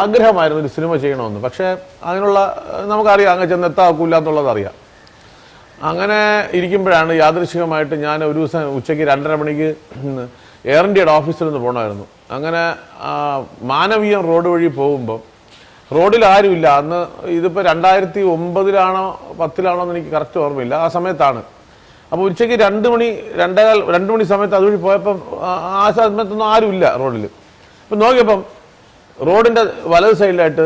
ആഗ്രഹമായിരുന്നു ഒരു സിനിമ ചെയ്യണമെന്ന്. പക്ഷേ അതിനുള്ള നമുക്കറിയാം അങ്ങ് ചെന്നെത്താക്കൂല എന്നുള്ളത് അറിയാം. അങ്ങനെ ഇരിക്കുമ്പോഴാണ് യാദൃശികമായിട്ട് ഞാൻ ഒരു ദിവസം ഉച്ചയ്ക്ക് 2:30 മണിക്ക് എയർ ഇന്ത്യയുടെ ഓഫീസിൽ നിന്ന് പോകണമായിരുന്നു. അങ്ങനെ മാനവീയം റോഡ് വഴി പോകുമ്പോൾ റോഡിൽ ആരുമില്ല. അന്ന് ഇതിപ്പോൾ 2009-ലാണോ 10-ലാണോ എന്ന് എനിക്ക് കറക്റ്റ് ഓർമ്മയില്ല. ആ സമയത്താണ്. അപ്പോൾ ഉച്ചയ്ക്ക് 2 മണി സമയത്ത് അതുവഴി പോയപ്പം ആ സമയത്തൊന്നും ആരുമില്ല റോഡിൽ. അപ്പം നോക്കിയപ്പം റോഡിൻ്റെ വലത് സൈഡിലായിട്ട്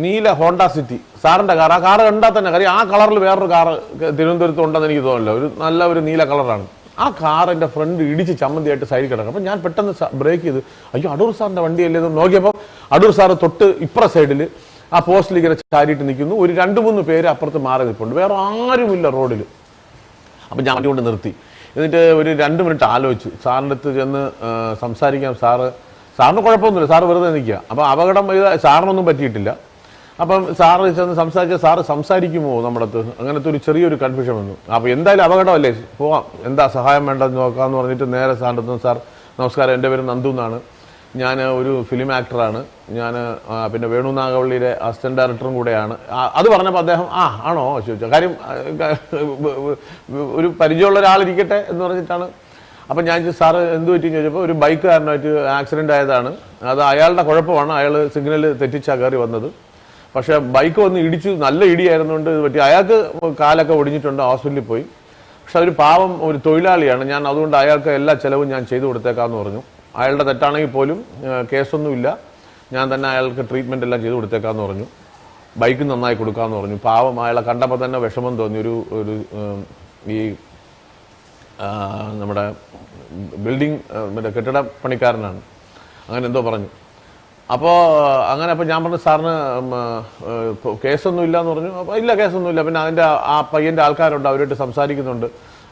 നീല ഹോണ്ട സിറ്റി സാറിൻ്റെ കാർ. ആ കാറ് കണ്ടാൽ തന്നെ കാര്യം ആ കളറിൽ വേറൊരു കാറ് തിരുവനന്തപുരത്ത് ഉണ്ടെന്ന് എനിക്ക് തോന്നില്ല. നല്ല ഒരു നീല കളറാണ്. ആ കാറിൻ്റെ ഫ്രണ്ട് ഇടിച്ച് ചമ്മന്തിയായിട്ട് സൈഡിൽ കിടക്കും. അപ്പം ഞാൻ പെട്ടെന്ന് ബ്രേക്ക് ചെയ്ത് അയ്യോ അടൂർ സാറിൻ്റെ വണ്ടിയല്ലേ എന്ന് നോക്കിയപ്പോൾ അടൂർ സാറ് തൊട്ട് ഇപ്പുറ സൈഡിൽ ആ പോസ്റ്റിൽ ഇങ്ങനെ ചാരിയിട്ട് നിൽക്കുന്നു. ഒരു 2-3 പേര് അപ്പുറത്ത് മാറി നിൽപ്പുണ്ട്. വേറെ ആരുമില്ല റോഡിൽ. അപ്പം ഞാൻ വണ്ടി കൊണ്ട് നിർത്തി. എന്നിട്ട് ഒരു 2 മിനിറ്റ് ആലോചിച്ചു. സാറിൻ്റെ അടുത്ത് ചെന്ന് സംസാരിക്കാം. സാറിന് കുഴപ്പമൊന്നുമില്ല, സാറ് വെറുതെ നിൽക്കുക. അപ്പം അപകടം സാറിനൊന്നും പറ്റിയിട്ടില്ല. അപ്പം സാറ് ചെന്ന് സാറ് സംസാരിക്കുമോ നമ്മുടെ അടുത്ത്? അങ്ങനത്തെ ഒരു ചെറിയൊരു കൺഫ്യൂഷൻ വന്നു. അപ്പോൾ എന്തായാലും അപകടമല്ലേ, പോവാം, എന്താ സഹായം വേണ്ടെന്ന് നോക്കാമെന്ന് പറഞ്ഞിട്ട് നേരെ സാറിൻ്റെ അടുത്ത് സാർ നമസ്കാരം, എൻ്റെ പേര് നന്ദു എന്നാണ്, ഞാൻ ഒരു ഫിലിം ആക്ടറാണ്, ഞാൻ പിന്നെ വേണു നാഗവള്ളിയുടെ അസിസ്റ്റന്റ് ഡയറക്ടറും കൂടെയാണ്. അത് പറഞ്ഞപ്പോൾ അദ്ദേഹം ആണോ ചോദിച്ചു. കാര്യം ഒരു പരിചയമുള്ള ഒരാളിരിക്കട്ടെ എന്ന് പറഞ്ഞിട്ടാണ്. അപ്പം ഞാൻ സാറ് എന്ത് പറ്റിയെന്ന് ചോദിച്ചപ്പോൾ ഒരു ബൈക്കുകാരനായിട്ട് ആക്സിഡൻ്റ് ആയതാണ്, അത് അയാളുടെ കുഴപ്പമാണ്, അയാൾ സിഗ്നൽ തെറ്റിച്ചാണ് കയറി വന്നത്. പക്ഷേ ബൈക്ക് വന്ന് ഇടിച്ചു, നല്ല ഇടിയായിരുന്നുകൊണ്ട് ഇത് പറ്റി. അയാൾക്ക് കാലൊക്കെ ഒടിഞ്ഞിട്ടുണ്ട്, ഹോസ്പിറ്റലിൽ പോയി. പക്ഷെ അതൊരു പാവം ഒരു തൊഴിലാളിയാണ്, ഞാൻ അതുകൊണ്ട് അയാൾക്ക് എല്ലാ ചിലവും ഞാൻ ചെയ്തു കൊടുത്തേക്കാമെന്ന് പറഞ്ഞു. അയാളുടെ തെറ്റാണെങ്കിൽ പോലും കേസൊന്നുമില്ല, ഞാൻ തന്നെ അയാൾക്ക് ട്രീറ്റ്മെൻ്റ് എല്ലാം ചെയ്തു കൊടുത്തേക്കാമെന്ന് പറഞ്ഞു. ബൈക്ക് നന്നായി കൊടുക്കാമെന്ന് പറഞ്ഞു. പാവം അയാളെ കണ്ടപ്പോൾ തന്നെ വിഷമം തോന്നി. ഒരു ഈ നമ്മുടെ ബിൽഡിംഗ് കെട്ടിട പണിക്കാരനാണ്, അങ്ങനെ എന്തോ പറഞ്ഞു. അപ്പോൾ ഞാൻ പറഞ്ഞു സാറിന് കേസൊന്നും ഇല്ല എന്ന് പറഞ്ഞു. അപ്പോൾ ഇല്ല കേസൊന്നുമില്ല. പിന്നെ അതിൻ്റെ ആ പയ്യൻ്റെ ആൾക്കാരുണ്ട്, അവരുമായിട്ട് സംസാരിക്കുന്നുണ്ട്.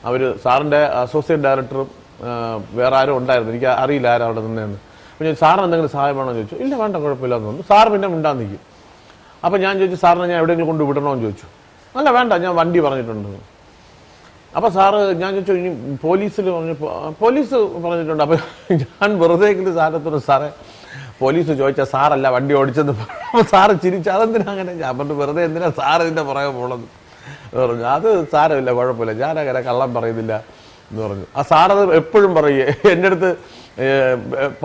അവർ സാറിൻ്റെ അസോസിയേറ്റ് ഡയറക്ടറും വേറെ ആരും ഉണ്ടായിരുന്നു, എനിക്ക് അറിയില്ല ആരും അവിടെ നിന്നേന്ന്. അപ്പോൾ ഞാൻ സാറിന് എന്തെങ്കിലും സഹായം വേണമെന്ന് ചോദിച്ചു. ഇല്ല വേണ്ട കുഴപ്പമില്ല എന്ന് പറഞ്ഞു. സാർ പിന്നെ മിണ്ടാൻ നിൽക്കും. അപ്പോൾ ഞാൻ ചോദിച്ചു സാറിനെ ഞാൻ എവിടെയെങ്കിലും കൊണ്ട് വിടണമെന്ന് ചോദിച്ചു. അല്ല വേണ്ട, ഞാൻ വണ്ടി പറഞ്ഞിട്ടുണ്ട്. അപ്പോൾ സാറ് ഞാൻ ചോദിച്ചു ഇനി പോലീസിൽ പോലീസ് പറഞ്ഞിട്ടുണ്ട്. അപ്പോൾ ഞാൻ വെറുതെ സാരത്തോട് സാറേ പോലീസ് ചോദിച്ചാൽ സാറല്ല വണ്ടി ഓടിച്ചെന്ന് അപ്പോൾ സാറ് ചിരിച്ചു. അതെന്തിനാ അങ്ങനെ? ഞാൻ പറഞ്ഞു വെറുതെ എന്തിനാ സാർ ഇതിൻ്റെ പുറകെ പോണത് എന്ന് പറഞ്ഞു. അത് സാരമില്ല, കുഴപ്പമില്ല, ഞാനങ്ങനെ കള്ളം പറയുന്നില്ല എന്ന് പറഞ്ഞു. ആ സാറത് എപ്പോഴും പറയേ എൻ്റെ അടുത്ത്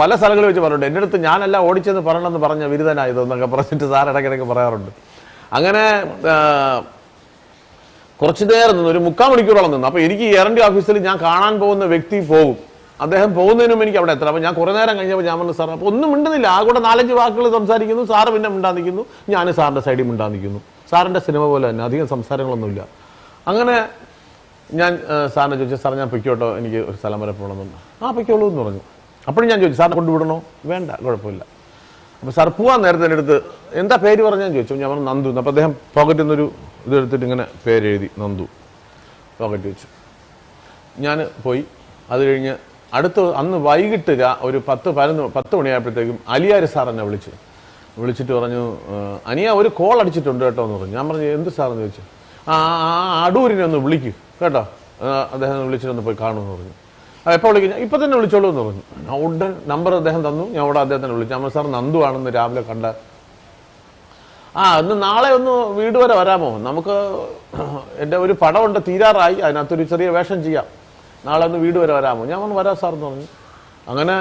പല സ്ഥലങ്ങളിൽ വെച്ച് പറഞ്ഞിട്ടുണ്ട്. എൻ്റെ അടുത്ത് ഞാനല്ല ഓടിച്ചെന്ന് പറയണമെന്ന് പറഞ്ഞ ബിരുദനായതെന്നൊക്കെ പറഞ്ഞിട്ട് സാർ ഇടയ്ക്കിടയ്ക്ക് പറയാറുണ്ട്. അങ്ങനെ കുറച്ചു നേരം നിന്നു, ഒരു 3/4 മണിക്കൂറോളം നിന്നു. അപ്പോൾ എനിക്ക് എയർ ഇന്ത്യ ഓഫീസിൽ ഞാൻ കാണാൻ പോകുന്ന വ്യക്തി പോകും, അദ്ദേഹം പോകുന്നതിനും എനിക്ക് അവിടെ എത്തണം. അപ്പോൾ ഞാൻ കുറേ നേരം കഴിഞ്ഞപ്പോൾ ഞാൻ പറഞ്ഞു സാർ, അപ്പോൾ ഒന്നും മിണ്ടുന്നില്ല, ആ കൂടെ 4-5 വാക്കുകൾ സംസാരിക്കുന്നു. സാറ് പിന്നെ മിണ്ടാൻ നിൽക്കുന്നു, ഞാൻ സാറിൻ്റെ സൈഡിൽ മിണ്ടാൻ നിൽക്കുന്നു. സാറിൻ്റെ സിനിമ പോലെ തന്നെ അധികം സംസാരങ്ങളൊന്നുമില്ല. അങ്ങനെ ഞാൻ സാറിനെ ചോദിച്ചു സാർ ഞാൻ പൊയ്ക്കോട്ടോ, എനിക്ക് ഒരു സ്ഥലം വരെ പോകണമെന്നുണ്ട്. പൊയ്ക്കോളൂ എന്ന് പറഞ്ഞു. അപ്പോഴും ഞാൻ ചോദിച്ചു സാറിനെ കൊണ്ടുവിടണോ? വേണ്ട കുഴപ്പമില്ല. അപ്പോൾ സാർ പോകാൻ നേരത്തെ എൻ്റെ അടുത്ത് എന്താ പേര് പറഞ്ഞാൽ ചോദിച്ചു. ഞാൻ പറഞ്ഞു നന്ദു. അപ്പോൾ അദ്ദേഹം പോക്കറ്റിൽ നിന്നൊരു ഇതെടുത്തിട്ട് ഇങ്ങനെ പേരെഴുതി നന്ദു പോക്കറ്റ് വെച്ചു. ഞാൻ പോയി. അത് കഴിഞ്ഞ് അന്ന് വൈകിട്ട് ഒരു 10 മണിയായപ്പോഴത്തേക്കും അലിയാർ സാർ എന്നെ വിളിച്ചിട്ട് പറഞ്ഞു അനിയ ഒരു കോൾ അടിച്ചിട്ടുണ്ട് കേട്ടോ എന്ന് പറഞ്ഞു. ഞാൻ പറഞ്ഞു എന്ത് സാറെന്ന് ചോദിച്ചു. അടൂരിനെ ഒന്ന് വിളിക്കൂ കേട്ടോ, അദ്ദേഹം വിളിച്ചിട്ടൊന്ന് പോയി കാണുമെന്ന് പറഞ്ഞു. എപ്പോൾ വിളിക്കും? ഇപ്പം തന്നെ വിളിച്ചോളൂ എന്ന് പറഞ്ഞു. ഉടൻ നമ്പർ അദ്ദേഹം തന്നു. ഞാൻ അവിടെ അദ്ദേഹത്തിനെ വിളിച്ചു. നമ്മൾ സാർ നന്ദു ആണെന്ന് രാവിലെ കണ്ട. ഒന്ന് നാളെ ഒന്ന് വീട് വരെ വരാമോ? നമുക്ക് എൻ്റെ ഒരു പടമുണ്ട്, തീരാറായി, അതിനകത്തൊരു ചെറിയ വേഷം ചെയ്യാം, നാളെ ഒന്ന് വീട് വരെ വരാമോ? ഞാൻ പറഞ്ഞു വരാം സാർ എന്ന് പറഞ്ഞു. അങ്ങനെ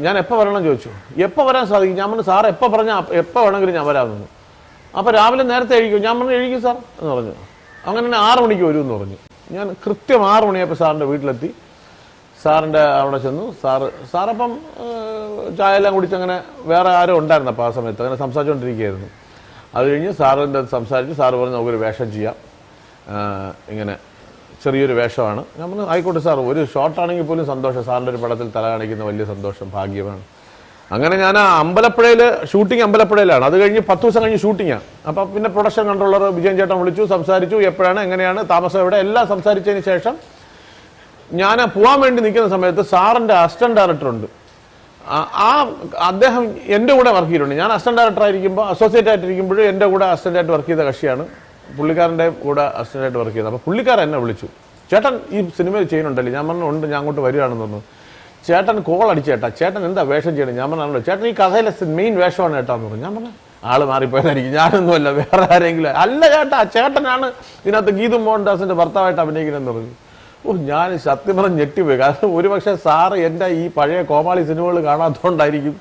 ഞാൻ എപ്പോൾ വരണം ചോദിച്ചു. എപ്പോൾ വരാൻ സാധിക്കും? ഞാൻ പറഞ്ഞു സാർ എപ്പോൾ പറഞ്ഞാൽ എപ്പോൾ വേണമെങ്കിലും ഞാൻ വരാമെന്ന്. അപ്പോൾ രാവിലെ നേരത്തെ എഴുതിക്കും. ഞാൻ പറഞ്ഞു എഴുതിക്കും സാർ എന്ന് പറഞ്ഞു. അങ്ങനെ 6 മണിക്ക് വരുമെന്ന് പറഞ്ഞു. ഞാൻ കൃത്യം 6 മണിയായപ്പോൾ സാറിൻ്റെ വീട്ടിലെത്തി. സാറിൻ്റെ അവിടെ ചെന്നു. സാറപ്പം ചായ എല്ലാം കുടിച്ചങ്ങനെ വേറെ ആരും ഉണ്ടായിരുന്നു അപ്പോൾ ആ സമയത്ത്, അങ്ങനെ സംസാരിച്ചുകൊണ്ടിരിക്കുകയായിരുന്നു. അത് കഴിഞ്ഞ് സാറിൻ്റെ സംസാരിച്ച് സാറ് പറഞ്ഞ് നമുക്കൊരു വേഷം ചെയ്യാം, ഇങ്ങനെ ചെറിയൊരു വേഷമാണ്. ഞാൻ പറഞ്ഞു ആയിക്കോട്ടെ സാർ, ഒരു ഷോർട്ടാണെങ്കിൽ പോലും സന്തോഷം, സാറിൻ്റെ ഒരു പടത്തിൽ തല കാണിക്കുന്ന വലിയ സന്തോഷം, ഭാഗ്യമാണ്. അങ്ങനെ ഞാൻ അമ്പലപ്പുഴയിൽ ഷൂട്ടിങ് അമ്പലപ്പുഴയിലാണ്. അത് കഴിഞ്ഞ് 10 ദിവസം കഴിഞ്ഞ് ഷൂട്ടിങ്ങാണ്. അപ്പം പിന്നെ പ്രൊഡക്ഷൻ കൺട്രോളർ വിജയൻ ചേട്ടൻ വിളിച്ചു, സംസാരിച്ചു, എപ്പോഴാണ് എങ്ങനെയാണ് താമസം എവിടെ എല്ലാം സംസാരിച്ചതിന് ശേഷം ഞാൻ പോകാൻ വേണ്ടി നിൽക്കുന്ന സമയത്ത് സാറിൻ്റെ അസിസ്റ്റന്റ് ഡയറക്ടറുണ്ട്. അദ്ദേഹം എൻ്റെ കൂടെ വർക്ക് ചെയ്തിട്ടുണ്ട്. ഞാൻ അസിസ്റ്റന്റ് ഡയറക്ടർ ആയിരിക്കുമ്പോൾ അസോസിയേറ്റ് ആയിട്ടിരിക്കുമ്പോഴും എൻ്റെ കൂടെ അസിസ്റ്റൻ്റായിട്ട് വർക്ക് ചെയ്ത കക്ഷിയാണ്, പുള്ളിക്കാരൻ്റെ കൂടെ അസിസ്റ്റൻ്റായിട്ട് വർക്ക് ചെയ്തത്. അപ്പോൾ പുള്ളിക്കാരൻ എന്നെ വിളിച്ചു, ചേട്ടൻ ഈ സിനിമയിൽ ചെയ്യുന്നുണ്ടല്ലേ? ഞാൻ പറഞ്ഞു ഉണ്ട്, ഞാൻ അങ്ങോട്ട് വരികയാണെന്ന് പറഞ്ഞു. ചേട്ടൻ കോൾ അടിച്ചേട്ടാ, ചേട്ടൻ എന്താ വേഷം ചെയ്യണം? ഞാൻ പറഞ്ഞു ചേട്ടൻ ഈ കഥയിലെ മെയിൻ വേഷമാണ് ഏട്ടാന്ന് പറഞ്ഞു. ഞാൻ പറഞ്ഞു ആൾ മാറിപ്പോയതായിരിക്കും, ഞാനൊന്നുമല്ല, വേറെ ആരെങ്കിലും. അല്ല ചേട്ടാ, ചേട്ടനാണ് ഇതിനകത്ത് ഗീതു മോഹൻദാസിന്റെ ഭർത്താവായിട്ട് അഭിനയിക്കണമെന്ന് പറഞ്ഞു. ഞാൻ സത്യം പറഞ്ഞ് ഞെട്ടിപ്പോയി. കാരണം ഒരുപക്ഷെ സാറ് എൻ്റെ ഈ പഴയ കോമാളി സിനിമകൾ കാണാത്തതുകൊണ്ടായിരിക്കും,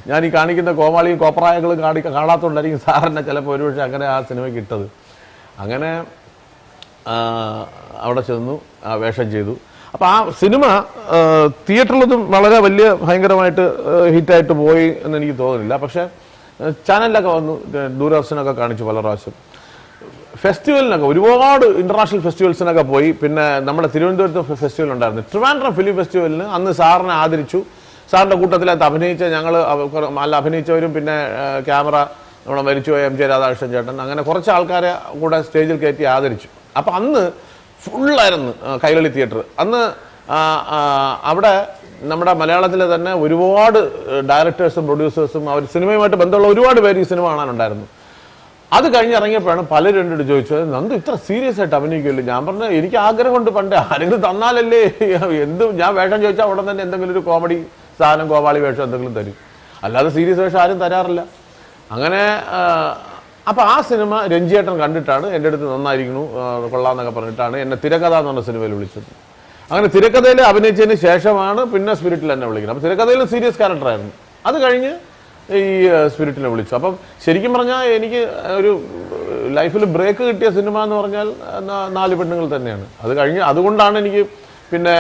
ഞാൻ ഈ കാണിക്കുന്ന കോമാളിയും കോപ്രായങ്ങളും കാണാത്തതുകൊണ്ടായിരിക്കും സാറിനെ ചിലപ്പോൾ ഒരുപക്ഷെ അങ്ങനെ ആ സിനിമയ്ക്ക് ഇട്ടത്. അങ്ങനെ അവിടെ ചെന്നു, വേഷം ചെയ്തു. അപ്പോൾ ആ സിനിമ തിയേറ്ററിലൊന്നും വളരെ വലിയ ഭയങ്കരമായിട്ട് ഹിറ്റായിട്ട് പോയി എന്ന് എനിക്ക് തോന്നുന്നില്ല. പക്ഷേ ചാനലിലൊക്കെ വന്നു, ദൂരദർശനൊക്കെ കാണിച്ചു പല പ്രാവശ്യം. ഫെസ്റ്റിവലിനൊക്കെ ഒരുപാട് ഇന്റർനാഷണൽ ഫെസ്റ്റിവൽസിനൊക്കെ പോയി. പിന്നെ നമ്മുടെ തിരുവനന്തപുരത്ത് ഫെസ്റ്റിവൽ ഉണ്ടായിരുന്നു, ട്രിവാൻഡ്രം ഫിലിം ഫെസ്റ്റിവലിന്. അന്ന് സാറിനെ ആദരിച്ചു. സാറിൻ്റെ കൂട്ടത്തിലകത്ത് അഭിനയിച്ച ഞങ്ങൾ നല്ല അഭിനയിച്ചവരും പിന്നെ ക്യാമറ നമ്മുടെ മരിച്ചുപോയ എം ജെ രാധാകൃഷ്ണൻ ചേട്ടൻ, അങ്ങനെ കുറച്ച് ആൾക്കാരെ കൂടെ സ്റ്റേജിൽ കയറ്റി ആദരിച്ചു. അപ്പം അന്ന് ഫുള്ളായിരുന്നു കൈരളി തിയേറ്റർ. അന്ന് അവിടെ നമ്മുടെ മലയാളത്തിലെ തന്നെ ഒരുപാട് ഡയറക്ടേഴ്സും പ്രൊഡ്യൂസേഴ്സും അവർ സിനിമയുമായിട്ട് ബന്ധമുള്ള ഒരുപാട് പേര് ഈ സിനിമ കാണാനുണ്ടായിരുന്നു. അത് കഴിഞ്ഞിറങ്ങിയപ്പോഴാണ് പലരും എന്നോട് ചോദിച്ചത്, നന്ദു ഇത്ര സീരിയസ് ആയിട്ട് അഭിനയിക്കുള്ളൂ. ഞാൻ പറഞ്ഞു, എനിക്ക് ആഗ്രഹമുണ്ട്, പണ്ടേ ആരെങ്കിലും തന്നാലല്ലേ. ഞാൻ വേഷം ചോദിച്ചാൽ ഉടൻ തന്നെ എന്തെങ്കിലും ഒരു കോമഡി സാധനം, കോമാളി വേഷം എന്തെങ്കിലും തരും, അല്ലാതെ സീരിയസ് വേഷം ആരും തരാറില്ല. അങ്ങനെ അപ്പോൾ ആ സിനിമ രഞ്ജിയേട്ടൻ കണ്ടിട്ടാണ് എൻ്റെ അടുത്ത് നന്നായിരിക്കുന്നു കൊള്ളാമെന്നൊക്കെ പറഞ്ഞിട്ടാണ് എന്നെ തിരക്കഥ എന്ന് പറഞ്ഞ സിനിമയിൽ വിളിച്ചത്. അങ്ങനെ തിരക്കഥയിൽ അഭിനയിച്ചതിന് ശേഷമാണ് പിന്നെ സ്പിരിറ്റിൽ എന്നെ വിളിക്കുന്നത്. അപ്പോൾ തിരക്കഥയിൽ സീരിയസ് ക്യാരക്ടറായിരുന്നു. അത് കഴിഞ്ഞ് ഈ സ്പിരിറ്റിനെ വിളിച്ചു. അപ്പം ശരിക്കും പറഞ്ഞാൽ എനിക്ക് ഒരു ലൈഫിൽ ബ്രേക്ക് കിട്ടിയ സിനിമ എന്ന് പറഞ്ഞാൽ 4 പെണ്ണുങ്ങൾ തന്നെയാണ്. അത് കഴിഞ്ഞ് അതുകൊണ്ടാണ് എനിക്ക് പിന്നെ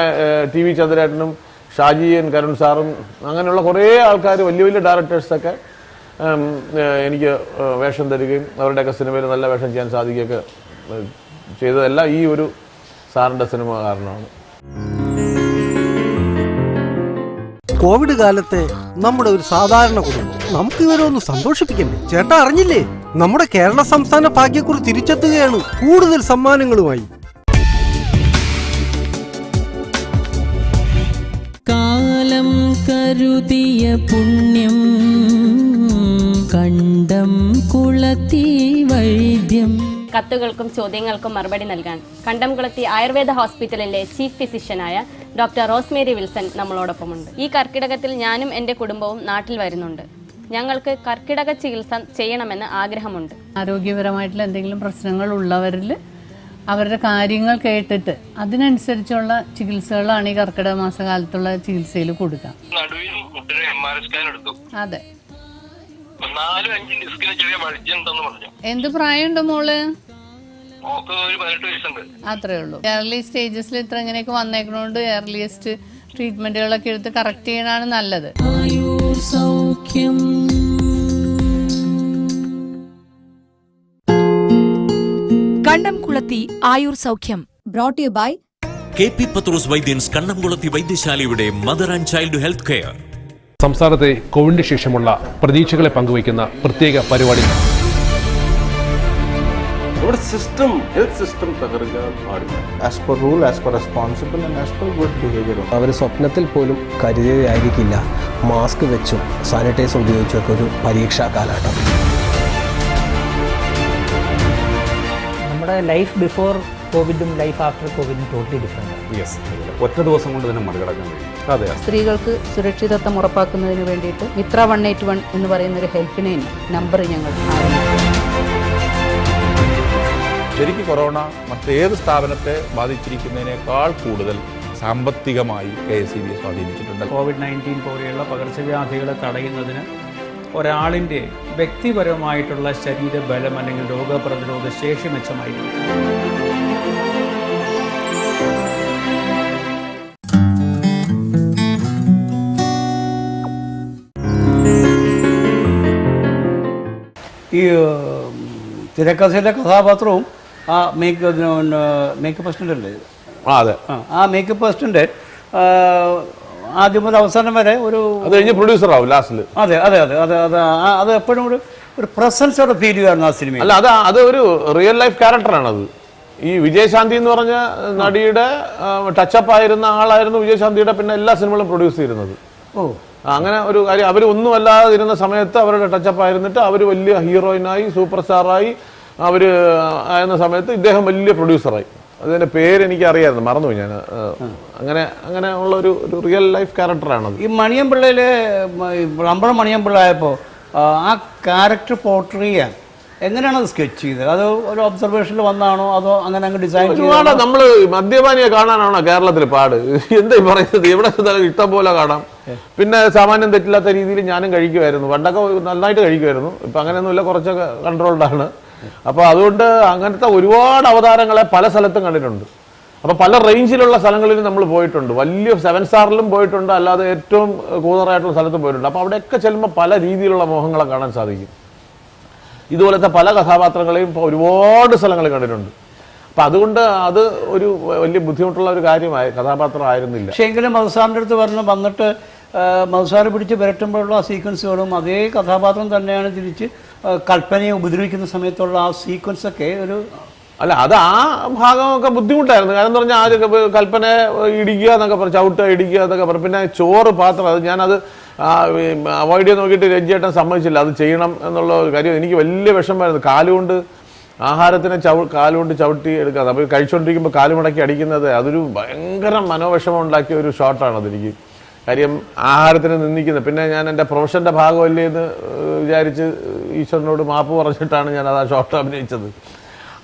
ടി വി ചന്ദ്രേട്ടനും ഷാജിയൻ കരുൺ സാറും അങ്ങനെയുള്ള കുറേ ആൾക്കാർ, വലിയ വലിയ ഡയറക്ടേഴ്സൊക്കെ എനിക്ക് വേഷം തരികയും അവരുടെയൊക്കെ സിനിമയിൽ നല്ല വേഷം ചെയ്യാൻ സാധിക്കുകയൊക്കെ ചെയ്തതെല്ലാം ഈ ഒരു സാറിൻ്റെ സിനിമ കാരണമാണ്. കോവിഡ് കാലത്തെ നമ്മുടെ ഒരു സാധാരണ കുടുംബം നമുക്ക് ഇവരെ ഒന്ന് സന്തോഷിപ്പിക്കണ്ടേ? ചേട്ടാ അറിഞ്ഞില്ലേ, നമ്മുടെ കേരള സംസ്ഥാന ഭാഗ്യക്കുറി തിരിച്ചെത്തുകയാണ് കൂടുതൽ സമ്മാനങ്ങളുമായി. കാലം കരുതിയ പുണ്യം കണ്ടം കുളത്തി വൈദ്യം. കത്തുകൾക്കും ചോദ്യങ്ങൾക്കും മറുപടി നൽകാൻ കണ്ടംകുളത്തി ആയുർവേദ ഹോസ്പിറ്റലിലെ ചീഫ് ഫിസിഷ്യനായ ഡോക്ടർ റോസ്മേരി വിൽസൺ നമ്മളോടൊപ്പമുണ്ട്. ഈ കർക്കിടകത്തിൽ ഞാനും എൻ്റെ കുടുംബവും നാട്ടിൽ വരുന്നുണ്ട്. ഞങ്ങൾക്ക് കർക്കിടക ചികിത്സ ചെയ്യണമെന്ന് ആഗ്രഹമുണ്ട്. ആരോഗ്യപരമായിട്ടുള്ള എന്തെങ്കിലും പ്രശ്നങ്ങൾ ഉള്ളവരിൽ അവരുടെ കാര്യങ്ങൾ കേട്ടിട്ട് അതിനനുസരിച്ചുള്ള ചികിത്സകളാണ് ഈ കർക്കിടക മാസകാലത്തുള്ള ചികിത്സയിൽ കൊടുക്കുക. അതെ. എന്ത് പ്രായമുണ്ട് മോള്? അത്രേ ഉള്ളൂ. ഏർലി സ്റ്റേജസിൽ ഇത്ര ഇങ്ങനെയൊക്കെ വന്നേക്കണോണ്ട് ഏർലിയസ്റ്റ് ട്രീറ്റ്മെന്റുകളൊക്കെ എടുത്ത് കറക്റ്റ് ചെയ്യണതാണ് നല്ലത്. Kandamkulathy Ayur Soukhyam brought you by KP Pathros Vaidyans Kandamkulathy വൈദ്യശാലയുടെ mother and child health care. സംസ്ഥാനത്തെ കോവിഡിന് ശേഷമുള്ള പ്രതീക്ഷകളെ പങ്കുവയ്ക്കുന്ന പ്രത്യേക പരിപാടി. അവർ സ്വപ്നത്തിൽ പോലും കരുതിയതായിരിക്കില്ല മാസ്ക് വെച്ചും സാനിറ്റൈസർ ഉപയോഗിച്ചൊക്കെ ഒരു പരീക്ഷാ കാലഘട്ടം. നമ്മുടെ ലൈഫ് ബിഫോർ കോവിഡും ലൈഫ് ആഫ്റ്റർ കോവിഡും ടോട്ടലി ഡിഫറെന്റ്. യെസ്, ഒറ്റ ദിവസം കൊണ്ട് തന്നെ മറികടക്കാൻ കഴിയും. അതെ, സ്ത്രീകൾക്ക് സുരക്ഷിതത്വം ഉറപ്പാക്കുന്നതിന് വേണ്ടിയിട്ട് മിത്ര 181 എന്ന് പറയുന്ന ഒരു ഹെൽപ്പ് ലൈൻ നമ്പർ ഞങ്ങൾ ശരിക്കും കൊറോണ മറ്റേത് സ്ഥാപനത്തെ ബാധിച്ചിരിക്കുന്നതിനേക്കാൾ കൂടുതൽ സാമ്പത്തികമായി KSEB സ്വാധീനിച്ചിട്ടുണ്ട്. COVID-19 പോലെയുള്ള പകർച്ചവ്യാധികളെ തടയുന്നതിന് ഒരാളിൻ്റെ വ്യക്തിപരമായിട്ടുള്ള ശരീരബലം അല്ലെങ്കിൽ രോഗപ്രതിരോധ ശേഷി മെച്ചമായിരിക്കും. ഈ തിരക്കഥയിലെ കഥാപാത്രവും ആ മേക്കപ്പ് അസിസ്റ്റൻ്റ് അല്ലേ? അതെ, ആ മേക്കപ്പ് അസിസ്റ്റൻ്റ് ആദ്യം മുതൽ അവസാനം വരെ ഒരു പ്രൊഡ്യൂസർ ആവും ലാസ്റ്റിൽ. അതെ അതെ അതെ അതെ അതെ അത് എപ്പോഴും ഒരു പ്രസൻസോടെ ഫീൽ ചെയ്യുമായിരുന്നു ആ സിനിമ. അല്ല, അത് ഒരു റിയൽ ലൈഫ് ക്യാരക്ടറാണത്. ഈ വിജയശാന്തി എന്ന് പറഞ്ഞ നടിയുടെ ടച്ചപ്പ് ആയിരുന്ന ആളായിരുന്നു വിജയശാന്തിയുടെ പിന്നെ എല്ലാ സിനിമകളും പ്രൊഡ്യൂസ് ചെയ്യുന്നത്. അങ്ങനെ ഒരു കാര്യം, അവർ ഒന്നും അല്ലാതെ ഇരുന്ന സമയത്ത് അവരുടെ ടച്ചപ്പ് ആയിരുന്നിട്ട് അവർ വലിയ ഹീറോയിനായി സൂപ്പർ സ്റ്റാറായി അവർ ആയിരുന്ന സമയത്ത് ഇദ്ദേഹം വലിയ പ്രൊഡ്യൂസറായി. അതിന്റെ പേര് എനിക്ക് അറിയായിരുന്നു, മറന്നുപോയി ഞാൻ. അങ്ങനെ ഉള്ള ഒരു റിയൽ ലൈഫ് ക്യാരക്ടറാണത്. ഈ മണിയമ്പിള്ളയിലെ അമ്പളം മണിയമ്പിള്ള ആയപ്പോൾ ആ ക്യാരക്ടർ പോർട്രേ ചെയ്യാൻ എങ്ങനെയാണ് അത് സ്കെച്ച് ചെയ്തത്? അത് ഒരു ഒബ്സർവേഷനിൽ വന്നാണോ അതോ അങ്ങനെ അങ്ങ് ഡിസൈൻ ഒരുപാട് നമ്മൾ മദ്യപാനിയെ കാണാനാണോ കേരളത്തിൽ പാട്? എന്താ പറയുന്നത്? എവിടെ ഇഷ്ടം പോലെ കാണാം. പിന്നെ സാമാന്യം തെറ്റില്ലാത്ത രീതിയിൽ ഞാനും കഴിക്കുമായിരുന്നു. പണ്ടൊക്കെ നന്നായിട്ട് കഴിക്കുമായിരുന്നു. ഇപ്പം അങ്ങനെയൊന്നുമില്ല, കുറച്ചൊക്കെ കൺട്രോൾഡാണ്. അപ്പോൾ അതുകൊണ്ട് അങ്ങനത്തെ ഒരുപാട് അവതാരങ്ങളെ പല സ്ഥലത്തും കണ്ടിട്ടുണ്ട്. അപ്പോൾ പല റേഞ്ചിലുള്ള സ്ഥലങ്ങളിലും നമ്മൾ പോയിട്ടുണ്ട്. വലിയ 7 സ്റ്റാറിലും പോയിട്ടുണ്ട്, അല്ലാതെ ഏറ്റവും കൂതറായിട്ടുള്ള സ്ഥലത്തും പോയിട്ടുണ്ട്. അപ്പോൾ അവിടെയൊക്കെ ചെല്ലുമ്പോൾ പല രീതിയിലുള്ള മോഹങ്ങളെ കാണാൻ സാധിക്കും. ഇതുപോലത്തെ പല കഥാപാത്രങ്ങളെയും ഇപ്പോൾ ഒരുപാട് സ്ഥലങ്ങളിൽ കണ്ടിട്ടുണ്ട്. അപ്പം അതുകൊണ്ട് അത് ഒരു വലിയ ബുദ്ധിമുട്ടുള്ള ഒരു കാര്യമായി കഥാപാത്രമായിരുന്നില്ല. പക്ഷേ എങ്കിലും മധുസാറിൻ്റെ അടുത്ത് വന്നിട്ട് മധുസാറ് പിടിച്ച് വിരട്ടുമ്പോഴുള്ള ആ സീക്വൻസുകളും അതേ കഥാപാത്രം തന്നെയാണ് തിരിച്ച് കൽപ്പനയെ ഉപദ്രവിക്കുന്ന സമയത്തുള്ള ആ സീക്വൻസൊക്കെ ഒരു അല്ല, അത് ആ ഭാഗമൊക്കെ ബുദ്ധിമുട്ടായിരുന്നു. കാരണം എന്ന് പറഞ്ഞാൽ ആദ്യം കൽപ്പനയെ ഇടിക്കുക എന്നൊക്കെ പറഞ്ഞു, ചവിട്ടുക ഇടിക്കുക എന്നൊക്കെ പറഞ്ഞു. പിന്നെ ചോറ് പാത്രം, അത് ഞാനത് അവോയ്ഡ് ചെയ്ത് നോക്കിയിട്ട് രഞ്ജിയേട്ടൻ സമ്മതിച്ചില്ല, അത് ചെയ്യണം എന്നുള്ള ഒരു കാര്യം. എനിക്ക് വലിയ വിഷമമായിരുന്നു. കാലുകൊണ്ട് ആഹാരത്തിനെ കാലുകൊണ്ട് ചവിട്ടി എടുക്കാതെ, അപ്പോൾ കഴിച്ചുകൊണ്ടിരിക്കുമ്പോൾ കാലുമടക്കി അടിക്കുന്നത് അതൊരു ഭയങ്കര മനോവിഷമം ഉണ്ടാക്കിയ ഒരു ഷോട്ടാണ് അതെനിക്ക്. കാര്യം ആഹാരത്തിന് നിന്ദിക്കുന്നത്. പിന്നെ ഞാൻ എൻ്റെ പ്രൊഫഷൻ്റെ ഭാഗമല്ലേ എന്ന് വിചാരിച്ച് ഈശ്വരനോട് മാപ്പ് പറഞ്ഞിട്ടാണ് ഞാൻ അത് ആ ഷോട്ട് അഭിനയിച്ചത്.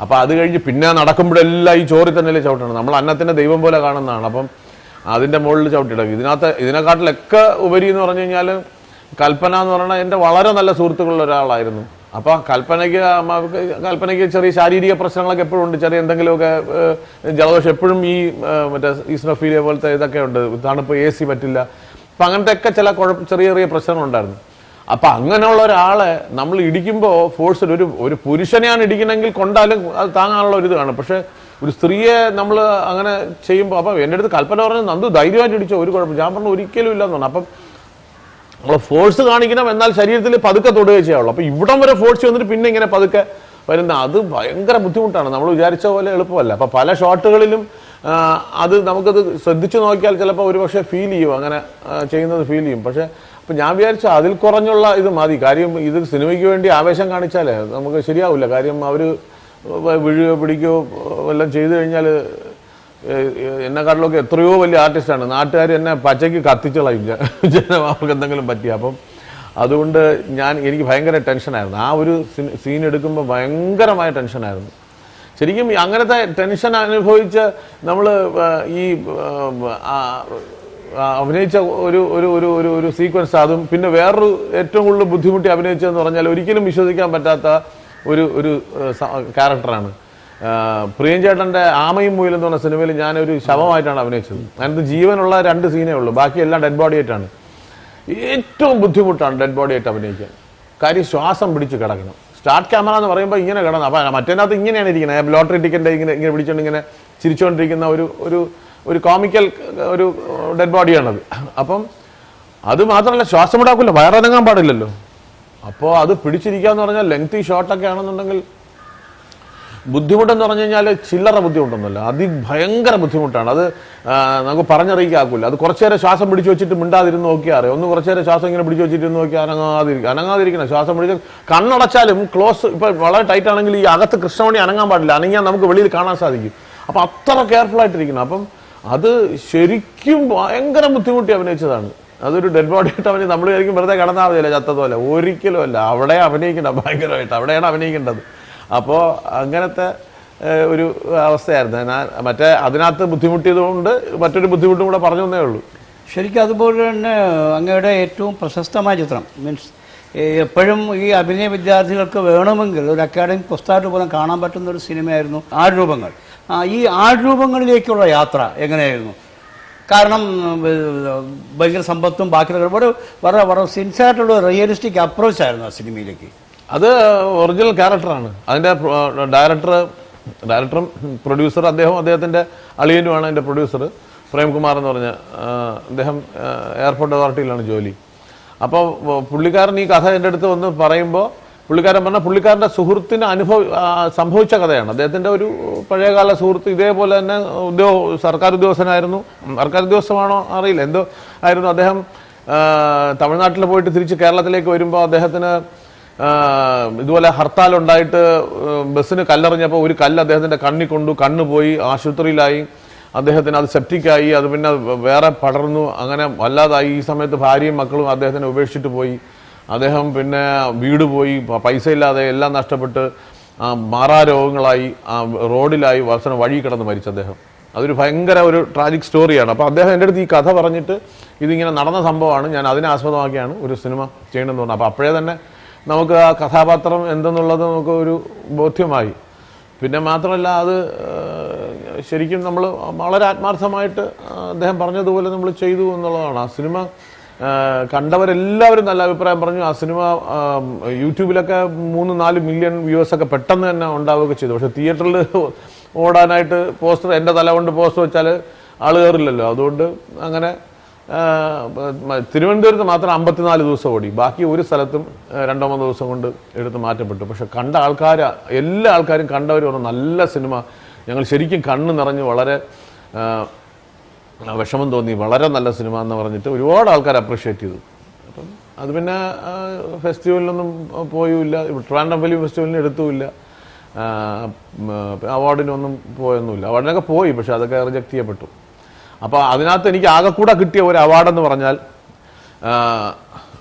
അപ്പോൾ അത് കഴിഞ്ഞ് പിന്നെ നടക്കുമ്പോഴെല്ലാം ഈ ചോറിൽ തന്നെയല്ലേ ചവിട്ടണം. നമ്മൾ അന്നത്തിൻ്റെ ദൈവം പോലെ കാണുന്നതാണ്. അപ്പം അതിൻ്റെ മുകളിൽ ചവിട്ടിയിടും. ഇതിനെക്കാട്ടിലൊക്കെ ഉപരി എന്ന് പറഞ്ഞു കഴിഞ്ഞാൽ കൽപ്പന എന്ന് പറഞ്ഞാൽ എൻ്റെ വളരെ നല്ല സുഹൃത്തുക്കളുള്ള ഒരാളായിരുന്നു. അപ്പോൾ കൽപ്പനയ്ക്ക് ചെറിയ ശാരീരിക പ്രശ്നങ്ങളൊക്കെ എപ്പോഴും ഉണ്ട്. ചെറിയ എന്തെങ്കിലുമൊക്കെ ജലദോഷം എപ്പോഴും ഈ മറ്റേ ഈസ്നോഫീലിയ പോലത്തെ ഇതൊക്കെ ഉണ്ട്. തണുപ്പ് AC പറ്റില്ല. അപ്പം അങ്ങനത്തെ ഒക്കെ ചില ചെറിയ ചെറിയ പ്രശ്നങ്ങളുണ്ടായിരുന്നു. അപ്പം അങ്ങനെയുള്ള ഒരാളെ നമ്മൾ ഇടിക്കുമ്പോൾ ഫോഴ്സിൽ ഒരു പുരുഷനെയാണ് ഇടിക്കണമെങ്കിൽ കൊണ്ടാലും അത് താങ്ങാനുള്ള ഒരു ഇത് കാണും. പക്ഷേ ഒരു സ്ത്രീയെ നമ്മൾ അങ്ങനെ ചെയ്യുമ്പോൾ, അപ്പം എൻ്റെ അടുത്ത് കൽപ്പന പറഞ്ഞു, നന്ദു ധൈര്യമായിട്ട് ഇടിച്ചോ, ഒരു കുഴപ്പം. ഞാൻ പറഞ്ഞു ഒരിക്കലും ഇല്ലെന്ന് പറഞ്ഞു. അപ്പം നമ്മൾ ഫോഴ്സ് കാണിക്കണം, എന്നാൽ ശരീരത്തിൽ പതുക്കെ തൊടുകയും ചെയ്യാവുള്ളൂ. അപ്പോൾ ഇവിടം വരെ ഫോഴ്സ് വന്നിട്ട് പിന്നെ ഇങ്ങനെ പതുക്കെ വരുന്ന അത് ഭയങ്കര ബുദ്ധിമുട്ടാണ്. നമ്മൾ വിചാരിച്ച പോലെ എളുപ്പമല്ല. അപ്പോൾ പല ഷോട്ടുകളിലും അത് നമുക്കത് ശ്രദ്ധിച്ചു നോക്കിയാൽ ചിലപ്പോൾ ഒരുപക്ഷെ ഫീൽ ചെയ്യും, അങ്ങനെ ചെയ്യുന്നത് ഫീൽ ചെയ്യും. പക്ഷേ അപ്പം ഞാൻ വിചാരിച്ചു അതിൽ കുറഞ്ഞുള്ള ഇത് മതി. കാര്യം ഇത് സിനിമയ്ക്ക് വേണ്ടി ആവേശം കാണിച്ചാലേ നമുക്ക് ശരിയാവില്ല. കാര്യം അവർ വീഴുകയോ പിടിക്കുകയോ എല്ലാം ചെയ്തു കഴിഞ്ഞാൽ എന്നെക്കാട്ടിലൊക്കെ എത്രയോ വലിയ ആർട്ടിസ്റ്റാണ്. നാട്ടുകാർ എന്നെ പച്ചയ്ക്ക് കത്തിച്ചളയില്ല ജനം അവർക്ക് എന്തെങ്കിലും പറ്റി. അപ്പം അതുകൊണ്ട് എനിക്ക് ഭയങ്കര ടെൻഷനായിരുന്നു. ആ ഒരു സീൻ എടുക്കുമ്പോൾ ഭയങ്കരമായ ടെൻഷനായിരുന്നു. ശരിക്കും അങ്ങനത്തെ ടെൻഷൻ അനുഭവിച്ച് നമ്മൾ ഈ അഭിനയിച്ച ഒരു സീക്വൻസ്, അതും പിന്നെ വേറൊരു ഏറ്റവും കൂടുതൽ ബുദ്ധിമുട്ടി അഭിനയിച്ചതെന്ന് പറഞ്ഞാൽ ഒരിക്കലും വിശ്വസിക്കാൻ പറ്റാത്ത ഒരു ക്യാരക്ടറാണ്. പ്രിയഞ്ചേട്ടൻ്റെ ആമയും മുയലും എന്ന് പറഞ്ഞ സിനിമയിൽ ഞാനൊരു ശവമായിട്ടാണ് അഭിനയിച്ചത്. അതിനകത്ത് ജീവനുള്ള 2 സീനേ ഉള്ളൂ, ബാക്കിയെല്ലാം ഡെഡ് ബോഡി ആയിട്ടാണ്. ഏറ്റവും ബുദ്ധിമുട്ടാണ് ഡെഡ് ബോഡി ആയിട്ട് അഭിനയിക്കാൻ. കാര്യം ശ്വാസം പിടിച്ച് കിടക്കണം. സ്റ്റാർട്ട് ക്യാമറ എന്ന് പറയുമ്പോൾ ഇങ്ങനെ കിടന്നു. അപ്പം മറ്റേനകത്ത് ഇങ്ങനെയാണ് ഇരിക്കുന്നത്, ലോട്ടറി ടിക്കറ്റ് ഇങ്ങനെ പിടിച്ചുകൊണ്ട് ഇങ്ങനെ ചിരിച്ചുകൊണ്ടിരിക്കുന്ന ഒരു കോമിക്കൽ ഒരു ഡെഡ് ബോഡിയാണത്. അപ്പം അത് മാത്രമല്ല ശ്വാസം വിടാക്കില്ല, വയറിറങ്ങാൻ പാടില്ലല്ലോ. അപ്പോൾ അത് പിടിച്ചിരിക്കാന്ന് പറഞ്ഞാൽ ലെങ്തി ഷോട്ടൊക്കെ ആണെന്നുണ്ടെങ്കിൽ ബുദ്ധിമുട്ടെന്ന് പറഞ്ഞു കഴിഞ്ഞാൽ ചില്ലറ ബുദ്ധിമുട്ടൊന്നുമില്ല, അതിഭയങ്കര ബുദ്ധിമുട്ടാണ്. അത് നമുക്ക് പറഞ്ഞറിയിക്കാക്കില്ല. അത് കുറച്ചു നേരം ശ്വാസം പിടിച്ചു വെച്ചിട്ട് മിണ്ടാതിരുന്ന് നോക്കിയാൽ അറിയാം. ഒന്ന് കുറച്ചു നേരം ശ്വാസം ഇങ്ങനെ പിടിച്ചു വെച്ചിട്ട് നോക്കിയാൽ അനങ്ങാതിരിക്കണം. ശ്വാസം പിടിച്ച് കണ്ണടച്ചാലും ക്ലോസ്, ഇപ്പം വളരെ ടൈറ്റ് ആണെങ്കിൽ ഈ അകത്ത് കൃഷ്ണമണി അനങ്ങാൻ പാടില്ല, അനങ്ങിയാൽ നമുക്ക് വെളിയിൽ കാണാൻ സാധിക്കും. അപ്പം അത്ര കെയർഫുൾ ആയിട്ടിരിക്കണം. അപ്പം അത് ശരിക്കും ഭയങ്കര ബുദ്ധിമുട്ടി അഭിനയിച്ചതാണ്. അതൊരു ഡെഡ് ബോഡി ആയിട്ട് അഭിനയിച്ച് നമ്മൾ ശരിക്കും വെറുതെ കിടന്നാൽ മതിയല്ല, ചത്തതുപോലെ. ഒരിക്കലും അല്ല, അവിടെ അഭിനയിക്കേണ്ട ഭയങ്കരമായിട്ട്, അവിടെയാണ് അഭിനയിക്കേണ്ടത്. അപ്പോൾ അങ്ങനത്തെ ഒരു അവസ്ഥയായിരുന്നു. മറ്റേ അതിനകത്ത് ബുദ്ധിമുട്ടിയതുകൊണ്ട് മറ്റൊരു ബുദ്ധിമുട്ടും കൂടെ പറഞ്ഞു തന്നേ ഉള്ളൂ. ശരിക്കും അതുപോലെ തന്നെ അങ്ങയുടെ ഏറ്റവും പ്രശസ്തമായ ചിത്രം, മീൻസ് എപ്പോഴും ഈ അഭിനയ വിദ്യാർത്ഥികൾക്ക് വേണമെങ്കിൽ ഒരു അക്കാഡമിക് പുസ്തകമായിട്ട് പോലും കാണാൻ പറ്റുന്ന ഒരു സിനിമയായിരുന്നു ആൾരൂപങ്ങൾ. ഈ ആൾരൂപങ്ങളിലേക്കുള്ള യാത്ര എങ്ങനെയായിരുന്നു? കാരണം ഭയങ്കര സമ്പത്തും ബാക്കിയുള്ള വളരെ സിൻസിയറായിട്ടുള്ള റിയലിസ്റ്റിക് അപ്രോച്ചായിരുന്നു ആ സിനിമയിലേക്ക്. അത് ഒറിജിനൽ ക്യാരക്ടറാണ്. അതിൻ്റെ ഡയറക്ടറും പ്രൊഡ്യൂസർ അദ്ദേഹത്തിൻ്റെ അളിയനുമാണ് അതിൻ്റെ പ്രൊഡ്യൂസർ, പ്രേംകുമാർ എന്ന് പറഞ്ഞ അദ്ദേഹം എയർപോർട്ട് അതോറിറ്റിയിലാണ് ജോലി. അപ്പോൾ പുള്ളിക്കാരൻ ഈ കഥ എൻ്റെ അടുത്ത് വന്ന് പറയുമ്പോൾ പുള്ളിക്കാരൻ പറഞ്ഞാൽ പുള്ളിക്കാരൻ്റെ സുഹൃത്തിന് സംഭവിച്ച കഥയാണ്. അദ്ദേഹത്തിൻ്റെ ഒരു പഴയകാല സുഹൃത്ത് ഇതേപോലെ തന്നെ സർക്കാർ ഉദ്യോഗസ്ഥനായിരുന്നു. സർക്കാർ ഉദ്യോഗസ്ഥമാണോ അറിയില്ല, എന്തോ ആയിരുന്നു. അദ്ദേഹം തമിഴ്നാട്ടിൽ പോയിട്ട് തിരിച്ച് കേരളത്തിലേക്ക് വരുമ്പോൾ അദ്ദേഹത്തിന് ഇതുപോലെ ഹർത്താൽ ഉണ്ടായിട്ട് ബസ്സിന് കല്ലെറിഞ്ഞപ്പോൾ ഒരു കല്ല് അദ്ദേഹത്തിൻ്റെ കണ്ണിൽ കൊണ്ടു, കണ്ണ് പോയി, ആശുപത്രിയിലായി. അദ്ദേഹത്തിന് അത് സെപ്റ്റിക്കായി, അത് പിന്നെ വേറെ പടർന്നു, അങ്ങനെ വല്ലാതായി. ഈ സമയത്ത് ഭാര്യയും മക്കളും അദ്ദേഹത്തിനെ ഉപേക്ഷിച്ചിട്ട് പോയി. അദ്ദേഹം പിന്നെ വീട് പോയി, പൈസ ഇല്ലാതെ എല്ലാം നഷ്ടപ്പെട്ട് മാറാരോഗങ്ങളായി റോഡിലായി അവസാനം വഴി കിടന്ന് മരിച്ചു അദ്ദേഹം. അതൊരു ഭയങ്കര ഒരു ട്രാജിക് സ്റ്റോറിയാണ്. അപ്പോൾ അദ്ദേഹം എൻ്റെ അടുത്ത് ഈ കഥ പറഞ്ഞിട്ട് ഇതിങ്ങനെ നടന്ന സംഭവമാണ്, ഞാൻ അതിനെ ആസ്പദമാക്കിയാണ് ഒരു സിനിമ ചെയ്യണമെന്ന് പറഞ്ഞു. അപ്പോൾ അപ്പോഴേ തന്നെ നമുക്ക് ആ കഥാപാത്രം എന്തെന്നുള്ളത് നമുക്ക് ഒരു ബോധ്യമായി. പിന്നെ മാത്രമല്ല അത് ശരിക്കും നമ്മൾ വളരെ ആത്മാർത്ഥമായിട്ട് അദ്ദേഹം പറഞ്ഞതുപോലെ നമ്മൾ ചെയ്തു എന്നുള്ളതാണ്. ആ സിനിമ കണ്ടവരെല്ലാവരും നല്ല അഭിപ്രായം പറഞ്ഞു. ആ സിനിമ യൂട്യൂബിലൊക്കെ 3-4 മില്യൺ വ്യൂവേഴ്സൊക്കെ പെട്ടെന്ന് തന്നെ ഉണ്ടാവുകയൊക്കെ ചെയ്തു. പക്ഷേ തിയേറ്ററിൽ ഓടാനായിട്ട് പോസ്റ്റർ, എൻ്റെ തല കൊണ്ട് പോസ്റ്റർ വെച്ചാൽ ആൾ കയറില്ലല്ലോ. അതുകൊണ്ട് അങ്ങനെ തിരുവനന്തപുരത്ത് മാത്രം 54 ദിവസം ഓടി, ബാക്കി ഒരു സ്ഥലത്തും 2-3 ദിവസം കൊണ്ട് എടുത്ത് മാറ്റപ്പെട്ടു. പക്ഷെ കണ്ട ആൾക്കാർ, എല്ലാ ആൾക്കാരും കണ്ടവർ പറഞ്ഞു നല്ല സിനിമ, ഞങ്ങൾ ശരിക്കും കണ്ണ് നിറഞ്ഞ് വളരെ വിഷമം തോന്നി, വളരെ നല്ല സിനിമ എന്ന് പറഞ്ഞിട്ട് ഒരുപാട് ആൾക്കാർ അപ്രീഷിയേറ്റ് ചെയ്തു. അപ്പം അത് പിന്നെ ഫെസ്റ്റിവലിനൊന്നും പോയുമില്ല, ട്രിവാൻഡ്രം ഫിലിം ഫെസ്റ്റിവലിന് എടുത്തുമില്ല, അവാർഡിനൊന്നും പോയൊന്നുമില്ല. അവാർഡിനൊക്കെ പോയി, പക്ഷെ അതൊക്കെ റിജക്റ്റ് ചെയ്യപ്പെട്ടു. അപ്പോൾ അതിനകത്ത് എനിക്ക് ആകെ കൂടെ കിട്ടിയ ഒരു അവാർഡെന്ന് പറഞ്ഞാൽ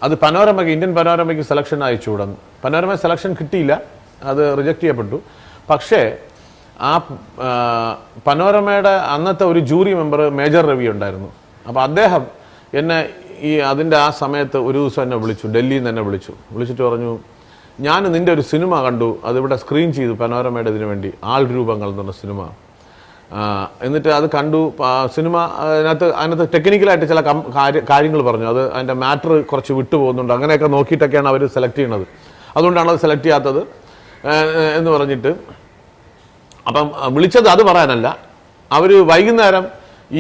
അത് പനോരമയ്ക്ക്, ഇന്ത്യൻ പനോരമയ്ക്ക് സെലക്ഷൻ അയച്ചു വിടുന്നു. പനോരമ സെലക്ഷൻ കിട്ടിയില്ല, അത് റിജക്റ്റ് ചെയ്യപ്പെട്ടു. പക്ഷേ ആ പനോരമയുടെ അന്നത്തെ ഒരു ജൂറി മെമ്പർ മേജർ രവി ഉണ്ടായിരുന്നു. അപ്പോൾ അദ്ദേഹം എന്നെ അതിൻ്റെ ആ സമയത്ത് ഒരു ദിവസം എന്നെ വിളിച്ചു, ഡൽഹിയിൽ നിന്ന് എന്നെ വിളിച്ചിട്ട് പറഞ്ഞു, ഞാൻ നിൻ്റെ ഒരു സിനിമ കണ്ടു, അതിവിടെ സ്ക്രീൻ ചെയ്തു പനോരമയുടെ ഇതിനു വേണ്ടി, ആൾ രൂപങ്ങൾ എന്ന് പറഞ്ഞ സിനിമ. എന്നിട്ട് അത് കണ്ടു. സിനിമ അതിനകത്ത് ടെക്നിക്കലായിട്ട് ചില കാര്യങ്ങൾ പറഞ്ഞു, അത് അതിൻ്റെ മാറ്റർ കുറച്ച് വിട്ടു പോകുന്നുണ്ട്, അങ്ങനെയൊക്കെ നോക്കിയിട്ടൊക്കെയാണ് അവർ സെലക്ട് ചെയ്യണത്, അതുകൊണ്ടാണ് അത് സെലക്ട് ചെയ്യാത്തത് എന്ന് പറഞ്ഞിട്ട്. അപ്പം വിളിച്ചത് അത് പറയാനല്ല, അവർ വൈകുന്നേരം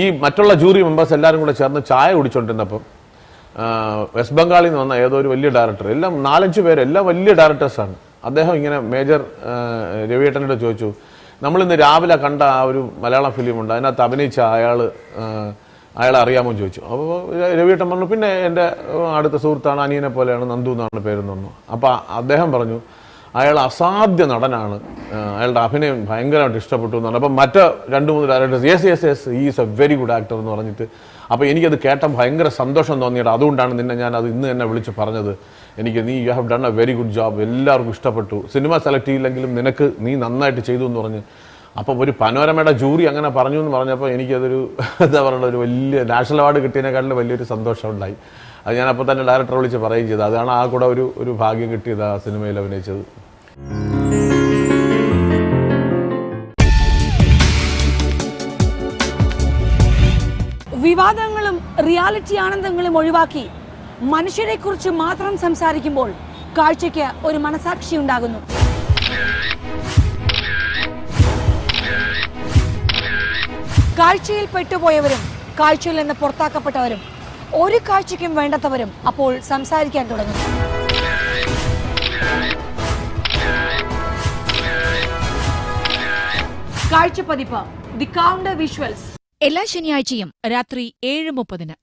ഈ മറ്റുള്ള ജൂറി മെമ്പേഴ്സ് എല്ലാവരും കൂടെ ചേർന്ന് ചായ കുടിച്ചുകൊണ്ടിരുന്നപ്പം വെസ്റ്റ് ബംഗാളിൽ നിന്ന് വന്ന ഏതോ ഒരു വലിയ ഡയറക്ടർ, എല്ലാം 4-5 പേര്, എല്ലാം വലിയ ഡയറക്ടേഴ്സാണ്. അദ്ദേഹം ഇങ്ങനെ മേജർ രവിയേട്ടനോട് ചോദിച്ചു, നമ്മളിന്ന് രാവിലെ കണ്ട ആ ഒരു മലയാളം ഫിലിമുണ്ട്, അതിനകത്ത് അഭിനയിച്ച അയാളെ അറിയാമോ എന്ന് ചോദിച്ചു. അപ്പോൾ രവിയേട്ടൻ പറഞ്ഞു, പിന്നെ എൻ്റെ അടുത്ത സുഹൃത്താണ്, അനിയനെ പോലെയാണ്, നന്ദു എന്നാണ് പേരെന്ന് പറഞ്ഞു. അപ്പോൾ അദ്ദേഹം പറഞ്ഞു, അയാൾ അസാധ്യ നടനാണ്, അയാളുടെ അഭിനയം ഭയങ്കരമായിട്ട് ഇഷ്ടപ്പെട്ടു എന്ന് പറഞ്ഞു. അപ്പം മറ്റ് 2-3 directors yes he is A very good actor എന്ന് പറഞ്ഞിട്ട്. അപ്പോൾ എനിക്കത് കേട്ടാൽ ഭയങ്കര സന്തോഷം തോന്നിയിട്ട്, അതുകൊണ്ടാണ് ഞാൻ അത് ഇന്ന് തന്നെ വിളിച്ച് പറഞ്ഞത്, you have done A very good job, എല്ലാവർക്കും ഇഷ്ടപ്പെട്ടു, സിനിമ സെലക്ട് ചെയ്യില്ലെങ്കിലും നീ നന്നായിട്ട് ചെയ്തു എന്ന് പറഞ്ഞ്. അപ്പം ഒരു പനോരമയുടെ ജൂറി അങ്ങനെ പറഞ്ഞു എന്ന് പറഞ്ഞപ്പോൾ എനിക്കതൊരു എന്താ പറയുക, ഒരു വലിയ നാഷണൽ അവാർഡ് കിട്ടിയതിനേക്കാളും വലിയൊരു സന്തോഷം ഉണ്ടായി. അത് ഞാൻ അപ്പോൾ തന്നെ ഡയറക്ടറെ വിളിച്ച് പറയുകയും ചെയ്തു. അതാണ് ആ കൂടെ ഒരു ഭാഗ്യം കിട്ടിയത് ആ സിനിമയിൽ അഭിനയിച്ചത്. വിവാദങ്ങളും റിയാലിറ്റി ആനന്ദങ്ങളും ഒഴിവാക്കി മനുഷ്യരെക്കുറിച്ച് മാത്രം സംസാരിക്കുമ്പോൾ കാഴ്ചയ്ക്ക് ഒരു മനസാക്ഷി ഉണ്ടാകുന്നു. കാഴ്ചയിൽ പെട്ടുപോയവരും കാഴ്ചയിൽ നിന്ന് പുറത്താക്കപ്പെട്ടവരും ഒരു കാഴ്ചയ്ക്കും വേണ്ടാത്തവരും അപ്പോൾ സംസാരിക്കാൻ തുടങ്ങുന്നു. കാഴ്ച പതിപ്പ് ദി കൗണ്ടർ വിഷ്വൽസ് എല്ലാ ശനിയാഴ്ചയും രാത്രി 7:30.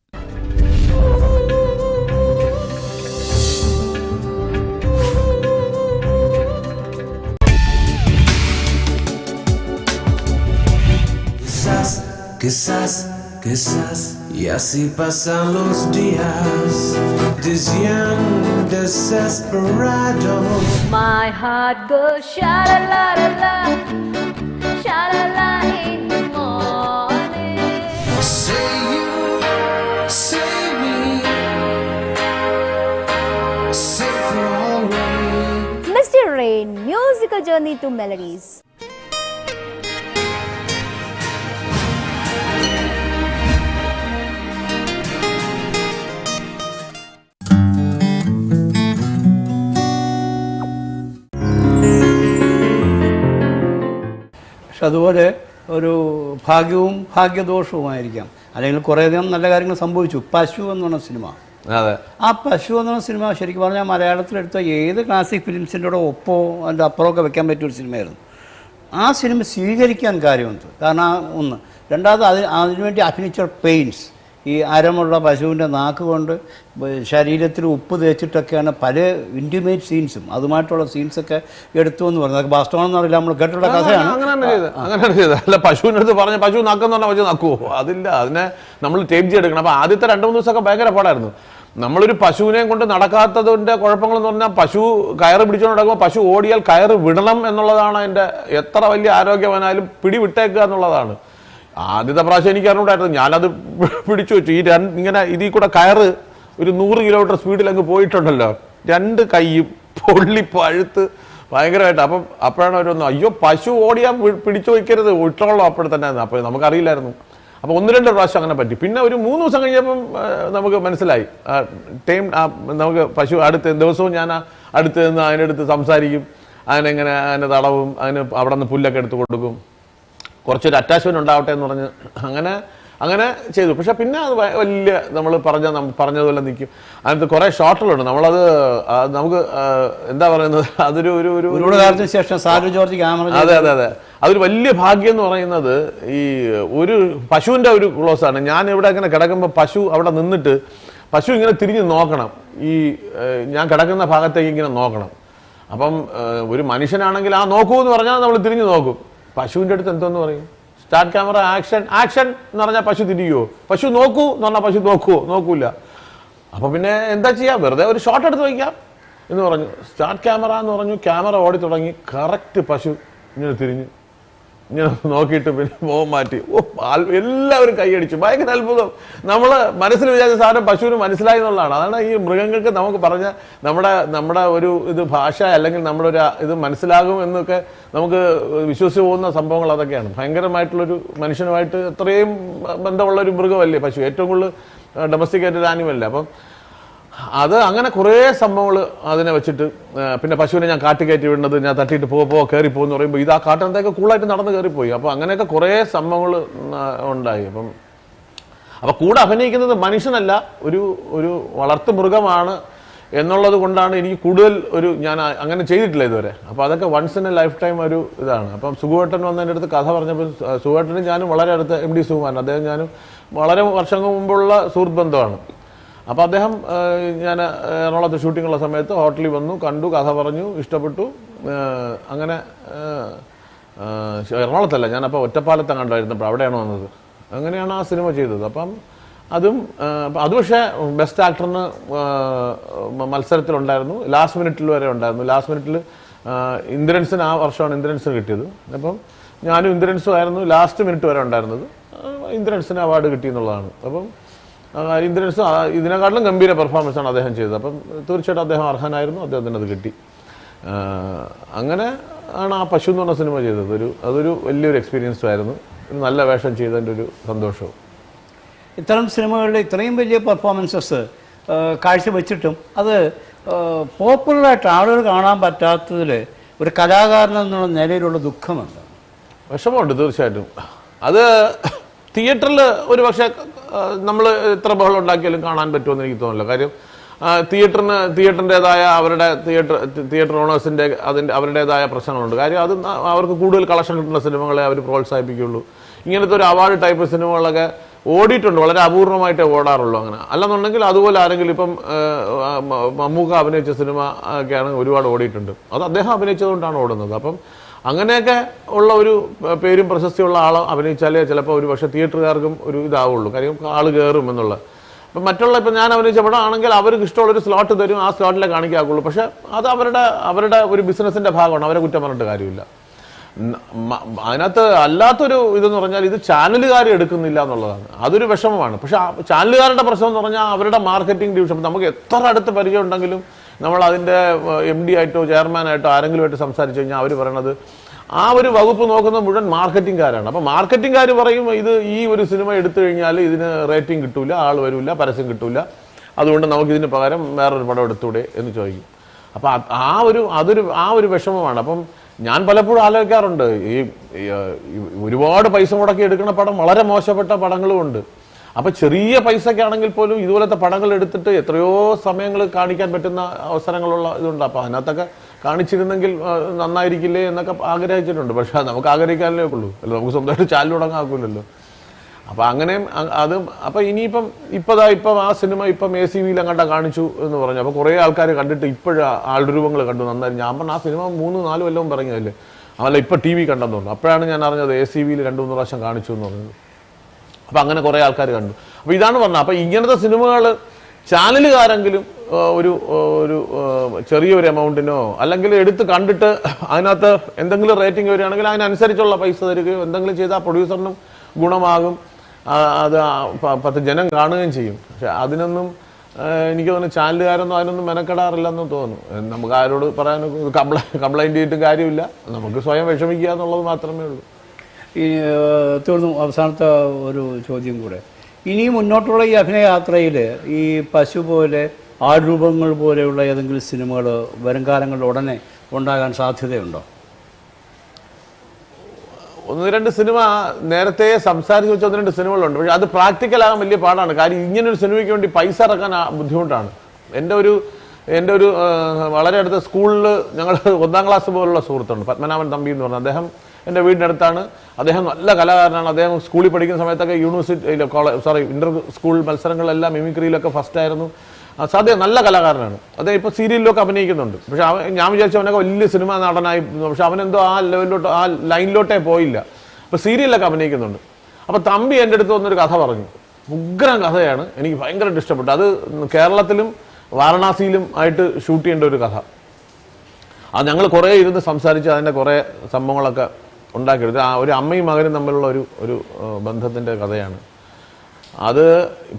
Quizás, y así pasan los días, diciendo desesperado. My heart goes sha-la-la-la-la, sha-la-la in the morning. Say you, say me, say for always. Mr. Rain, musical journey to melodies. അതുപോലെ ഒരു ഭാഗ്യവും ഭാഗ്യദോഷവുമായിരിക്കാം, അല്ലെങ്കിൽ കുറേയധികം നല്ല കാര്യങ്ങൾ സംഭവിച്ചു. പശു എന്ന് പറഞ്ഞ സിനിമ, ആ പശു എന്ന് പറഞ്ഞ സിനിമ ശരിക്കും പറഞ്ഞാൽ മലയാളത്തിലെടുത്ത ഏത് ക്ലാസിക് ഫിലിംസിൻ്റെ കൂടെ ഒപ്പോ അതിൻ്റെ അപ്പുറമൊക്കെ വെക്കാൻ പറ്റിയ ഒരു സിനിമയായിരുന്നു. ആ സിനിമ സ്വീകരിക്കാൻ കാര്യമുണ്ട്. കാരണം ഒന്ന്, രണ്ടാമത് അതിനുവേണ്ടി അഭിനയിച്ച പെയിൻസ്, ഈ അരമുള്ള പശുവിൻ്റെ നാക്ക് കൊണ്ട് ശരീരത്തിൽ ഉപ്പ് തേച്ചിട്ടൊക്കെയാണ് പല ഇൻറ്റിമേറ്റ് സീൻസും അതുമായിട്ടുള്ള സീൻസൊക്കെ എടുത്തു എന്ന് പറഞ്ഞത്. വാസ്തവമാണെന്ന് അറിയില്ല, നമ്മൾ കേട്ടുള്ള കഥയാണ്. അങ്ങനെയാണ് ചെയ്തത്. അല്ല, പശുവിൻ്റെ അടുത്ത് പറഞ്ഞ പശു നക്കെന്ന് പറഞ്ഞാൽ പശു നക്കുവോ? അതില്ല, അതിനെ നമ്മൾ ടേപ്പ് ചെയ്തെടുക്കണം. അപ്പോൾ ആദ്യത്തെ 2-3 ദിവസമൊക്കെ ഭയങ്കര പാടായിരുന്നു. നമ്മളൊരു പശുവിനെയും കൊണ്ട് നടക്കാത്തതിൻ്റെ കുഴപ്പങ്ങളെന്ന് പറഞ്ഞാൽ പശു കയറ് പിടിച്ചുകൊണ്ട് നടക്കുമ്പോൾ പശു ഓടിയാൽ കയറ് വിടണം എന്നുള്ളതാണ് അതിൻ്റെ. എത്ര വലിയ ആരോഗ്യവാനായാലും പിടി വിട്ടേക്കുക എന്നുള്ളതാണ്. ആദ്യത്തെ പ്രാവശ്യം എനിക്ക് അറിഞ്ഞൂടായിരുന്നു, ഞാനത് പിടിച്ചു വെച്ചു. ഇങ്ങനെ ഇതിൽ കൂടെ കയറ് ഒരു 100 കിലോമീറ്റർ സ്പീഡിൽ അങ്ങ് പോയിട്ടുണ്ടല്ലോ, 2 കൈയും പൊള്ളി പഴുത്ത് ഭയങ്കരമായിട്ട്. അപ്പോഴാണ് അവരൊന്നും അയ്യോ പശു ഓടിയാൽ പിടിച്ചു വയ്ക്കരുത്, ഇട്ടോളാം അപ്പോഴെ തന്നെ. അപ്പോൾ നമുക്കറിയില്ലായിരുന്നു. അപ്പോൾ 1-2 പ്രാവശ്യം അങ്ങനെ പറ്റി. പിന്നെ ഒരു 3 ദിവസം കഴിഞ്ഞപ്പം നമുക്ക് മനസ്സിലായി ടൈം. നമുക്ക് പശു ദിവസവും ഞാൻ അടുത്ത് നിന്ന് അതിനടുത്ത് സംസാരിക്കും, അതിനെ തടവും, അവിടെ നിന്ന് പുല്ലൊക്കെ എടുത്ത് കൊടുക്കും, കുറച്ചൊരു അറ്റാച്ച്മെന്റ് ഉണ്ടാവട്ടെ എന്ന് പറഞ്ഞ് അങ്ങനെ ചെയ്തു. പക്ഷെ പിന്നെ അത് വലിയ നമ്മൾ പറഞ്ഞതുപോലെ നിൽക്കും. അതിനകത്ത് കുറേ ഷോട്ടുകളുണ്ട്. നമ്മളത് നമുക്ക് എന്താ പറയുന്നത്, അതൊരു കാലത്തിന് ശേഷം സാലു ജോർജ് ക്യാമറ. അതെ അതെ അതെ, അതൊരു വലിയ ഭാഗ്യം എന്ന് പറയുന്നത് ഈ ഒരു പശുവിൻ്റെ ഒരു ക്ലോസ് ആണ്. ഞാൻ ഇവിടെ ഇങ്ങനെ കിടക്കുമ്പോൾ പശു അവിടെ നിന്നിട്ട് പശു ഇങ്ങനെ തിരിഞ്ഞ് നോക്കണം, ഈ ഞാൻ കിടക്കുന്ന ഭാഗത്തേക്ക് ഇങ്ങനെ നോക്കണം. അപ്പം ഒരു മനുഷ്യനാണെങ്കിൽ നോക്കൂ എന്ന് പറഞ്ഞാൽ നമ്മൾ തിരിഞ്ഞു നോക്കും. പശുവിൻ്റെ അടുത്ത് എന്തോന്ന് പറയും, സ്റ്റാർട്ട് ക്യാമറ ആക്ഷൻ എന്ന് പറഞ്ഞാൽ പശു തിരിയുമോ? പശു നോക്കൂ എന്ന് പറഞ്ഞാൽ പശു നോക്കൂല. അപ്പൊ പിന്നെ എന്താ ചെയ്യാം, വെറുതെ ഒരു ഷോട്ട് എടുത്ത് വയ്ക്കാം എന്ന് പറഞ്ഞു. സ്റ്റാർട്ട് ക്യാമറ എന്ന് പറഞ്ഞു, ക്യാമറ ഓടി തുടങ്ങി. കറക്റ്റ് പശു ഇങ്ങനെ തിരിഞ്ഞ് ഇങ്ങനെ നോക്കിയിട്ട് പിന്നെ മുഖം മാറ്റി. എല്ലാവരും കൈയടിച്ചു. ഭയങ്കര അത്ഭുതം. നമ്മൾ മനസ്സിൽ വിചാരിച്ച സാധനം പശുവിന് മനസ്സിലായി എന്നുള്ളതാണ്. അതാണ് ഈ മൃഗങ്ങൾക്ക് നമുക്ക് പറഞ്ഞ നമ്മുടെ ഒരു ഇത് ഭാഷ അല്ലെങ്കിൽ നമ്മുടെ ഒരു ഇത് മനസ്സിലാകും എന്നൊക്കെ നമുക്ക് വിശ്വസിച്ച് പോകുന്ന സംഭവങ്ങൾ അതൊക്കെയാണ്. ഭയങ്കരമായിട്ടുള്ളൊരു മനുഷ്യനുമായിട്ട് അത്രയും ബന്ധമുള്ള ഒരു മൃഗമല്ലേ പശു, ഏറ്റവും കൂടുതൽ ഡൊമസ്റ്റിക്കേറ്റഡ് ആനിമലല്ലേ. അപ്പം അത് അങ്ങനെ കുറേ സംഭവങ്ങൾ അതിനെ വെച്ചിട്ട്. പിന്നെ പശുവിനെ ഞാൻ കാട്ടി കയറ്റി വിടുന്നത്, ഞാൻ തട്ടിയിട്ട് കയറി പോകുമെന്ന് പറയുമ്പോൾ ഇത് ആ കാട്ടിനകത്തേക്ക് കൂളായിട്ട് നടന്ന് കയറിപ്പോയി. അപ്പോൾ അങ്ങനെയൊക്കെ കുറേ സംഭവങ്ങൾ ഉണ്ടായി. അപ്പം കൂടെ അഭിനയിക്കുന്നത് മനുഷ്യനല്ല, ഒരു വളർത്തു മൃഗമാണ് എന്നുള്ളത് കൊണ്ടാണ് എനിക്ക് കൂടുതൽ ഞാൻ അങ്ങനെ ചെയ്തിട്ടില്ല ഇതുവരെ. അപ്പോൾ അതൊക്കെ once in a lifetime ഒരു ഇതാണ്. അപ്പം സുഖുവേട്ടൻ വന്നതിൻ്റെ അടുത്ത് കഥ പറഞ്ഞപ്പോൾ സുഖുവേട്ടനും ഞാനും വളരെ അടുത്ത്, MD സുകുമാരൻ, അദ്ദേഹം ഞാനും വളരെ വർഷങ്ങൾ മുമ്പുള്ള സുഹൃത്ത് ബന്ധമാണ്. അപ്പോൾ അദ്ദേഹം ഞാൻ എറണാകുളത്ത് ഷൂട്ടിങ്ങുള്ള സമയത്ത് ഹോട്ടലിൽ വന്നു, കണ്ടു, കഥ പറഞ്ഞു, ഇഷ്ടപ്പെട്ടു. അങ്ങനെ എറണാകുളത്തല്ല, ഞാനപ്പോൾ ഒറ്റപ്പാലത്ത് കണ്ടായിരുന്നപ്പോൾ അവിടെയാണ് വന്നത്. അങ്ങനെയാണ് ആ സിനിമ ചെയ്തത്. അപ്പം അത് പക്ഷേ ബെസ്റ്റ് ആക്ടറിന് മത്സരത്തിലുണ്ടായിരുന്നു, ലാസ്റ്റ് മിനിറ്റിൽ വരെ ഉണ്ടായിരുന്നു. ലാസ്റ്റ് മിനിറ്റിൽ ഇന്ദ്രൻസിന്, ആ വർഷമാണ് ഇന്ദ്രൻസിന് കിട്ടിയത്. അപ്പം ഞാനും ഇന്ദ്രൻസും ആയിരുന്നു ലാസ്റ്റ് മിനിറ്റ് വരെ ഉണ്ടായിരുന്നത്. ഇന്ദ്രൻസിന് അവാർഡ് കിട്ടിയെന്നുള്ളതാണ്. അപ്പം ഇന്ദ്രൻസ് ഇതിനെക്കാട്ടിലും ഗംഭീര പെർഫോമൻസ് ആണ് അദ്ദേഹം ചെയ്തത്. അപ്പം തീർച്ചയായിട്ടും അദ്ദേഹം അർഹനായിരുന്നു, അദ്ദേഹത്തിന് അത് കിട്ടി. അങ്ങനെ ആണ് ആ പശു എന്ന് പറഞ്ഞ സിനിമ ചെയ്തത്. അതൊരു വലിയൊരു എക്സ്പീരിയൻസും ആയിരുന്നു. ഒരു നല്ല വേഷം ചെയ്തതിൻ്റെ ഒരു സന്തോഷവും. ഇത്തരം സിനിമകളിൽ ഇത്രയും വലിയ പെർഫോമൻസസ് കാഴ്ചവെച്ചിട്ടും അത് പോപ്പുലറായിട്ട് ആളുകൾ കാണാൻ പറ്റാത്തതിൽ ഒരു കലാകാരൻ എന്നുള്ള നിലയിലുള്ള ദുഃഖമുണ്ട്, വിഷമമുണ്ട് തീർച്ചയായിട്ടും. അത് തിയേറ്ററിൽ ഒരു പക്ഷേ നമ്മൾ എത്ര ബഹളം ഉണ്ടാക്കിയാലും കാണാൻ പറ്റുമെന്ന് എനിക്ക് തോന്നില്ല. കാര്യം തിയേറ്ററിൻ്റെതായ തിയേറ്റർ ഓണേഴ്സിൻ്റെ അവരുടേതായ പ്രശ്നങ്ങളുണ്ട്. കാര്യം അത് അവർക്ക് കൂടുതൽ കളക്ഷൻ കിട്ടുന്ന സിനിമകളെ അവർ പ്രോത്സാഹിപ്പിക്കുകയുള്ളൂ. ഇങ്ങനത്തെ ഒരു അവാർഡ് ടൈപ്പ് സിനിമകളൊക്കെ ഓടിയിട്ടുണ്ട്, വളരെ അപൂർവമായിട്ടേ ഓടാറുള്ളൂ. അങ്ങനെ അല്ലെന്നുണ്ടെങ്കിൽ അതുപോലെ ആരെങ്കിലും ഇപ്പം മമ്മൂക്ക അഭിനയിച്ച സിനിമ ഒക്കെയാണ് ഒരുപാട് ഓടിയിട്ടുണ്ട്. അത് അദ്ദേഹം അഭിനയിച്ചതുകൊണ്ടാണ് ഓടുന്നത്. അപ്പം അങ്ങനെയൊക്കെ ഉള്ള ഒരു പേരും പ്രശസ്തിയുള്ള ആൾ അഭിനയിച്ചാലേ ചിലപ്പോൾ ഒരു പക്ഷേ തിയേറ്ററുകാർക്കും ഒരു ഇതാവുള്ളൂ. കാര്യം ആൾ കയറും എന്നുള്ള. അപ്പം ഇപ്പം ഞാൻ അഭിനയിച്ച പടം ആണെങ്കിൽ അവർക്ക് ഇഷ്ടമുള്ളൊരു സ്ലോട്ട് തരും, ആ സ്ലോട്ടിലെ കാണിക്കാക്കുള്ളൂ. പക്ഷെ അത് അവരുടെ ഒരു ബിസിനസിൻ്റെ ഭാഗമാണ്, അവരെ കുറ്റം പറഞ്ഞിട്ട് കാര്യമില്ല. അതിനകത്ത് അല്ലാത്തൊരു ഇതെന്ന് പറഞ്ഞാൽ ഇത് ചാനലുകാർ എടുക്കുന്നില്ല എന്നുള്ളതാണ്. അതൊരു വിഷമമാണ്. പക്ഷെ ചാനലുകാരുടെ പ്രശ്നം എന്ന് പറഞ്ഞാൽ അവരുടെ മാർക്കറ്റിംഗ് ഡിവിഷൻ, നമുക്ക് എത്ര അടുത്ത് പരിചയം ഉണ്ടെങ്കിലും നമ്മൾ അതിൻ്റെ MD ആയിട്ടോ ചെയർമാനായിട്ടോ ആരെങ്കിലുമായിട്ട് സംസാരിച്ചു കഴിഞ്ഞാൽ അവർ പറയണത് ആ ഒരു വകുപ്പ് നോക്കുന്ന മുഴുവൻ മാർക്കറ്റിംഗുകാരാണ്. അപ്പം മാർക്കറ്റിംഗുകാർ പറയും ഈ ഒരു സിനിമ എടുത്തു കഴിഞ്ഞാൽ ഇതിന് റേറ്റിംഗ് കിട്ടൂല, ആൾ വരില്ല, പരസ്യം കിട്ടൂല, അതുകൊണ്ട് നമുക്കിതിന് പകരം വേറൊരു പടം എടുത്തൂടെ എന്ന് ചോദിക്കും. അപ്പം ആ ഒരു വിഷമമാണ്. അപ്പം ഞാൻ പലപ്പോഴും ആലോചിക്കാറുണ്ട്, ഈ ഒരുപാട് പൈസ മുടക്കി എടുക്കുന്ന പടം വളരെ മോശപ്പെട്ട പടങ്ങളും ഉണ്ട്. അപ്പൊ ചെറിയ പൈസക്കാണെങ്കിൽ പോലും ഇതുപോലത്തെ പടങ്ങൾ എടുത്തിട്ട് എത്രയോ സമയങ്ങൾ കാണിക്കാൻ പറ്റുന്ന അവസരങ്ങളുള്ള ഇതുണ്ട്. അപ്പൊ അതിനകത്തൊക്കെ കാണിച്ചിരുന്നെങ്കിൽ നന്നായിരിക്കില്ലേ എന്നൊക്കെ ആഗ്രഹിച്ചിട്ടുണ്ട്. പക്ഷെ നമുക്ക് ആഗ്രഹിക്കാനല്ലേ ഉള്ളൂ, അല്ല നമുക്ക് സ്വന്തമായിട്ട് ചാനൽ തുടങ്ങാക്കൂലല്ലോ. അപ്പൊ അങ്ങനെയും അപ്പൊ ഇപ്പം ആ സിനിമ ACVയിൽ അങ്ങോട്ട് കാണിച്ചു എന്ന് പറഞ്ഞു. അപ്പൊ കുറെ ആൾക്കാർ കണ്ടിട്ട് ഇപ്പോഴും ആൾരൂപങ്ങൾ കണ്ടു, നന്നായി. ഞാൻ പറഞ്ഞ ആ സിനിമ 3-4 കൊല്ലം പറഞ്ഞതല്ലേ, അതല്ല ഇപ്പൊ TV കണ്ടെന്ന് പറഞ്ഞു. അപ്പോഴാണ് ഞാൻ അറിഞ്ഞത് ACVയിൽ 2-3 പ്രാവശ്യം കാണിച്ചു എന്ന് പറഞ്ഞത്. അപ്പൊ അങ്ങനെ കുറെ ആൾക്കാർ കണ്ടു. അപ്പൊ ഇതാണ് പറഞ്ഞത്. അപ്പൊ ഇങ്ങനത്തെ സിനിമകൾ ചാനലുകാരെങ്കിലും ഒരു ഒരു ചെറിയൊരു എമൗണ്ടിനോ അല്ലെങ്കിൽ എടുത്ത് കണ്ടിട്ട് അതിനകത്ത് എന്തെങ്കിലും റേറ്റിംഗ് വരികയാണെങ്കിൽ അതിനനുസരിച്ചുള്ള പൈസ തരികയോ എന്തെങ്കിലും ചെയ്താൽ പ്രൊഡ്യൂസറിനും ഗുണമാകും, അത് 10 ജനം കാണുകയും ചെയ്യും. പക്ഷെ അതിനൊന്നും എനിക്ക് തോന്നുന്നു ചാനലുകാരൊന്നും അതിനൊന്നും മെനക്കെടാറില്ലെന്ന് തോന്നുന്നു. നമുക്ക് ആരോട് പറയാൻ കംപ്ലൈൻറ്റ് ചെയ്തിട്ടും കാര്യമില്ല, നമുക്ക് സ്വയം വിഷമിക്കുക എന്നുള്ളത് മാത്രമേ ഉള്ളൂ. ഈ തീർന്നു. അവസാനത്തെ ഒരു ചോദ്യം കൂടെ, ഇനി മുന്നോട്ടുള്ള ഈ അഭിനയയാത്രയിൽ ഈ പശു പോലെ ആൾരൂപങ്ങൾ പോലെയുള്ള ഏതെങ്കിലും സിനിമകൾ വരും കാലങ്ങളിൽ ഉടനെ ഉണ്ടാകാൻ സാധ്യതയുണ്ടോ? 1-2 സിനിമ നേരത്തെ സംസാരിച്ച് വെച്ച 1-2 സിനിമകളുണ്ട്. പക്ഷെ അത് പ്രാക്ടിക്കലാകാൻ വലിയ പാടാണ്. കാര്യം ഇങ്ങനൊരു സിനിമയ്ക്ക് വേണ്ടി പൈസ ഇറക്കാൻ ബുദ്ധിമുട്ടാണ്. എൻ്റെ ഒരു വളരെ അടുത്ത സ്കൂളിൽ ഞങ്ങൾ 1ാം ക്ലാസ് പോലുള്ള സുഹൃത്തുണ്ട്, പത്മനാഭൻ തമ്പി എന്ന് പറഞ്ഞാൽ. അദ്ദേഹം എൻ്റെ വീടിനടുത്താണ്. അദ്ദേഹം നല്ല കലാകാരനാണ്. അദ്ദേഹം സ്കൂളിൽ പഠിക്കുന്ന സമയത്തൊക്കെ ഇന്റർ സ്കൂൾ മത്സരങ്ങളിലെല്ലാം മിമിക്രിയിലൊക്കെ ഫസ്റ്റ് ആയിരുന്നു. അദ്ദേഹം നല്ല കലാകാരനാണ്. അദ്ദേഹം ഇപ്പോൾ സീരിയലിലൊക്കെ അഭിനയിക്കുന്നുണ്ട്. പക്ഷെ ഞാൻ വിചാരിച്ചു അവനൊക്കെ വലിയ സിനിമ നടനായി, പക്ഷെ അവനെന്തോ ആ ലെവലിലോട്ട് ആ ലൈനിലോട്ടേ പോയില്ല. അപ്പോൾ സീരിയലിലൊക്കെ അഭിനയിക്കുന്നുണ്ട്. അപ്പോൾ തമ്പി എൻ്റെ അടുത്ത് വന്നൊരു കഥ പറഞ്ഞു. ഉഗ്രം കഥയാണ്, എനിക്ക് ഭയങ്കരമായിട്ട് ഇഷ്ടപ്പെട്ടു. അത് കേരളത്തിലും വാരണാസിയിലും ആയിട്ട് ഷൂട്ട് ചെയ്യേണ്ട ഒരു കഥ. അത് ഞങ്ങൾ കുറേ ഇരുന്ന് സംസാരിച്ച് അതിൻ്റെ കുറേ സംഭവങ്ങളൊക്കെ ഉണ്ടാക്കിയെടുത്ത് ഒരു അമ്മയും മകനും തമ്മിലുള്ള ഒരു ബന്ധത്തിൻ്റെ കഥയാണ്. അത്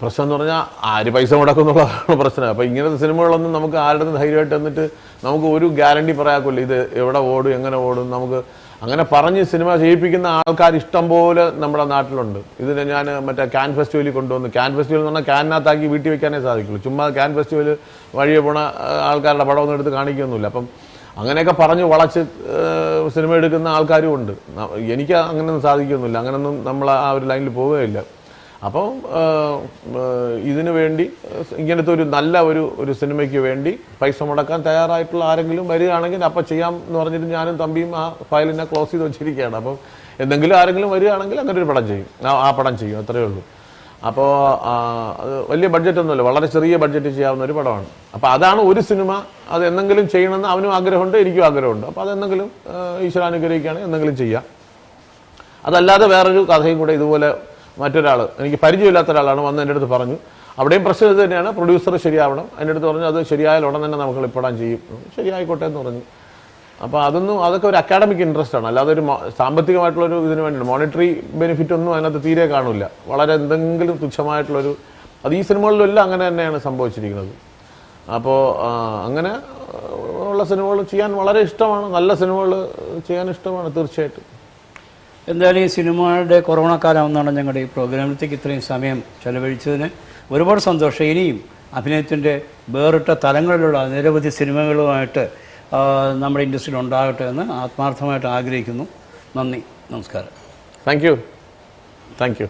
പ്രശ്നം എന്ന് പറഞ്ഞാൽ ആര് പൈസ മുടക്കുന്നുള്ളതാണ് പ്രശ്നം. അപ്പോൾ ഇങ്ങനത്തെ സിനിമകളൊന്നും നമുക്ക് ആരുടെ ധൈര്യമായിട്ട് എന്നിട്ട് നമുക്ക് ഒരു ഗ്യാരണ്ടി പറയാക്കില്ല ഇത് എവിടെ ഓടും എങ്ങനെ ഓടും. നമുക്ക് അങ്ങനെ പറഞ്ഞ് സിനിമ ചെയ്യിപ്പിക്കുന്ന ആൾക്കാർ ഇഷ്ടം പോലെ നമ്മുടെ നാട്ടിലുണ്ട്. ഇതിന് ഞാൻ മറ്റേ ക്യാൻ ഫെസ്റ്റിവലിൽ കൊണ്ടുവന്നു. ക്യാൻ ഫെസ്റ്റിവൽ എന്ന് പറഞ്ഞാൽ ക്യാനകത്താക്കി വീട്ടിൽ വെക്കാനേ സാധിക്കുള്ളൂ. ചുമ്മാ ക്യാൻ ഫെസ്റ്റിവൽ വഴിയെ പോണ ആൾക്കാരുടെ പടമൊന്നും എടുത്ത് കാണിക്കൊന്നുമില്ല. അപ്പം അങ്ങനെയൊക്കെ പറഞ്ഞ് വളച്ച് സിനിമ എടുക്കുന്ന ആൾക്കാരും ഉണ്ട്. എനിക്ക് അങ്ങനെയൊന്നും സാധിക്കൊന്നുമില്ല, അങ്ങനെയൊന്നും നമ്മൾ ആ ഒരു ലൈനിൽ പോവുകയില്ല. അപ്പോൾ ഇതിനു വേണ്ടി ഇങ്ങനത്തെ ഒരു നല്ല ഒരു സിനിമയ്ക്ക് വേണ്ടി പൈസ മുടക്കാൻ തയ്യാറായിട്ടുള്ള ആരെങ്കിലും വരികയാണെങ്കിൽ അപ്പം ചെയ്യാം എന്ന് പറഞ്ഞിട്ട് ഞാനും തമ്പിയും ആ ഫയലിനെ ക്ലോസ് ചെയ്ത് വെച്ചിരിക്കുകയാണ്. അപ്പം എന്തെങ്കിലും ആരെങ്കിലും വരികയാണെങ്കിൽ അങ്ങനെ ഒരു പടം ചെയ്യും, ആ പടം ചെയ്യും, അത്രയേ ഉള്ളൂ. അപ്പോൾ അത് വലിയ ബഡ്ജറ്റൊന്നുമില്ല, വളരെ ചെറിയ ബഡ്ജറ്റ് ചെയ്യാവുന്ന ഒരു പടമാണ്. അപ്പോൾ അതാണ് ഒരു സിനിമ. അത് എന്തെങ്കിലും ചെയ്യണമെന്ന് അവനും ആഗ്രഹമുണ്ട്, എനിക്കും ആഗ്രഹമുണ്ട്. അപ്പോൾ അതെന്തെങ്കിലും ഈശ്വരാനുഗ്രഹിക്കുകയാണെങ്കിൽ എന്തെങ്കിലും ചെയ്യാം. അതല്ലാതെ വേറൊരു കഥയും കൂടെ ഇതുപോലെ മറ്റൊരാൾ, എനിക്ക് പരിചയമില്ലാത്ത ഒരാളാണ് വന്ന് എൻ്റെ അടുത്ത് പറഞ്ഞു. അവിടെയും പ്രശ്നം ഇത് തന്നെയാണ്, പ്രൊഡ്യൂസർ ശരിയാവണം. എൻ്റെ അടുത്ത് പറഞ്ഞു അത് ശരിയായാൽ ഉടൻ തന്നെ നമുക്ക് ഇപ്പോഴാൻ ചെയ്യും. ശരിയായിക്കോട്ടെ എന്ന് പറഞ്ഞു. അപ്പോൾ അതൊക്കെ ഒരു അക്കാഡമിക് ഇൻട്രസ്റ്റ് ആണ്, അല്ലാതെ ഒരു സാമ്പത്തികമായിട്ടുള്ളൊരു ഇതിന് വേണ്ടിയിട്ട് മോണിറ്ററി ബെനിഫിറ്റ് ഒന്നും അതിനകത്ത് തീരെ കാണില്ല. വളരെ എന്തെങ്കിലും തുച്ഛമായിട്ടുള്ളൊരു അത് ഈ സിനിമകളിലെല്ലാം അങ്ങനെ തന്നെയാണ് സംഭവിച്ചിരിക്കുന്നത്. അപ്പോൾ അങ്ങനെ ഉള്ള സിനിമകൾ ചെയ്യാൻ വളരെ ഇഷ്ടമാണ്, നല്ല സിനിമകൾ ചെയ്യാൻ ഇഷ്ടമാണ് തീർച്ചയായിട്ടും. എന്തായാലും ഈ സിനിമയുടെ കൊറോണ കാലം എന്നാണ് ഞങ്ങളുടെ ഈ പ്രോഗ്രാമിലേക്ക് ഇത്രയും സമയം ചെലവഴിച്ചതിന് ഒരുപാട് സന്തോഷം. ഇനിയും അഭിനയത്തിൻ്റെ വേറിട്ട തലങ്ങളിലുള്ള നിരവധി സിനിമകളുമായിട്ട് നമ്മുടെ ഇൻഡസ്ട്രിയിൽ ഉണ്ടാകട്ടെ എന്ന് ആത്മാർത്ഥമായിട്ട് ആഗ്രഹിക്കുന്നു. നന്ദി, നമസ്കാരം. Thank you. Thank you.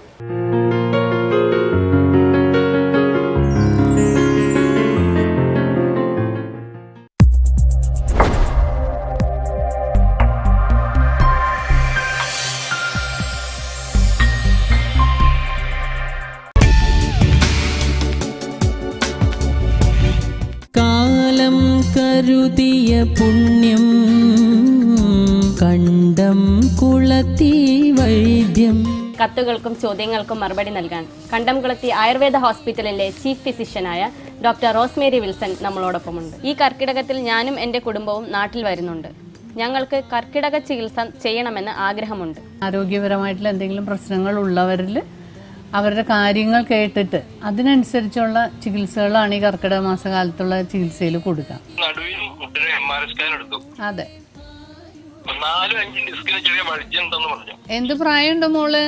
കാലം കരുതിയ പുണ്യം കണ്ടം കുളത്തി വൈദ്യം. കത്തുകൾക്കും ചോദ്യങ്ങൾക്കും മറുപടി നൽകാൻ കണ്ടംകുളത്തി ആയുർവേദ ഹോസ്പിറ്റലിലെ ചീഫ് ഫിസിഷ്യനായ ഡോക്ടർ റോസ്മേരി വിൽസൺ നമ്മളോടൊപ്പമുണ്ട്. ഈ കർക്കിടകത്തിൽ ഞാനും എൻ്റെ കുടുംബവും നാട്ടിൽ വരുന്നുണ്ട്. ഞങ്ങൾക്ക് കർക്കിടക ചികിത്സ ചെയ്യണമെന്ന് ആഗ്രഹമുണ്ട്. ആരോഗ്യപരമായിട്ടുള്ള എന്തെങ്കിലും പ്രശ്നങ്ങൾ ഉള്ളവരിൽ അവരുടെ കാര്യങ്ങൾ കേട്ടിട്ട് അതിനനുസരിച്ചുള്ള ചികിത്സകളാണ് ഈ കർക്കിടക മാസകാലത്തുള്ള ചികിത്സയിൽ കൊടുക്കുക. അതെ. എന്ത് പ്രായമുണ്ടോ മോള്?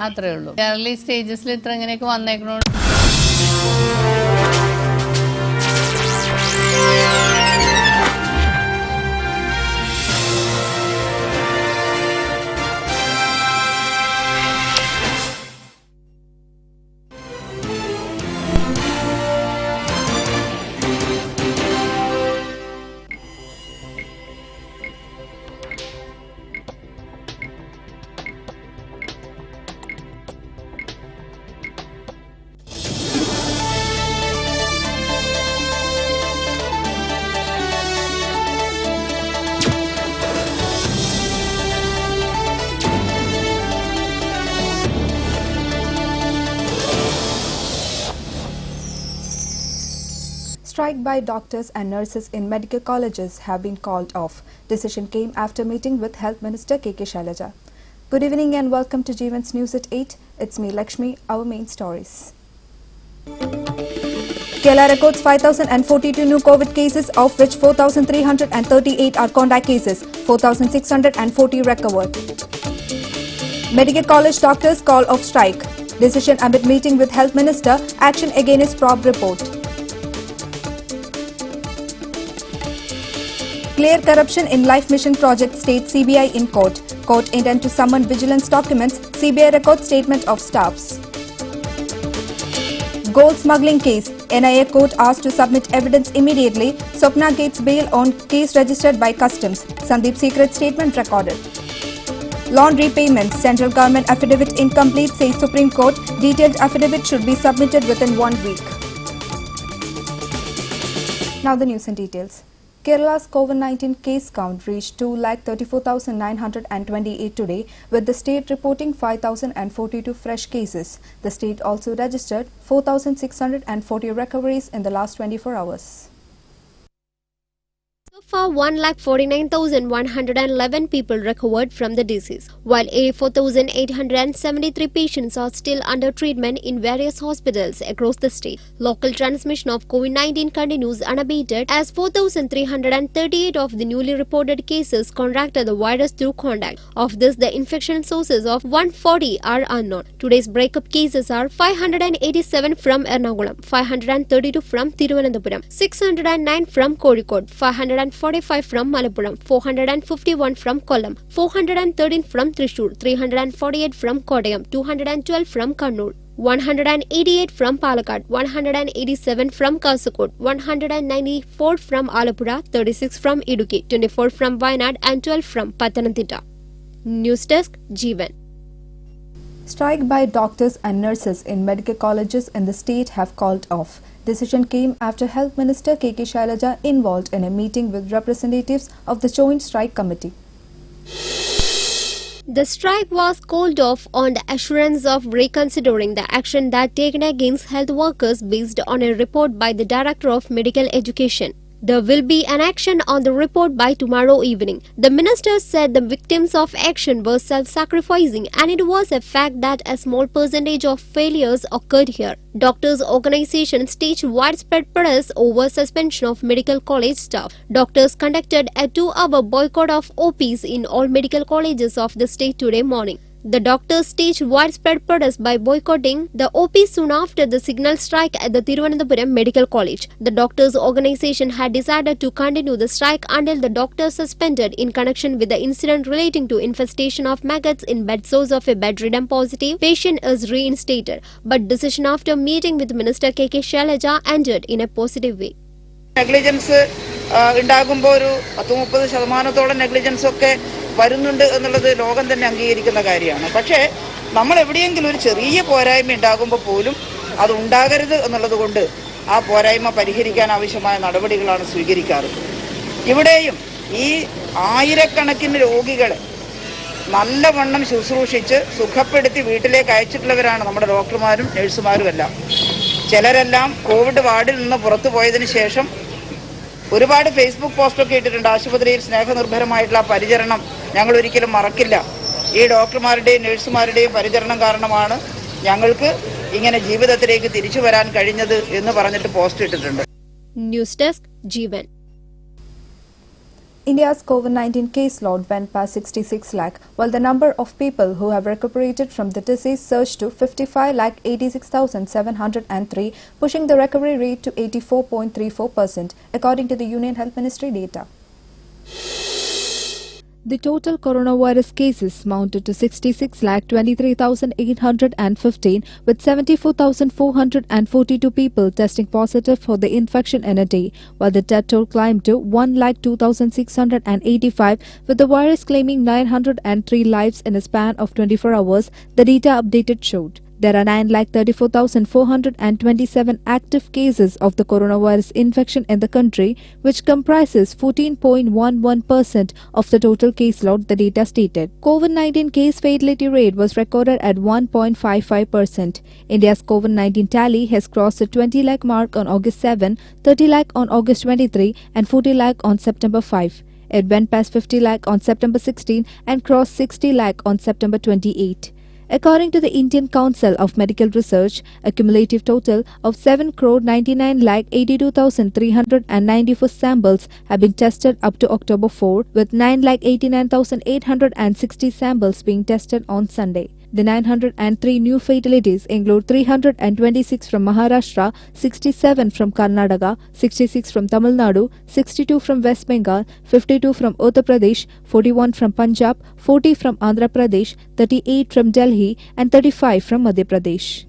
അത്രേ ഉള്ളൂ. ഏർലി സ്റ്റേജസിൽ ഇത്ര ഇങ്ങനെയൊക്കെ വന്നേക്കണോ? Strike by doctors and nurses in medical colleges have been called off. Decision came after meeting with Health Minister K.K. Shailaja. Good evening and welcome to Jeevan's News at 8. It's me, Lakshmi. Our main stories. Kerala records 5,042 new COVID cases, of which 4,338 are contact cases. 4,640 recovered. Medical college doctors call off strike. Decision amid meeting with Health Minister. Action against probe report. Clear corruption in Life Mission project, state CBI in court. Court intend to summon vigilance documents. CBI records statement of staffs. Gold smuggling case. NIA court asked to submit evidence immediately. Swapna gets bail on case registered by Customs. Sandeep secret statement recorded. Loan repayments. Central government affidavit incomplete, says Supreme Court. Detailed affidavit should be submitted within 1 week. Now the news in details. Kerala's COVID-19 case count reached 2,34,928 today, with the state reporting 5,042 fresh cases. The state also registered 4,640 recoveries in the last 24 hours. So far, 1,49,111 people recovered from the disease, while 84,873 patients are still under treatment in various hospitals across the state. Local transmission of COVID-19 continues unabated as 4,338 of the newly reported cases contracted the virus through contact. Of this, the infection sources of 140 are unknown. Today's breakup cases are 587 from Ernakulam, 532 from Thiruvananthapuram, 609 from Kozhikode, 545 from Malappuram, 451 from Kollam, 413 from Thrissur, 348 from Kottayam, 212 from Kannur, 188 from Palakkad, 187 from Kasaragod, 194 from Alappuzha, 36 from Idukki, 24 from Wayanad and 12 from Pathanamthitta. News Desk, Jeevan. Strike by doctors and nurses in medical colleges in the state have called off. Decision came after Health Minister K.K. Shailaja involved in a meeting with representatives of the Joint Strike Committee. The strike was called off on the assurance of reconsidering the action that taken against health workers based on a report by the Director of Medical Education. There will be an action on the report by tomorrow evening. The minister said the victims of action were self-sacrificing and it was a fact that a small percentage of failures occurred here. Doctors' organization staged widespread protests over suspension of medical college staff. Doctors conducted a 2-hour boycott of OPs in all medical colleges of the state today morning. The doctors staged widespread protests by boycotting the OP soon after the signal strike at the Thiruvananthapuram Medical College. The doctors' organization had decided to continue the strike until the doctors suspended in connection with the incident relating to infestation of maggots in bed sores of a bedridden positive patient is reinstated. But decision after meeting with Minister K.K. Shailaja ended in a positive way. Negligence ഉണ്ടാകുമ്പോൾ ഒരു 10-30% negligence ഒക്കെ വരുന്നുണ്ട് എന്നുള്ളത് ലോകം തന്നെ അംഗീകരിക്കുന്ന കാര്യമാണ്. പക്ഷേ നമ്മൾ എവിടെയെങ്കിലും ഒരു ചെറിയ പോരായ്മ ഉണ്ടാകുമ്പോൾ പോലും അത് ഉണ്ടാകരുത് എന്നുള്ളത് കൊണ്ട് ആ പോരായ്മ പരിഹരിക്കാൻ ആവശ്യമായ നടപടികളാണ് സ്വീകരിക്കാറ്. ഇവിടെയും ഈ ആയിരക്കണക്കിന് രോഗികളെ നല്ലവണ്ണം ശുശ്രൂഷിച്ച് സുഖപ്പെടുത്തി വീട്ടിലേക്ക് അയച്ചിട്ടുള്ളവരാണ് നമ്മുടെ ഡോക്ടർമാരും നഴ്സുമാരും എല്ലാം. ചിലരെല്ലാം കോവിഡ് വാർഡിൽ നിന്ന് പുറത്തു പോയതിനു ശേഷം ഒരുപാട് ഫേസ്ബുക്ക് പോസ്റ്റൊക്കെ ഇട്ടിട്ടുണ്ട്. ആശുപത്രിയിൽ സ്നേഹനിർഭരമായിട്ടുള്ള പരിചരണം ഞങ്ങൾ ഒരിക്കലും മറക്കില്ല. ഈ ഡോക്ടർമാരുടെയും നഴ്സുമാരുടെയും പരിചരണം കാരണമാണ് ഞങ്ങൾക്ക് ഇങ്ങനെ ജീവിതത്തിലേക്ക് തിരിച്ചു വരാൻ കഴിഞ്ഞത് എന്ന് പറഞ്ഞിട്ട് പോസ്റ്റ് ഇട്ടിട്ടുണ്ട്. News desk, Jeevan. India's COVID-19 case load went past 66 lakh, while the number of people who have recuperated from the disease surged to 55,86,703, pushing the recovery rate to 84.34%, according to the Union Health Ministry data. The total coronavirus cases mounted to 66,23,815, with 74,442 people testing positive for the infection in a day, while the death toll climbed to 1,02,685, with the virus claiming 903 lives in a span of 24 hours, the data updated showed. There are 9,34,427 active cases of the coronavirus infection in the country, which comprises 14.11% of the total caseload, the data stated. COVID-19 case fatality rate was recorded at 1.55%. India's COVID-19 tally has crossed the 20 lakh mark on August 7, 30 lakh on August 23 and 40 lakh on September 5. It went past 50 lakh on September 16 and crossed 60 lakh on September 28. According to the Indian Council of Medical Research, a cumulative total of 7,99,82,394 samples have been tested up to October 4, with 9,89,860 samples being tested on Sunday. The 903 new fatalities include 326 from Maharashtra, 67 from Karnataka, 66 from Tamil Nadu, 62 from West Bengal, 52 from Uttar Pradesh, 41 from Punjab, 40 from Andhra Pradesh, 38 from Delhi and 35 from Madhya Pradesh.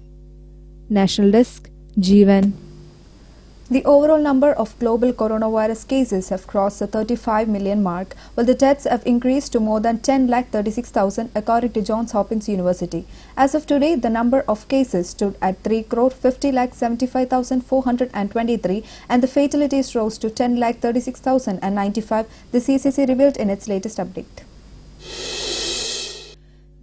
National Desk, Jeevan. The overall number of global coronavirus cases have crossed the 35 million mark, while the deaths have increased to more than 10,36,000 according to Johns Hopkins University. As of today, the number of cases stood at 3,50,75,423 and the fatalities rose to 10,36,095, the CCC revealed in its latest update.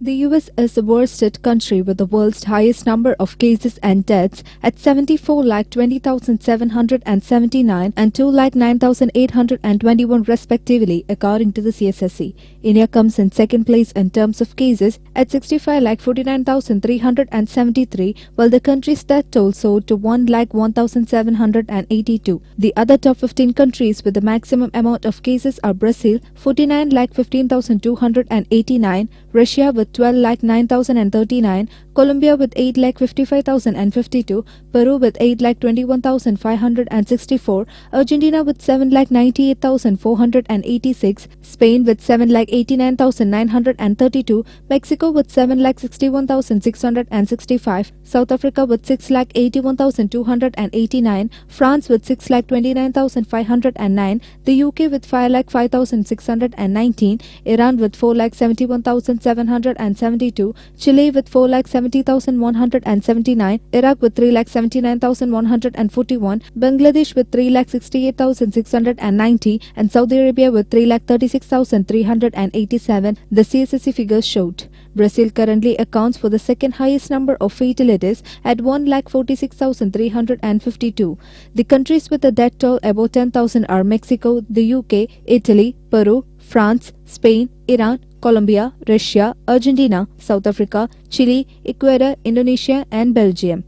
The US is the worst hit country with the world's highest number of cases and deaths at 74,20,779 and 2,09,821 respectively, according to the CSSC. India comes in second place in terms of cases at 65,49,373, while the country's death toll soared to 1,01,782. The other top 15 countries with the maximum amount of cases are Brazil, 49,15,289, Russia with 12,09,039, Colombia with 8,55,052, Peru with 8,21,564, Argentina with 7,98,486, Spain with 7,89,932, Mexico with 7,61,665, South Africa with 6,81,289, France with 6,29,509, the UK with 5,05,619, Iran with 4,71,772, Chile with 4,70,179, Iraq with 3,79,141, Bangladesh with 3,68,690 and Saudi Arabia with 3,36,387, the CSSC figures showed. Brazil currently accounts for the second highest number of fatalities at 1,46,352. The countries with a death toll above 10,000 are Mexico, the UK, Italy, Peru, France, Spain, Iran, Colombia, Russia, Argentina, South Africa, Chile, Ecuador, Indonesia and Belgium.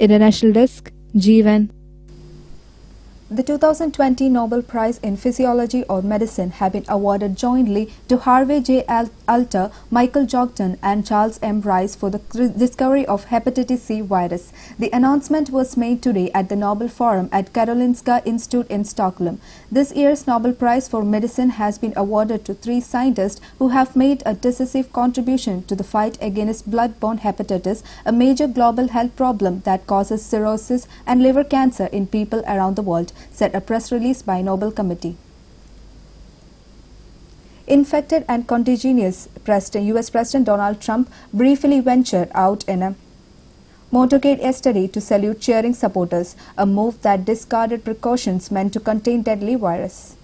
International Desk, Jeevan. The 2020 Nobel Prize in Physiology or Medicine have been awarded jointly to Harvey J. Alter, Michael Jogton and Charles M. Rice for the discovery of hepatitis C virus. The announcement was made today at the Nobel Forum at Karolinska Institute in Stockholm. This year's Nobel Prize for Medicine has been awarded to 3 scientists who have made a decisive contribution to the fight against blood-borne hepatitis, a major global health problem that causes cirrhosis and liver cancer in people around the world, said a press release by Nobel Committee. Infected and contagious US President Donald Trump briefly ventured out in a motorcade yesterday to salute cheering supporters, a move that discarded precautions meant to contain deadly virus.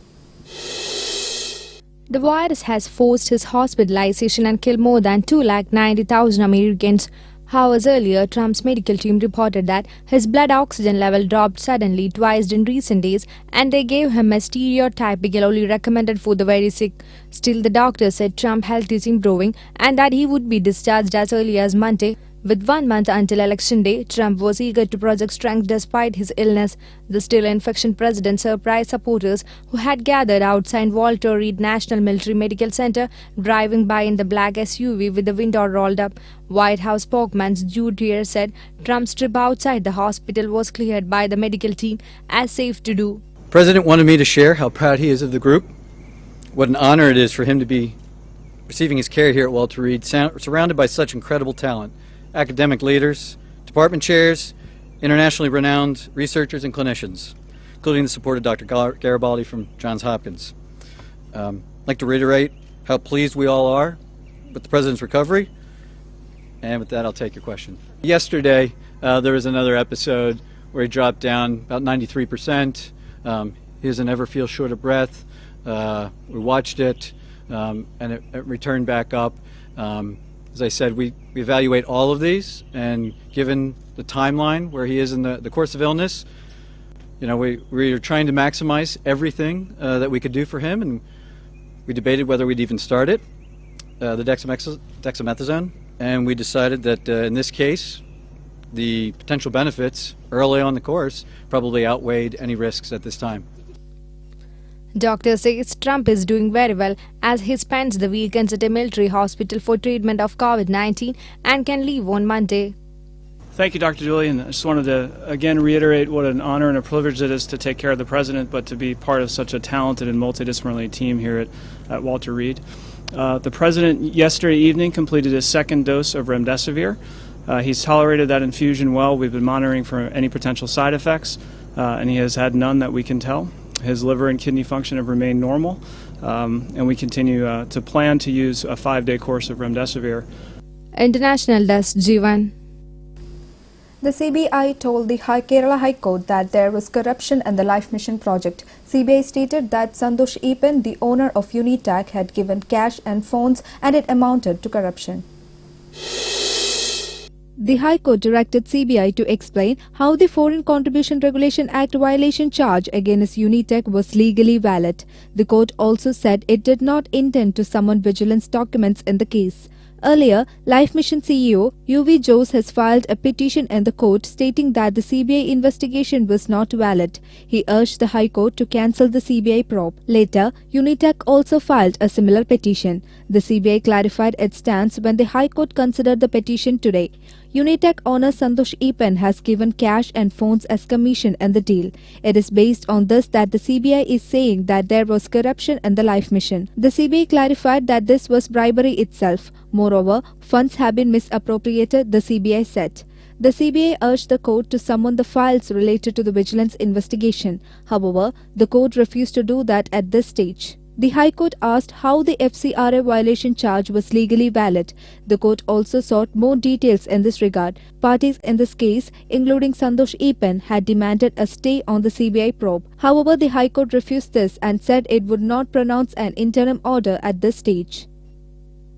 The virus has forced his hospitalization and killed more than 290,000 Americans. Hours earlier, Trump's medical team reported that his blood oxygen level dropped suddenly twice in recent days and they gave him a stereotypical only recommended for the very sick. Still, the doctor said Trump's health is improving and that he would be discharged as early as Monday. With 1 month until Election Day, Trump was eager to project strength despite his illness. The still-in-infection president surprised supporters who had gathered outside Walter Reed National Military Medical Center, driving by in the black SUV with the window rolled up. White House spokesman Jude Trier said Trump's trip outside the hospital was cleared by the medical team as safe to do. The President wanted me to share how proud he is of the group, what an honor it is for him to be receiving his care here at Walter Reed, surrounded by such incredible talent. Academic leaders, department chairs, internationally renowned researchers and clinicians, including the support of Dr. Garibaldi from Johns Hopkins. I'd like to reiterate how pleased we all are with the President's recovery And with that, I'll take your question. Yesterday, there was another episode where he dropped down about 93%. He doesn't ever feel short of breath. We watched it, and it returned back up. As I said, we evaluate all of these, and given the timeline where he is in the course of illness, we are trying to maximize everything that we could do for him, and we debated whether we'd even start it, the dexamethasone, and we decided that in this case, the potential benefits early on the course probably outweighed any risks at this time. Doctor says Trump is doing very well as he spends the weekends at a military hospital for treatment of COVID-19 and can leave on Monday. Thank you, Dr. Julian. I just wanted to again reiterate what an honor and a privilege it is to take care of the President, but to be part of such a talented and multidisciplinary team here at Walter Reed. The President yesterday evening completed his second dose of remdesivir. He's tolerated that infusion well. We've been monitoring for any potential side effects, and he has had none that we can tell. His liver and kidney function have remained normal, and we continue to plan to use a 5-day course of remdesivir. International Desk, Jeevan. The CBI told the Kerala High Court that there was corruption in the Life Mission project. CBI stated that Santosh Eapen, the owner of Unitac, had given cash and phones and it amounted to corruption. The High Court directed CBI to explain how the Foreign Contribution Regulation Act violation charge against Unitec was legally valid. The court also said it did not intend to summon vigilance documents in the case. Earlier, Life Mission CEO UV Jose has filed a petition in the court stating that the CBI investigation was not valid. He urged the High Court to cancel the CBI probe. Later, Unitec also filed a similar petition. The CBI clarified its stance when the High Court considered the petition today. Unitec owner Santosh Eapen has given cash and phones as commission in the deal. It is based on this that the CBI is saying that there was corruption in the Life Mission. The CBI clarified that this was bribery itself. Moreover, funds have been misappropriated, the CBI said. The CBI urged the court to summon the files related to the vigilance investigation. However, the court refused to do that at this stage. The High Court asked how the FCRA violation charge was legally valid. The court also sought more details in this regard. Parties in this case, including Santosh Eapen, had demanded a stay on the CBI probe. However, the High Court refused this and said it would not pronounce an interim order at this stage.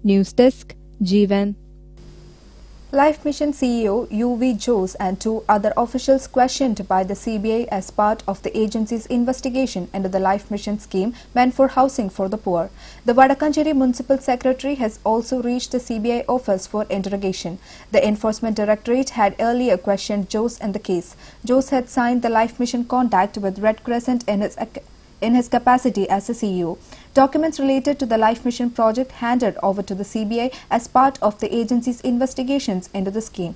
News Desk, Jeevan. Life Mission CEO UV Jose and 2 other officials questioned by the CBI as part of the agency's investigation into the Life Mission scheme meant for housing for the poor. The Vadakancheri Municipal Secretary has also reached the CBI office for interrogation. The Enforcement Directorate had earlier questioned Jose in the case. Jose had signed the Life Mission contract with Red Crescent in his capacity as a CEO. Documents related to the Life Mission project handed over to the CBI as part of the agency's investigations into the scheme.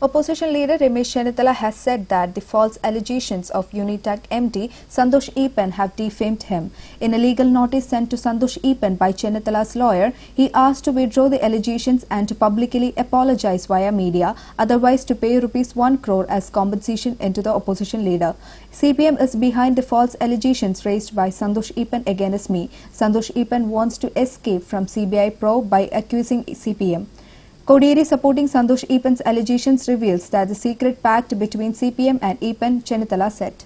Opposition leader Ramesh Chennithala has said that the false allegations of Unitac MD Santosh Eapen have defamed him. In a legal notice sent to Santosh Eapen by Chennithala's lawyer, he asked to withdraw the allegations and to publicly apologize via media, otherwise to pay ₹1 crore as compensation into the opposition leader. CPM is behind the false allegations raised by Santosh Eapen against me. Santosh Eapen wants to escape from CBI probe by accusing CPM. Koderi supporting Santosh Eapen's allegations reveals that the secret pact between CPM and Eapen, Chennithala said.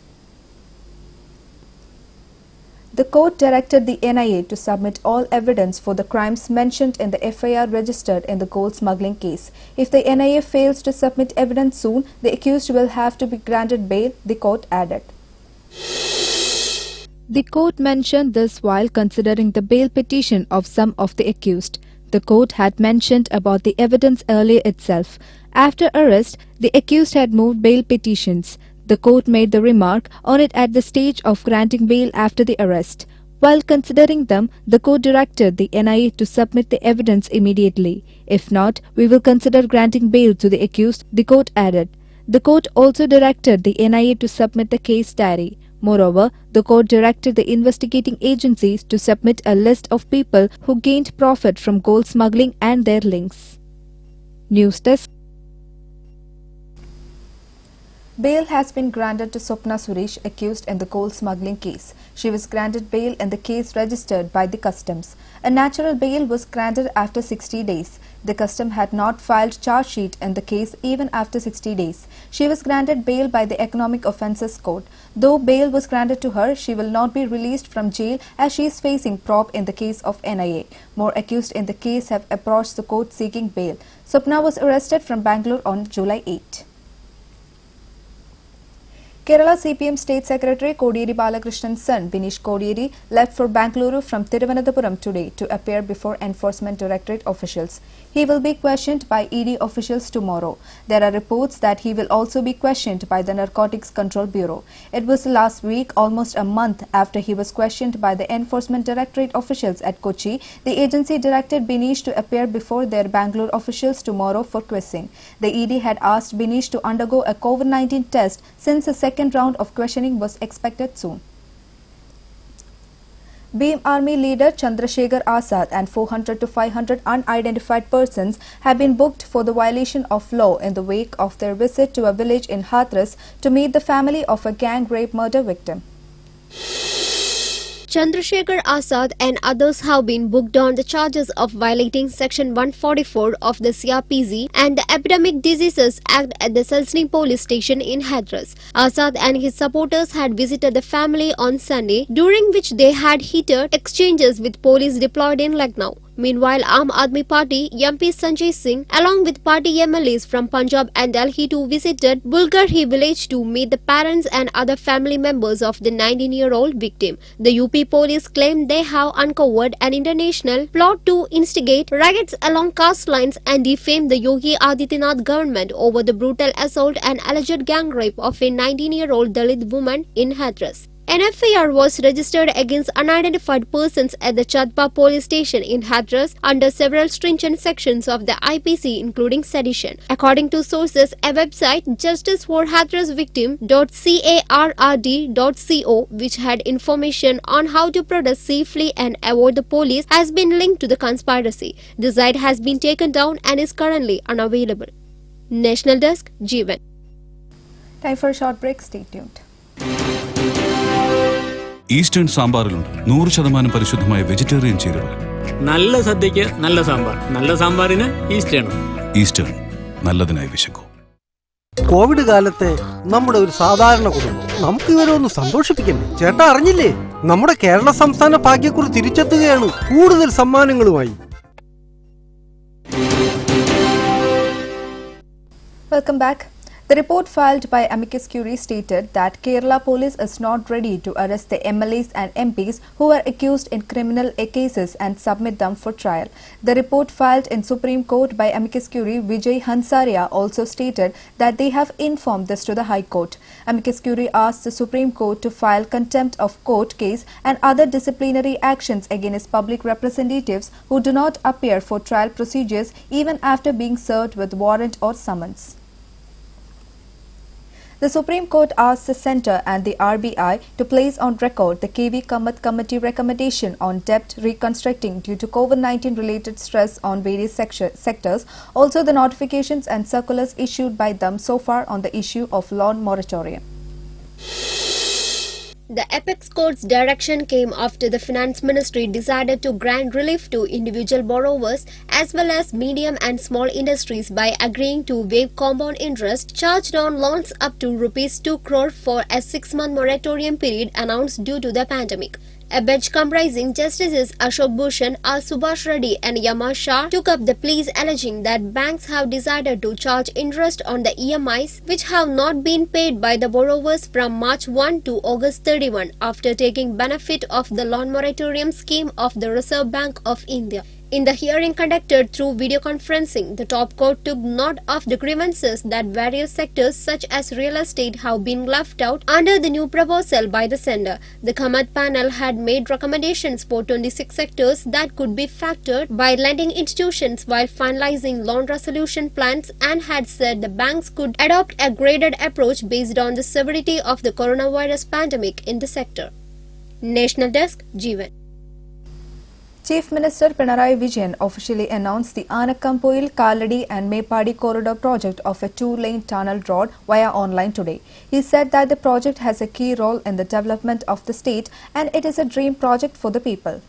The court directed the NIA to submit all evidence for the crimes mentioned in the FIR registered in the gold smuggling case. If the NIA fails to submit evidence soon, the accused will have to be granted bail, the court added. The court mentioned this while considering the bail petition of some of the accused. The court had mentioned about the evidence earlier itself. After arrest, the accused had moved bail petitions. The court made the remark on it at the stage of granting bail after the arrest. While considering them, the court directed the NIA to submit the evidence immediately. If not, we will consider granting bail to the accused, the court added. The court also directed the NIA to submit the case diary. Moreover, the court directed the investigating agencies to submit a list of people who gained profit from gold smuggling and their links. News Desk. Bail has been granted to Swapna Suresh, accused in the coal smuggling case. She was granted bail in the case registered by the Customs. A natural bail was granted after 60 days. The Custom had not filed charge sheet in the case even after 60 days. She was granted bail by the Economic Offences Court. Though bail was granted to her, she will not be released from jail as she is facing probe in the case of NIA. More accused in the case have approached the court seeking bail. Swapna was arrested from Bangalore on July 8. Kerala CPM State Secretary Kodiyeri Balakrishnan's son, Binish Kodiyeri, left for Bangalore from Thiruvananthapuram today to appear before Enforcement Directorate officials. He will be questioned by ED officials tomorrow. There are reports that he will also be questioned by the Narcotics Control Bureau. It was last week, almost a month after he was questioned by the Enforcement Directorate officials at Kochi. The agency directed Binish to appear before their Bangalore officials tomorrow for quizzing. The ED had asked Binish to undergo a COVID-19 test since the second round of questioning was expected soon. Beam Army leader Chandrasekhar Azad and 400 to 500 unidentified persons have been booked for the violation of law in the wake of their visit to a village in Hathras to meet the family of a gang rape murder victim. Chandrasekhar Azad and others have been booked on the charges of violating Section 144 of the CRPC and the Epidemic Diseases Act at the Selzny police station in Hathras. Azad and his supporters had visited the family on Sunday, during which they had heated exchanges with police deployed in Lucknow. Meanwhile, Aam Aadmi Party MP Sanjay Singh, along with party MLAs from Punjab and Delhi, too visited Bulgarhi village to meet the parents and other family members of the 19-year-old victim. The UP police claimed they have uncovered an international plot to instigate riots along caste lines and defame the Yogi Adityanath government over the brutal assault and alleged gang rape of a 19-year-old Dalit woman in Hathras. An FIR was registered against unidentified persons at the Chadpa police station in Hathras under several stringent sections of the IPC, including sedition. According to sources, a website, justiceforhathrasvictim.carrd.co, which had information on how to protest safely and avoid the police, has been linked to the conspiracy. The site has been taken down and is currently unavailable. National Desk, Jeevan. Time for a short break. Stay tuned. Eastern സാമ്പാറിലുണ്ട് 100% പരിശുദ്ധമായ vegetarian ചേരുവകൾ. നല്ല സദ്യക്ക് നല്ല സാമ്പാർ, നല്ല സാമ്പാറിന് eastern. Eastern, നല്ലതിനായി വിശക്കൂ. Covid കാലത്തെ നമ്മുടെ ഒരു സാധാരണ കുടുംബം, നമുക്ക് ഇവരെ ഒന്ന് സന്തോഷിപ്പിക്കണ്ടേ? ചേട്ടാ അറിഞ്ഞില്ലേ, നമ്മുടെ കേരള സംസ്ഥാന ഭാഗ്യക്കുറി തിരിച്ചെത്തുകയാണ് കൂടുതൽ സമ്മാനങ്ങളുമായി. Welcome back. The report filed by amicus curiae stated that Kerala police is not ready to arrest the MLAs and MPs who are accused in criminal cases and submit them for trial. The report filed in Supreme Court by amicus curiae Vijay Hansaria also stated that they have informed this to the High Court. Amicus curiae asked the Supreme Court to file contempt of court case and other disciplinary actions against public representatives who do not appear for trial procedures even after being served with warrant or summons. The Supreme Court asked the Centre and the RBI to place on record the KV Kamath Committee recommendation on debt reconstructing due to COVID-19 related stress on various sectors, also the notifications and circulars issued by them so far on the issue of loan moratorium. The apex court's direction came after the finance ministry decided to grant relief to individual borrowers as well as medium and small industries by agreeing to waive compound interest charged on loans up to Rs 2 crore for a 6-month moratorium period announced due to the pandemic. A bench comprising Justices Ashok Bhushan, R. Subhash Reddy and Yama Shah took up the pleas alleging that banks have decided to charge interest on the EMIs which have not been paid by the borrowers from March 1 to August 31 after taking benefit of the loan moratorium scheme of the Reserve Bank of India. In the hearing conducted through video conferencing, the top court took note of the grievances that various sectors such as real estate have been left out under the new proposal by the Centre. The Kamath panel had made recommendations for 26 sectors that could be factored by lending institutions while finalizing loan resolution plans and had said the banks could adopt a graded approach based on the severity of the coronavirus pandemic in the sector. National Desk, Jeevan. Chief Minister Pinarayi Vijayan officially announced the Anakkampoil, Kaladi and Mepadi corridor project of a 2-lane tunnel road via online today. He said that the project has a key role in the development of the state and it is a dream project for the people.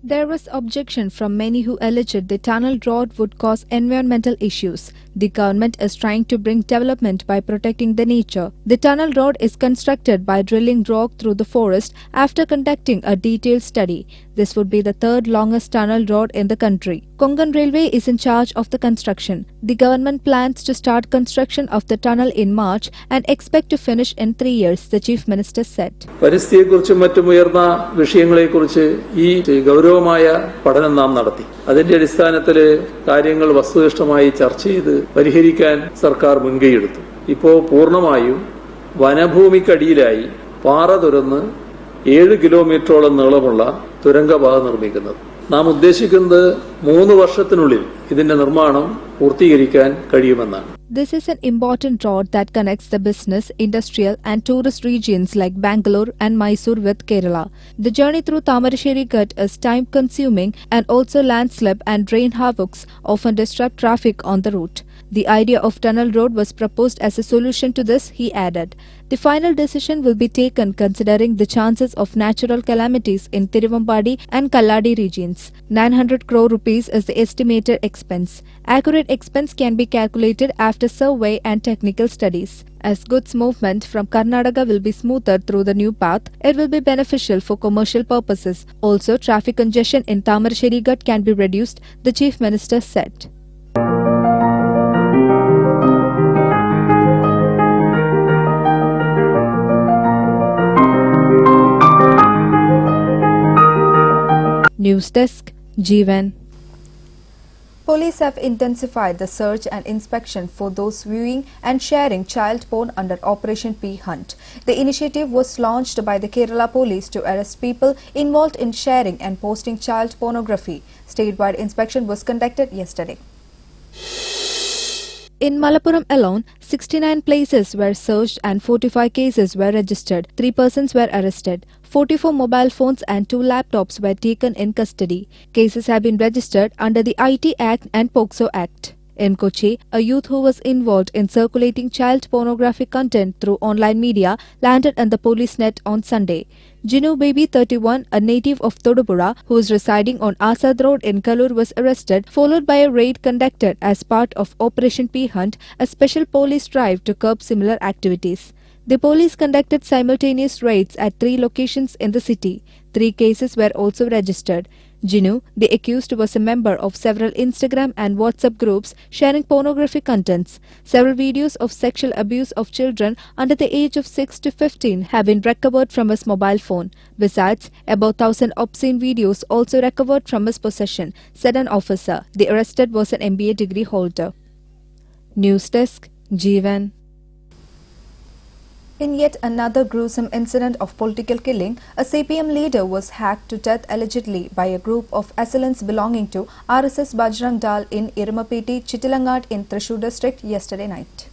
There was objection from many who alleged the tunnel road would cause environmental issues. The government is trying to bring development by protecting the nature. The tunnel road is constructed by drilling rock through the forest after conducting a detailed study. This would be the third longest tunnel road in the country. Konkan Railway is in charge of the construction. The government plans to start construction of the tunnel in March and expect to finish in 3 years, the Chief Minister said. പരിസ്ഥിതിയെക്കുറിച്ചും മറ്റും ഉയർന്ന വിഷയങ്ങളെക്കുറിച്ച് ഈ ഗൗരവമായ പഠനം നാം നടത്തി. അതിന്റെ അടിസ്ഥാനത്തിൽ കാര്യങ്ങൾ വസ്തുനിഷ്ഠമായി ചർച്ച ചെയ്ത് പരിഹരിക്കാൻ സർക്കാർ മുൻകൈയെടുത്തു. ഇപ്പോൾ പൂർണ്ണമായും വനഭൂമിക്കടിയിലായി പാറ തുരന്ന് 7 കിലോമീറ്ററോളം നീളമുള്ള തുരങ്കപാത നിർമ്മിക്കുന്നത്. നാം ഉദ്ദേശിക്കുന്നത് 3 വർഷത്തിനുള്ളിൽ ഇതിന്റെ നിർമ്മാണം പൂർത്തീകരിക്കാൻ കഴിയുമെന്നാണ്. This is an important road that connects the business, industrial and tourist regions like Bangalore and Mysore with Kerala. The journey through Tamarasheri Ghat is time-consuming and also landslip and rain havocs often disrupt traffic on the route. The idea of tunnel road was proposed as a solution to this, he added. The final decision will be taken considering the chances of natural calamities in Tiruvambadi and Kalladi regions. 900 crore rupees is the estimated expense. Accurate expense can be calculated after survey and technical studies. As goods movement from Karnataka will be smoother through the new path, it will be beneficial for commercial purposes. Also, traffic congestion in Tamarasheri Ghat can be reduced, the Chief Minister said. News Desk, Jeevan. Police have intensified the search and inspection for those viewing and sharing child porn under Operation P Hunt. The initiative was launched by the Kerala Police to arrest people involved in sharing and posting child pornography. Statewide inspection was conducted yesterday. In Malappuram alone, 69 places were searched and 45 cases were registered. 3 persons were arrested. 44 mobile phones and 2 laptops were taken in custody. Cases have been registered under the IT Act and POCSO Act. In Kochi, a youth who was involved in circulating child pornographic content through online media landed in the police net on Sunday. Jinu Baby 31, a native of Todupura, who is residing on Asad Road in Kallur, was arrested, followed by a raid conducted as part of Operation P Hunt, a special police drive to curb similar activities. The police conducted simultaneous raids at 3 locations in the city. 3 cases were also registered. Jinu, the accused, was a member of several Instagram and WhatsApp groups sharing pornographic contents. Several videos of sexual abuse of children under the age of 6 to 15 have been recovered from his mobile phone. Besides, about 1,000 obscene videos also recovered from his possession, said an officer. The arrested was an MBA degree holder. News Desk, Jeevan. In yet another gruesome incident of political killing, a CPM leader was hacked to death allegedly by a group of assailants belonging to RSS Bajrang Dal in Irumapeti, Chittilangat in Thrissur district yesterday night.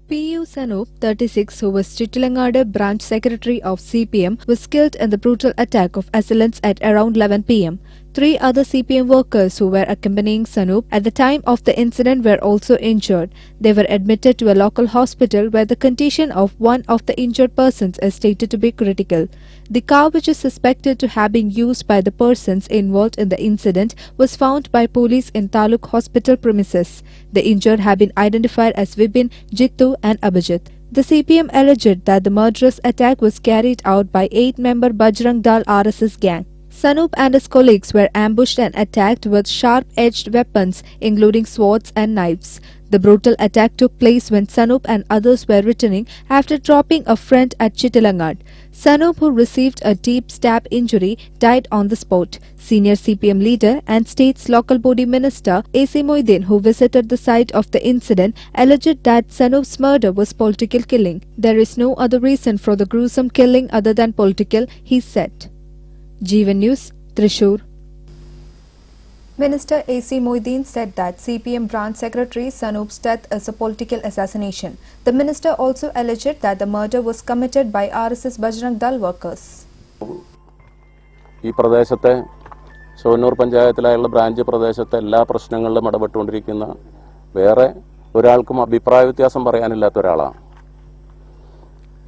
P.U. Sanup, 36, who was Chittilangat branch secretary of CPM, was killed in the brutal attack of assailants at around 11 p.m. 3 other CPM workers who were accompanying Sanup at the time of the incident were also injured. They were admitted to a local hospital where the condition of one of the injured persons is stated to be critical. The car, which is suspected to have been used by the persons involved in the incident, was found by police in Taluk hospital premises. The injured have been identified as Vibin, Jittu and Abhijit. The CPM alleged that the murderous attack was carried out by 8-member Bajrang Dal RSS gang. Sanup and his colleagues were ambushed and attacked with sharp-edged weapons, including swords and knives. The brutal attack took place when Sanup and others were returning after dropping a friend at Chittilangat. Sanup, who received a deep stab injury, died on the spot. Senior CPM leader and state's local body minister A.C. Moideen, who visited the site of the incident, alleged that Sanup's murder was political killing. There is no other reason for the gruesome killing other than political, he said. Jeevan News, Thrissur. Minister A.C. Moideen said that CPM branch secretary Sanup's death is a political assassination. The minister also alleged that the murder was committed by RSS Bajrang Dal workers. ഈ പ്രദേശത്തെ Shoranur പഞ്ചായത്തിലായുള്ള branch പ്രദേശത്തെ എല്ലാ പ്രശ്നങ്ങളിലും ഇടപെട്ടുകൊണ്ടിരിക്കുന്ന വേറെ ഒരാൾക്കും അഭിപ്രായ വ്യത്യാസം പറയാനില്ലാത്ത ഒരാളാണ്.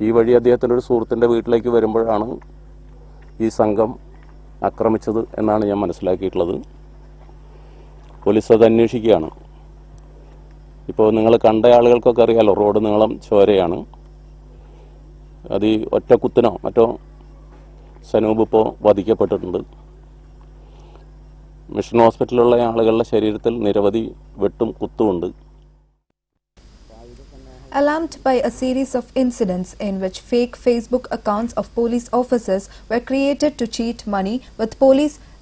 ഈ വഴി അദ്ദേഹത്തിൻ്റെ ഒരു സുഹൃത്തിൻ്റെ വീട്ടിലേക്ക് വരുമ്പോഴാണ് ഈ സംഘം ആക്രമിച്ചത് എന്നാണ് ഞാൻ മനസ്സിലാക്കിയിട്ടുള്ളത്. പോലീസ് അത് അന്വേഷിക്കുകയാണ്. ഇപ്പോൾ നിങ്ങൾ കണ്ട ആളുകൾക്കൊക്കെ അറിയാലോ, റോഡ് നീളം ചോരയാണ്. അത് ഈ ഒറ്റക്കുത്തിനോ മറ്റോ സനൂപ് ഇപ്പോൾ വധിക്കപ്പെട്ടിട്ടുണ്ട്. മിഷൻ ഹോസ്പിറ്റലിലുള്ള ആളുകളുടെ ശരീരത്തിൽ നിരവധി വെട്ടും കുത്തുമുണ്ട്. Alarmed by a series of incidents in which fake Facebook accounts of police officers were created to cheat money,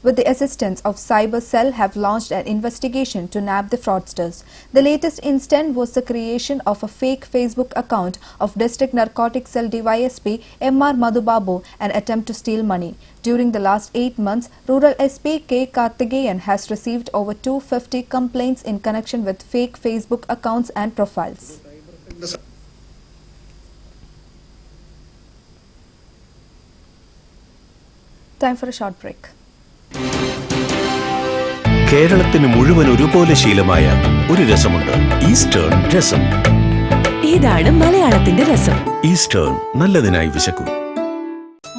with the assistance of Cyber Cell have launched an investigation to nab the fraudsters. The latest incident was the creation of a fake Facebook account of District Narcotics Cell DYSP M.R. Madhubabu, an attempt to steal money. During the last 8 months, Rural SP K. Karthikeyan has received over 250 complaints in connection with fake Facebook accounts and profiles. Time for a short break. കേരളത്തിന് മുഴുവൻ ഒരുപോലെ ശീലമായ ഒരു രസമുണ്ട്, eastern രസം. ഇതാണ് മലയാളത്തിന്റെ രസം. Eastern, നല്ലതിനായി വിശക്കൂ.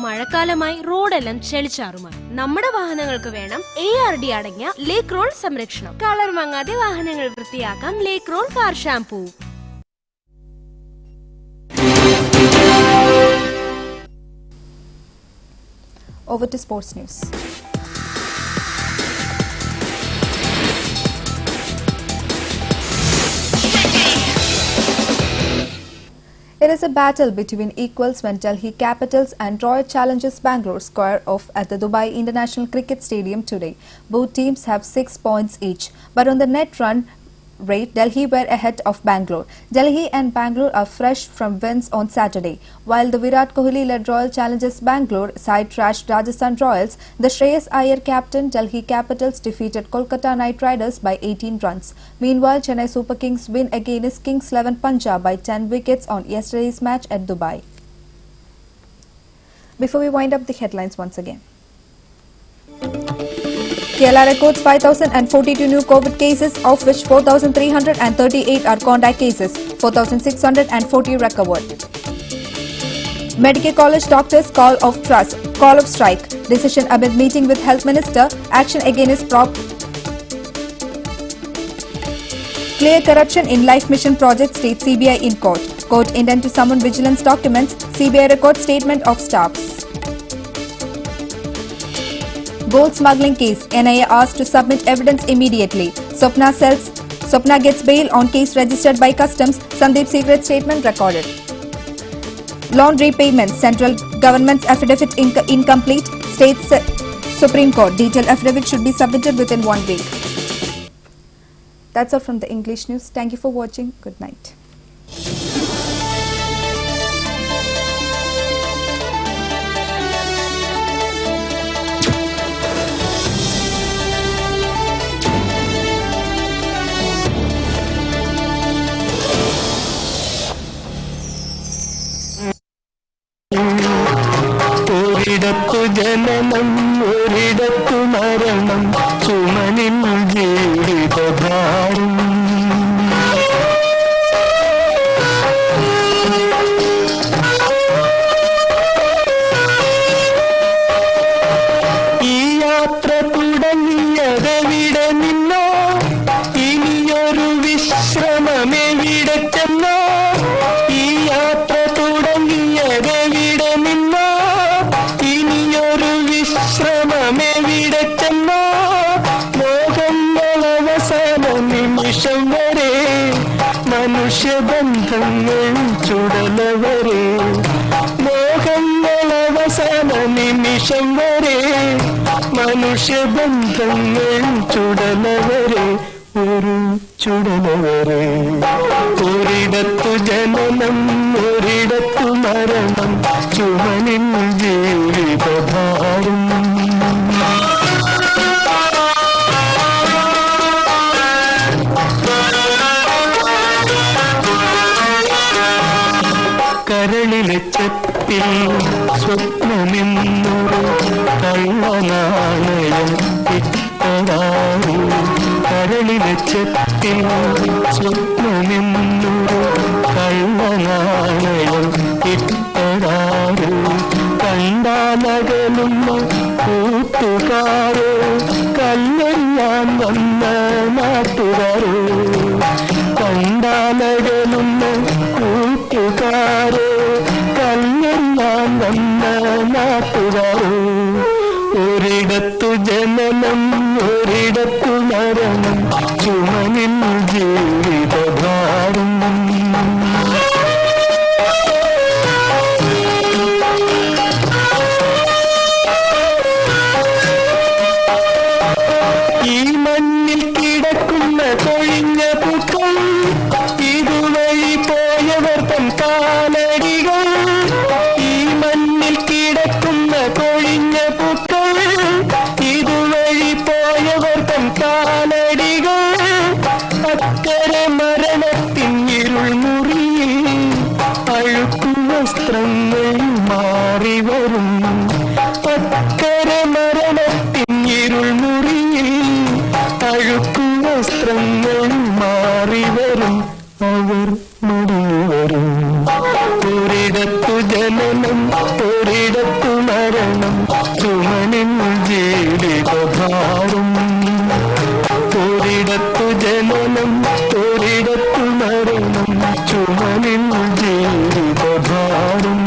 മഴക്കാലമായി റോഡെല്ലാം ചെളിച്ചാറുമായി. നമ്മുടെ വാഹനങ്ങൾക്ക് വേണം ARD അടങ്ങിയ ലേക്ക് റോൾ സംരക്ഷണം. കളർ മങ്ങാതെ വാഹനങ്ങൾ വൃത്തിയാക്കാം ലേക്ക് റോൾ car shampoo. Over to sports news. It is a battle between equals when Delhi Capitals and Royal Challengers Bangalore square off at the Dubai International Cricket Stadium today. Both teams have 6 points each, but on the net run rate, Delhi were ahead of Bangalore. Delhi and Bangalore are fresh from wins on Saturday. While the Virat Kohli-led Royal Challengers Bangalore side trashed Rajasthan Royals, the Shreyas Iyer captain Delhi Capitals defeated Kolkata Knight Riders by 18 runs. Meanwhile, Chennai Super Kings win against Kings 11 Punjab by 10 wickets on yesterday's match at Dubai. Before we wind up the headlines once again. Kerala records 5,042 new COVID cases, of which 4,338 are contact cases, 4,640 recovered. Medical College doctors call of strike. Decision amid meeting with Health Minister. Action against clear corruption in Life Mission project, state CBI in court. Court intend to summon vigilance documents. CBI records statement of staffs. Gold smuggling case. NIA asked to submit evidence immediately. Swapna gets bail on case registered by Customs. Sandeep secret statement recorded. Loan repayment. Central government's affidavit incomplete. State Supreme Court. Detailed affidavit should be submitted within 1 week. That's all from the English news. Thank you for watching. Good night. ഒരിടത്തു ജനനം ഒരിടത്തു മരണം ചുമനിൽ ജീവിതഭാരം ഈ യാത്ര തുടങ്ങിയതെവിടെ നിന്നോ ഇനിയൊരു വിശ്രമമെവിടെ ചെന്നോ ഈ യാത്ര തുടങ്ങിയതെവിടെ നിന്നോ ഇനിയൊരു വിശ്രമമെവിടെ ചെന്നോ മോഹങ്ങളവസാന നിമിഷം വരെ മനുഷ്യബന്ധങ്ങൾ ചുടലവരെ മോഹങ്ങളവസാന നിമിഷം വരെ മനുഷ്യബന്ധങ്ങൾ ചുടലവരെ ഒരു ചുടലവരെ ഒരിടത്തു ജനനം ഒരിടത്തു മരണം ചുമനിൽ ജീവിതഭാരം കരളിലെ ചെപ്പിൽ സ്വപ്നമെന്നൊരു കള്ളനാണയം ഇട്ടതാരോ കരളിലെ ചെപ്പിൽ സ്വപ്നമെന്നൊരു കള്ളനാണയം ഇട്ടതാരോ കണ്ടാലകലുന്ന കൂട്ടുകാരോ കല്ലെറിയാൻ വന്ന നാട്ടുകാരോ കണ്ടാലകലുന്ന കൂട്ടുകാരോ കല്ലെറിയാൻ വന്ന നാട്ടുകാരോ ഒരിടത്തു ജനനം ഒരിടത്തു മരണം ചുമനിൽ ജീവിതഭാരം ഈ മണ്ണിൽ കിടക്കുന്ന കൊഴിഞ്ഞ പൂക്കൾ ഇതുവഴി പോയവർ തൻ കാലടികൾ ഈ മണ്ണിൽ കിടക്കുന്ന കൊഴിഞ്ഞ പൂക്കൾ ഇതുവഴി പോയവർ തൻ കാലടികൾ അക്കരെ മരണത്തിൻ ഇരുൾ മുറിയിൽ അഴുക്കു വസ്ത്രങ്ങൾ മാറി വരും അക്കരെ മരണത്തിൻ ഇരുൾ മുറിയിൽ അഴുക്കു വസ്ത്രങ്ങൾ മാറി വരും അവർ മടങ്ങി വരും ഒരിടത്തു ജനനം ഒരിടത്തു മരണം ചുമനിൽ ജീവിതഭാരം ഒരിടത്തു ജനനം ഒരിടത്തു മരണം ചുമനിൽ ജീവിതഭാരം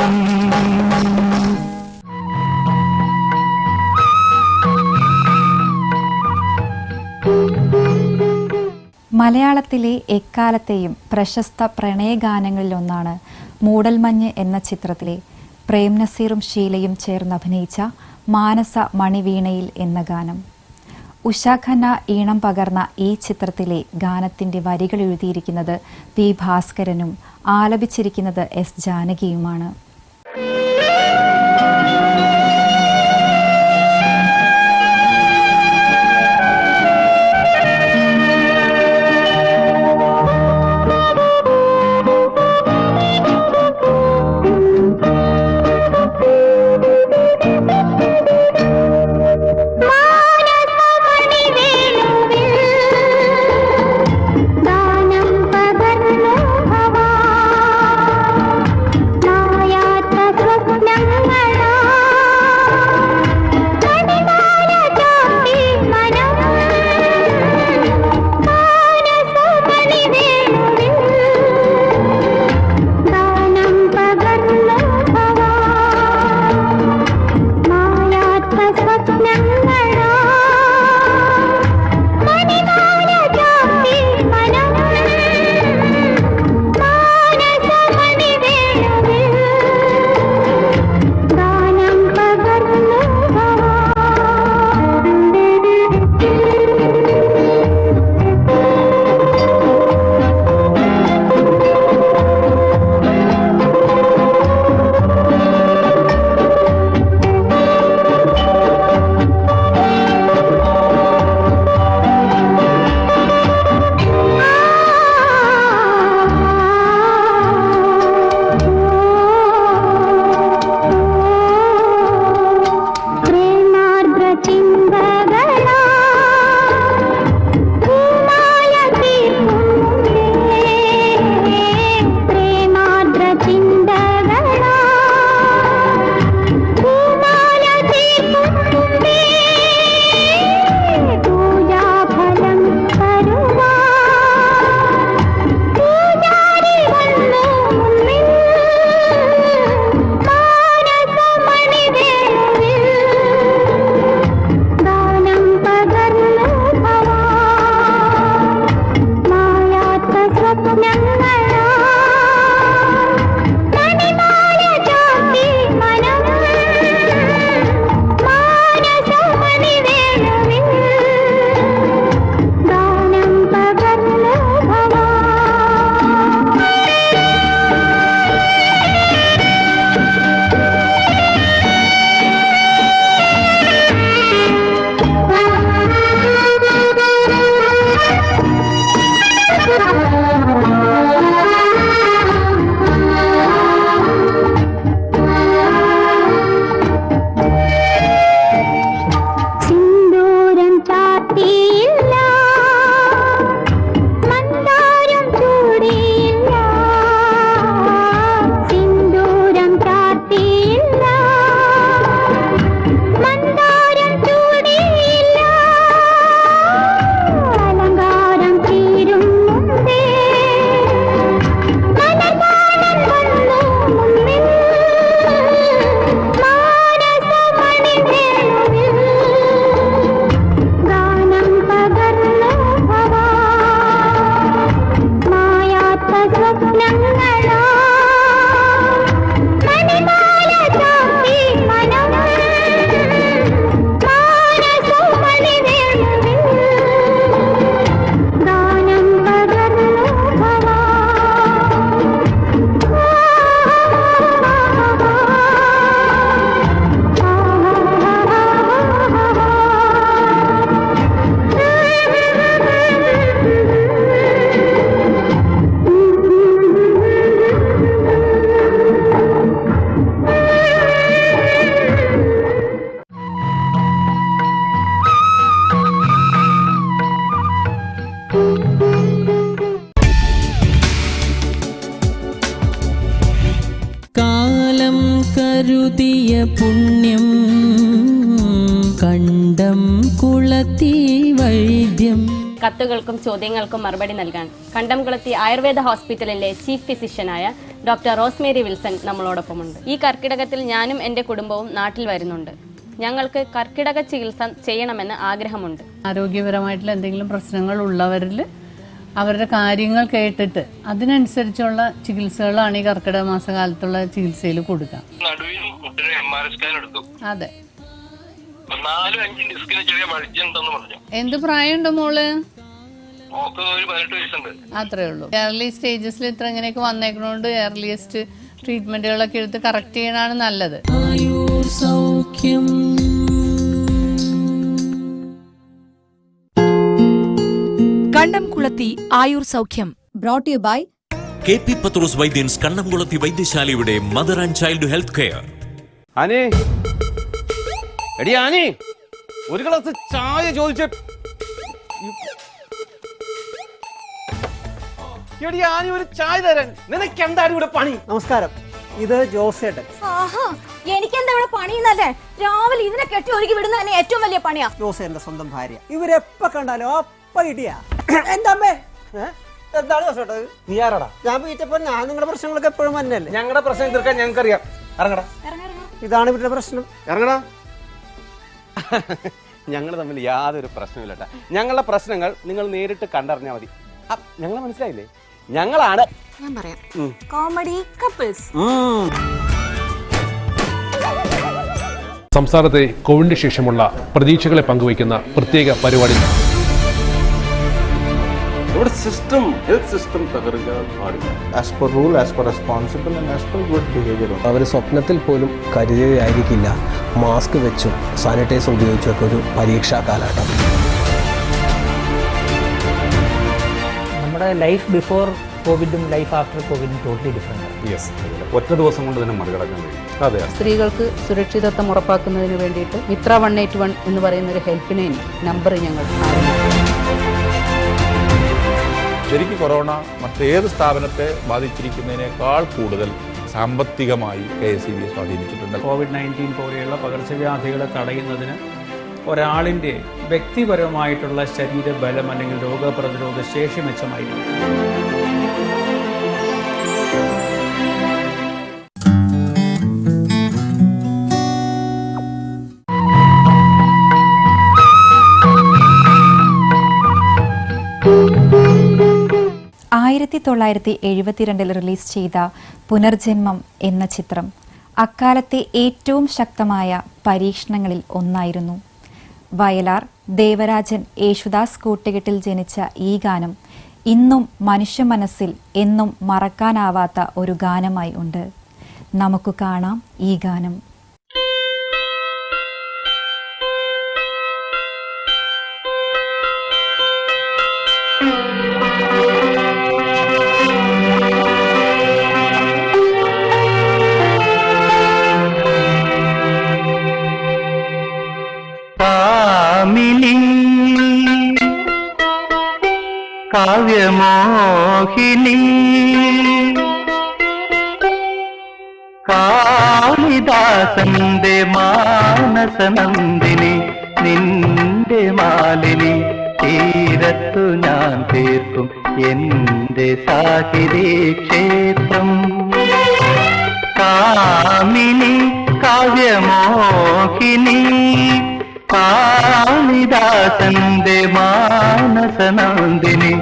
മലയാളത്തിലെ എക്കാലത്തെയും പ്രശസ്ത പ്രണയഗാനങ്ങളിലൊന്നാണ് മൂടൽമഞ്ഞ് എന്ന ചിത്രത്തിലെ പ്രേം നസീറും ഷീലയും ചേർന്ന് അഭിനയിച്ച മാനസ മണിവീണയിൽ എന്ന ഗാനം. ഉഷാ ഖന്ന ഈണം പകർന്ന ഈ ചിത്രത്തിലെ ഗാനത്തിന്റെ വരികൾ എഴുതിയിരിക്കുന്നത് പി ഭാസ്കരനും ആലപിച്ചിരിക്കുന്നത് എസ് ജാനകിയുമാണ്. നായാ കാലം കരുതിയ പുണ്യം കണ്ടം കുളത്തി വൈദ്യം. കത്തുകൾക്കും ചോദ്യങ്ങൾക്കും മറുപടി നൽകാൻ കണ്ടംകുളത്തി ആയുർവേദ ഹോസ്പിറ്റലിലെ ചീഫ് ഫിസിഷ്യനായ ഡോക്ടർ റോസ്മേരി വിൽസൺ നമ്മളോടൊപ്പമുണ്ട്. ഈ കർക്കിടകത്തിൽ ഞാനും എൻ്റെ കുടുംബവും നാട്ടിൽ വരുന്നുണ്ട്. ഞങ്ങൾക്ക് കർക്കിടക ചികിത്സ ചെയ്യണമെന്ന് ആഗ്രഹമുണ്ട്. ആരോഗ്യപരമായിട്ടുള്ള എന്തെങ്കിലും പ്രശ്നങ്ങൾ ഉള്ളവരിൽ അവരുടെ കാര്യങ്ങൾ കേട്ടിട്ട് അതിനനുസരിച്ചുള്ള ചികിത്സകളാണ് ഈ കർക്കിടക മാസകാലത്തുള്ള ചികിത്സയിൽ കൊടുക്കുക. അതെ. എന്ത് പ്രായമുണ്ടോ മോള്? അത്രേ ഉള്ളൂ. ഏർലി സ്റ്റേജസിൽ ഇത്ര ഇങ്ങനെയൊക്കെ വന്നേക്കണോണ്ട് ഏർലിയസ്റ്റ് ട്രീറ്റ്മെന്റുകളൊക്കെ എടുത്ത് കറക്റ്റ് ചെയ്യണതാണ് നല്ലത്. സൗഖ്യം Kandamkulathy Ayur Soukhyam brought you by KP Pathros Vaidyans Kandamkulathy വൈദ്യശാലയുടെ mother and child health care. Annie, എടി ആനി, ഒരു ഗ്ലാസ് ചായ ചോദിച്ച. എടി ആനി, ഒരു ചായ തരാൻ. നിനക്ക് എന്താണ് ഇവിടെ പണി? നമസ്കാരം, ഇത് ജോസേട്ടൻ. എനിക്കെന്താ ഇവിടെ പണിയെന്നല്ലേ? രാവിലെ ഇതിനെ കെട്ടി ഒരുക്കി വിടുന്ന തന്നെ ഏറ്റവും വലിയ പണിയാ. ജോസേട്ടന്റെ സ്വന്തം ഭാര്യ. ഇവരെപ്പ കണ്ടാലോ അപ്പ ഇടിയാ. എന്താമ്മേ എന്താണ് ജോസേട്ടത്? നീ ആരാടാ? ഞാൻ വീട്ടപ്പോ ഞാൻ നിങ്ങളുടെ പ്രശ്നങ്ങളൊക്കെ എപ്പോഴും തന്നെയല്ലേ. ഞങ്ങളുടെ പ്രശ്നം തീർക്കാൻ ഞങ്ങൾക്കറിയാം. ഇറങ്ങടാ. ഇതാണ് ഇവരുടെ പ്രശ്നം. ഇറങ്ങടാ. ഞങ്ങൾ തമ്മിൽ യാതൊരു പ്രശ്നമില്ല. ഞങ്ങളുടെ പ്രശ്നങ്ങൾ നിങ്ങൾ നേരിട്ട് കണ്ടറിഞ്ഞാൽ മതി. ഞങ്ങളെ മനസ്സിലായില്ലേ? ഞങ്ങളാണ് ഞാൻ പറയാം കോമഡി കപ്പിൾസ്. സംസ്ഥാനത്തെ കോവിഡിന് ശേഷമുള്ള പ്രതീക്ഷകളെ പങ്കുവയ്ക്കുന്ന പ്രത്യേക പരിപാടി. അവർ സ്വപ്നത്തിൽ പോലും കരുതിയതായിരിക്കില്ല മാസ്ക് വെച്ചും സാനിറ്റൈസർ ഉപയോഗിച്ചൊക്കെ ഒരു പരീക്ഷാ കാലഘട്ടം. നമ്മുടെ ലൈഫ് ബിഫോർ കോവിഡും ലൈഫ് ആഫ്റ്റർ കോവിഡും ടോട്ടലി ഡിഫറെന്റ്. യെസ്, ഒറ്റ ദിവസം കൊണ്ട് തന്നെ മറികടക്കാൻ കഴിയും. അതെ. സ്ത്രീകൾക്ക് സുരക്ഷിതത്വം ഉറപ്പാക്കുന്നതിന് വേണ്ടിയിട്ട് മിത്ര 181 എന്ന് പറയുന്ന ഒരു ഹെൽപ്പ് ലൈൻ നമ്പർ ഞങ്ങൾ ശരിക്കും കൊറോണ മറ്റേത് സ്ഥാപനത്തെ ബാധിച്ചിരിക്കുന്നതിനേക്കാൾ കൂടുതൽ സാമ്പത്തികമായി KSEB സ്വാധീനിച്ചിട്ടുണ്ട്. COVID-19 പോലെയുള്ള പകർച്ചവ്യാധികളെ തടയുന്നതിന് ഒരാളിൻ്റെ വ്യക്തിപരമായിട്ടുള്ള ശരീരബലം അല്ലെങ്കിൽ രോഗപ്രതിരോധ ശേഷി മെച്ചമായിരിക്കും. റിലീസ് ചെയ്ത പുനർജന്മം എന്ന ചിത്രം അക്കാലത്തെ ഏറ്റവും ശക്തമായ പരീക്ഷണങ്ങളിൽ ഒന്നായിരുന്നു. വയലാർ ദേവരാജൻ യേശുദാസ് കൂട്ടുകെട്ടിൽ ജനിച്ച ഈ ഗാനം ഇന്നും മനുഷ്യ മനസ്സിൽ എന്നും മറക്കാനാവാത്ത ഒരു ഗാനമായി ഉണ്ട്. നമുക്ക് കാണാം ഈ ഗാനം. കാവ്യമോഹിനി കാളിദാസന്റെ മാനസനന്ദിനി നിന്റെ മാലിനി തീരത്തു ഞാൻ തീർക്കും എന്റെ സാഹിതി ക്ഷേത്രം. കാമിനി കാവ്യമോഹിനി കാളിദാസന്റെ മാനസനന്ദിനി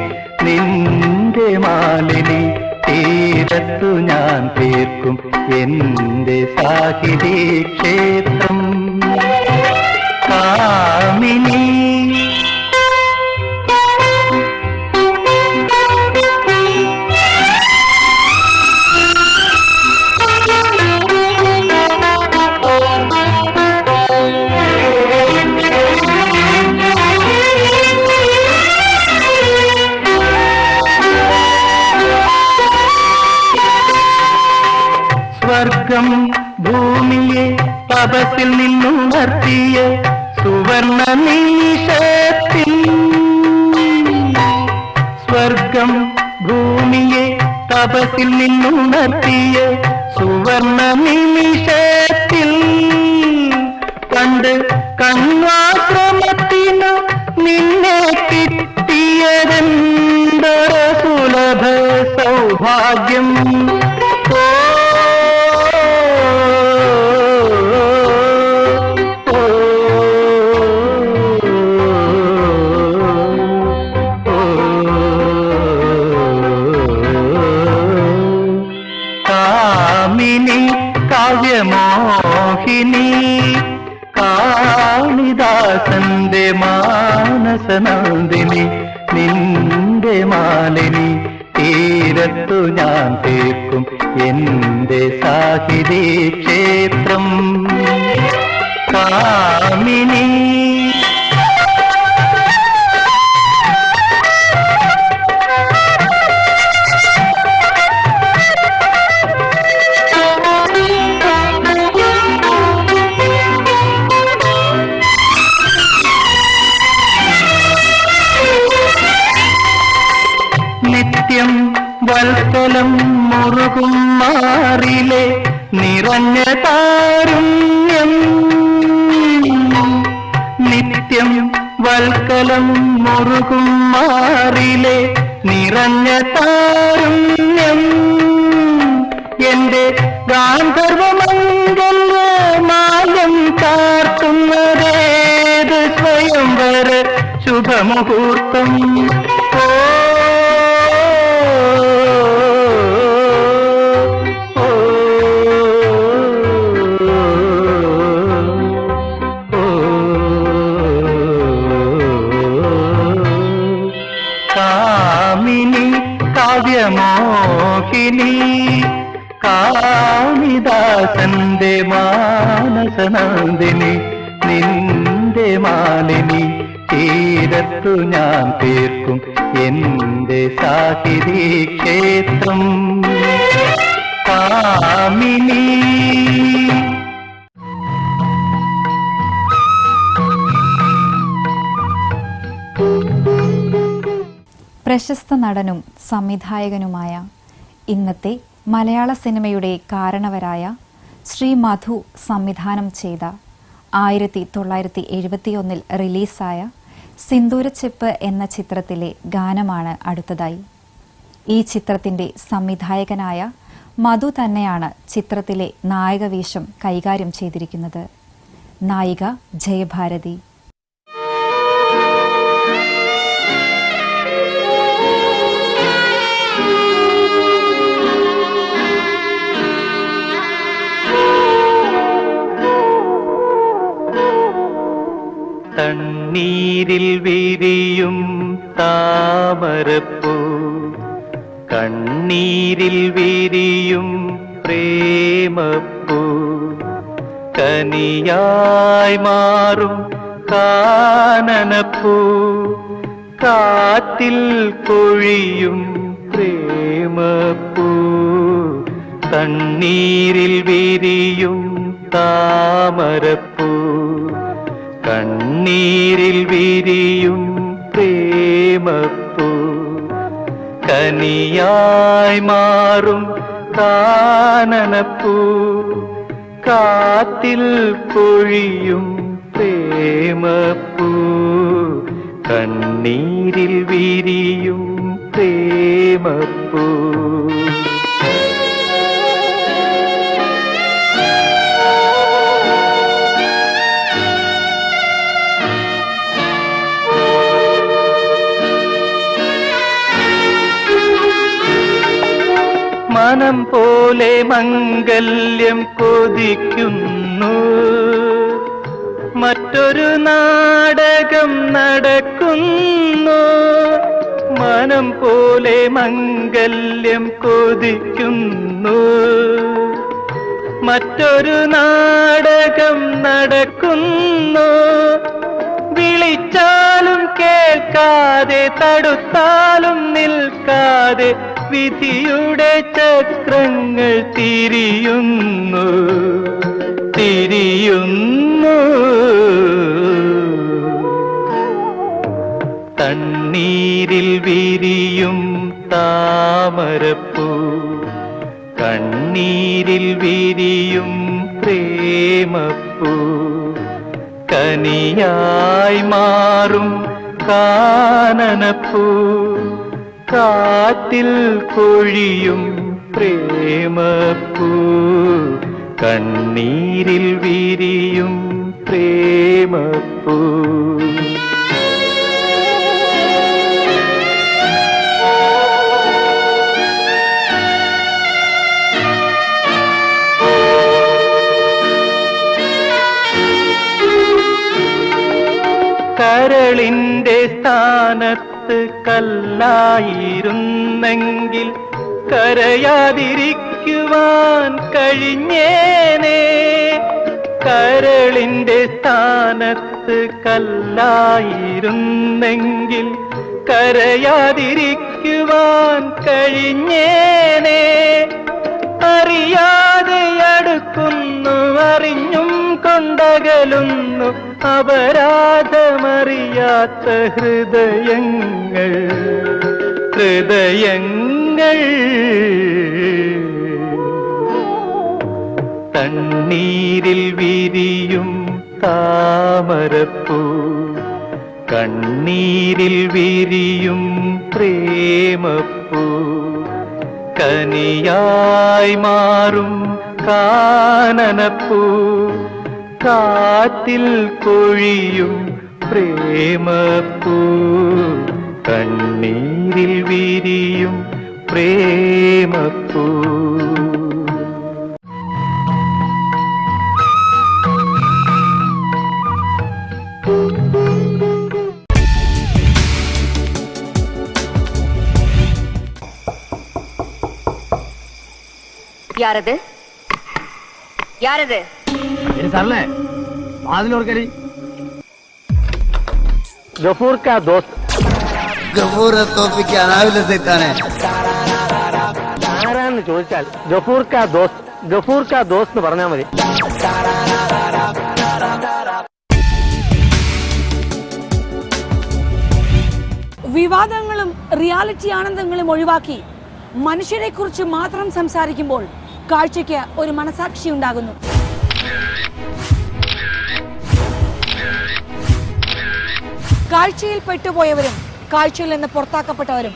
നിന്റെ മാലിനി തീരത്തു ഞാൻ തീർക്കും എന്റെ സാഹിതി ക്ഷേത്രം. കാമിനി സ്വർഗം ഭൂമിയെ തപസിൽ നിന്നുണർത്തിയ സുവർണ നിമിഷത്തിൽ സ്വർഗം ഭൂമിയെ തപസിൽ നിന്നുണർത്തിയ സുവർണ സുവർണ നിമിഷത്തിൽ കണ്ട് കൺവാശ്രമത്തിനു നിന്നെ കിട്ടിയതെന്തൊരു സുലഭ സൗഭാഗ്യം. കാവ്യമോഹിനി കാളിദാസന്റെ മാനസനന്ദിനി നിന്റെ മാലിനി തീരത്തു ഞാൻ തീർക്കും എന്റെ സാഹിതി ക്ഷേത്രം. കാമിനി നിത്യം വത്സലം മുറുകും മാറിലെ നിറഞ്ഞ താരുണ്യം. നിത്യം വത്സലം മുറുകും മാറിലെ നിറഞ്ഞ താരുണ്യം. എന്റെ ഗാന്ധർവമംഗല്യമാലം ചാർത്തുന്നതേത് സ്വയംവര ശുഭമുഹൂർത്തം. കാമിനി കാവ്യമോഹിനി കാളിദാസന്റെ മാനസനന്ദിനി നിന്റെ മാലിനി തീരത്തു ഞാൻ തീർക്കും എന്റെ സാഹിതി ക്ഷേത്രം. കാമിനി പ്രശസ്ത നടനും സംവിധായകനുമായ ഇന്നത്തെ മലയാള സിനിമയുടെ കാരണവരായ ശ്രീ മധു സംവിധാനം ചെയ്ത 1971 റിലീസായ സിന്ദൂരച്ചെപ്പ് എന്ന ചിത്രത്തിലെ ഗാനമാണ് അടുത്തതായി. ഈ ചിത്രത്തിന്റെ സംവിധായകനായ മധു തന്നെയാണ് ചിത്രത്തിലെ നായകവേഷം കൈകാര്യം ചെയ്തിരിക്കുന്നത്. നായിക ജയഭാരതി. തണ്ണീരിൽ വിരിയും താമരപ്പൂ കണ്ണീരിൽ വിരിയും പ്രേമപ്പൂ കനിയായി മാറും കാനനപ്പൂ കാറ്റിൽ കൊഴിയും പ്രേമപ്പൂ തണ്ണീരിൽ വിരിയും താമരപ്പൂ കണ്ണീരിൽ വിരിയും പ്രേമപ്പൂ കനിയായി മാറും കാനനപ്പൂ കാറ്റിൽ പൊഴിയും പ്രേമപ്പൂ കണ്ണീരിൽ വിരിയും പ്രേമപ്പൂ. മനം പോലെ മംഗല്യം കൊതിക്കുന്നു മറ്റൊരു നാടകം നടക്കുന്നു മനം പോലെ മംഗല്യം കൊതിക്കുന്നു മറ്റൊരു നാടകം നടക്കുന്നു വിളിച്ചാലും കേൾക്കാതെ തടുത്താലും നിൽക്കാതെ വിധിയുടെ ചക്രങ്ങൾ തിരിയുന്നു തിരിയുന്നു തണ്ണീരിൽ വിരിയും താമരപ്പൂ കണ്ണീരിൽ കണ്ണീരിൽ വിരിയും പ്രേമപ്പൂ കനിയായി മാറും കാനനപ്പൂ കാറ്റിൽ കൊഴിയും പ്രേമപ്പൂ കണ്ണീരിൽ വിരിയും പ്രേമപ്പൂ. കരളിന്റെ സ്ഥാനത്ത് കല്ലായിരുന്നെങ്കിൽ കരയാതിരിക്കുവാൻ കഴിഞ്ഞേനെ. കരളിന്റെ സ്ഥാനത്ത് കല്ലായിരുന്നെങ്കിൽ കരയാതിരിക്കുവാൻ കഴിഞ്ഞേനെ. അറിയാതെ അടുക്കുന്നു അറിഞ്ഞും കൊണ്ടകലുന്നു അപരാധമറിയാത്ത ഹൃദയങ്ങൾ ഹൃദയങ്ങൾ. തണ്ണീരിൽ വിരിയും താമരപ്പൂ കണ്ണീരിൽ വിരിയും പ്രേമപ്പൂ കനിയായി മാറും കാനനപ്പൂ കാറ്റിൽ കൊഴിയും പ്രേമപ്പൂ കണ്ണീരിൽ വിരിയും പ്രേമപ്പൂ. யாரது யாரது सरले वादिलोर्करी गफूर का दोस्त ഗഫൂർ തോപ്പിക്ക് അനാവില സൈത്താനെ ആരാന്ന് ചോദിച്ചാൽ ഗഫൂർ കാ ദോസ്ത് എന്ന് പറഞ്ഞാൽ മതി. വിവാദങ്ങളും റിയാലിറ്റി ആനന്ദങ്ങളും ഒഴിവാക്കി മനുഷ്യരെ കുറിച്ച് മാത്രം സംസാരിക്കുമ്പോൾ കാഴ്ചയ്ക്ക് ഒരു മനസാക്ഷി ഉണ്ടാകുന്നു. കാഴ്ചയിൽ പെട്ടുപോയവരും കാഴ്ചയിൽ നിന്ന് പുറത്താക്കപ്പെട്ടവരും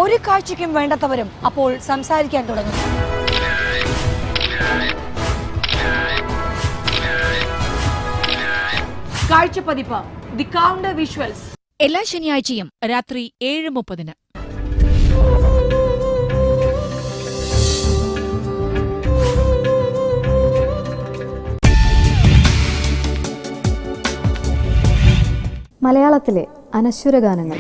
ഒരു കാഴ്ചയ്ക്കും വേണ്ടാത്തവരും അപ്പോൾ സംസാരിക്കാൻ തുടങ്ങും. കാഴ്ച പതിപ്പ് ദി കൗണ്ടർ വിഷ്വൽസ് എല്ലാ ശനിയാഴ്ചയും രാത്രി 7:30. മലയാളത്തിലെ അനശ്വര ഗാനങ്ങൾ.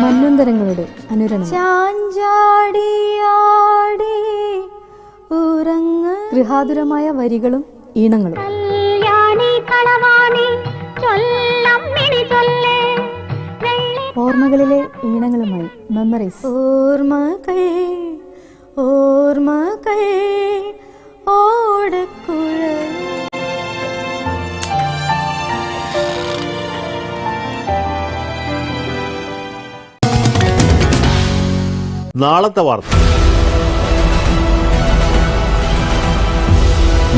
മന്വന്തരങ്ങളുടെ അനുരണം. ഗൃഹാതുരമായ വരികളും ഈണങ്ങളും. ഓർമ്മകളിലെ ഈണങ്ങളുമായി മെമ്മറീസ്. ഓർമ്മകൾ ഓർമ്മകൾ ഓടക്കുഴൽ. നാളത്തെ വാർത്ത.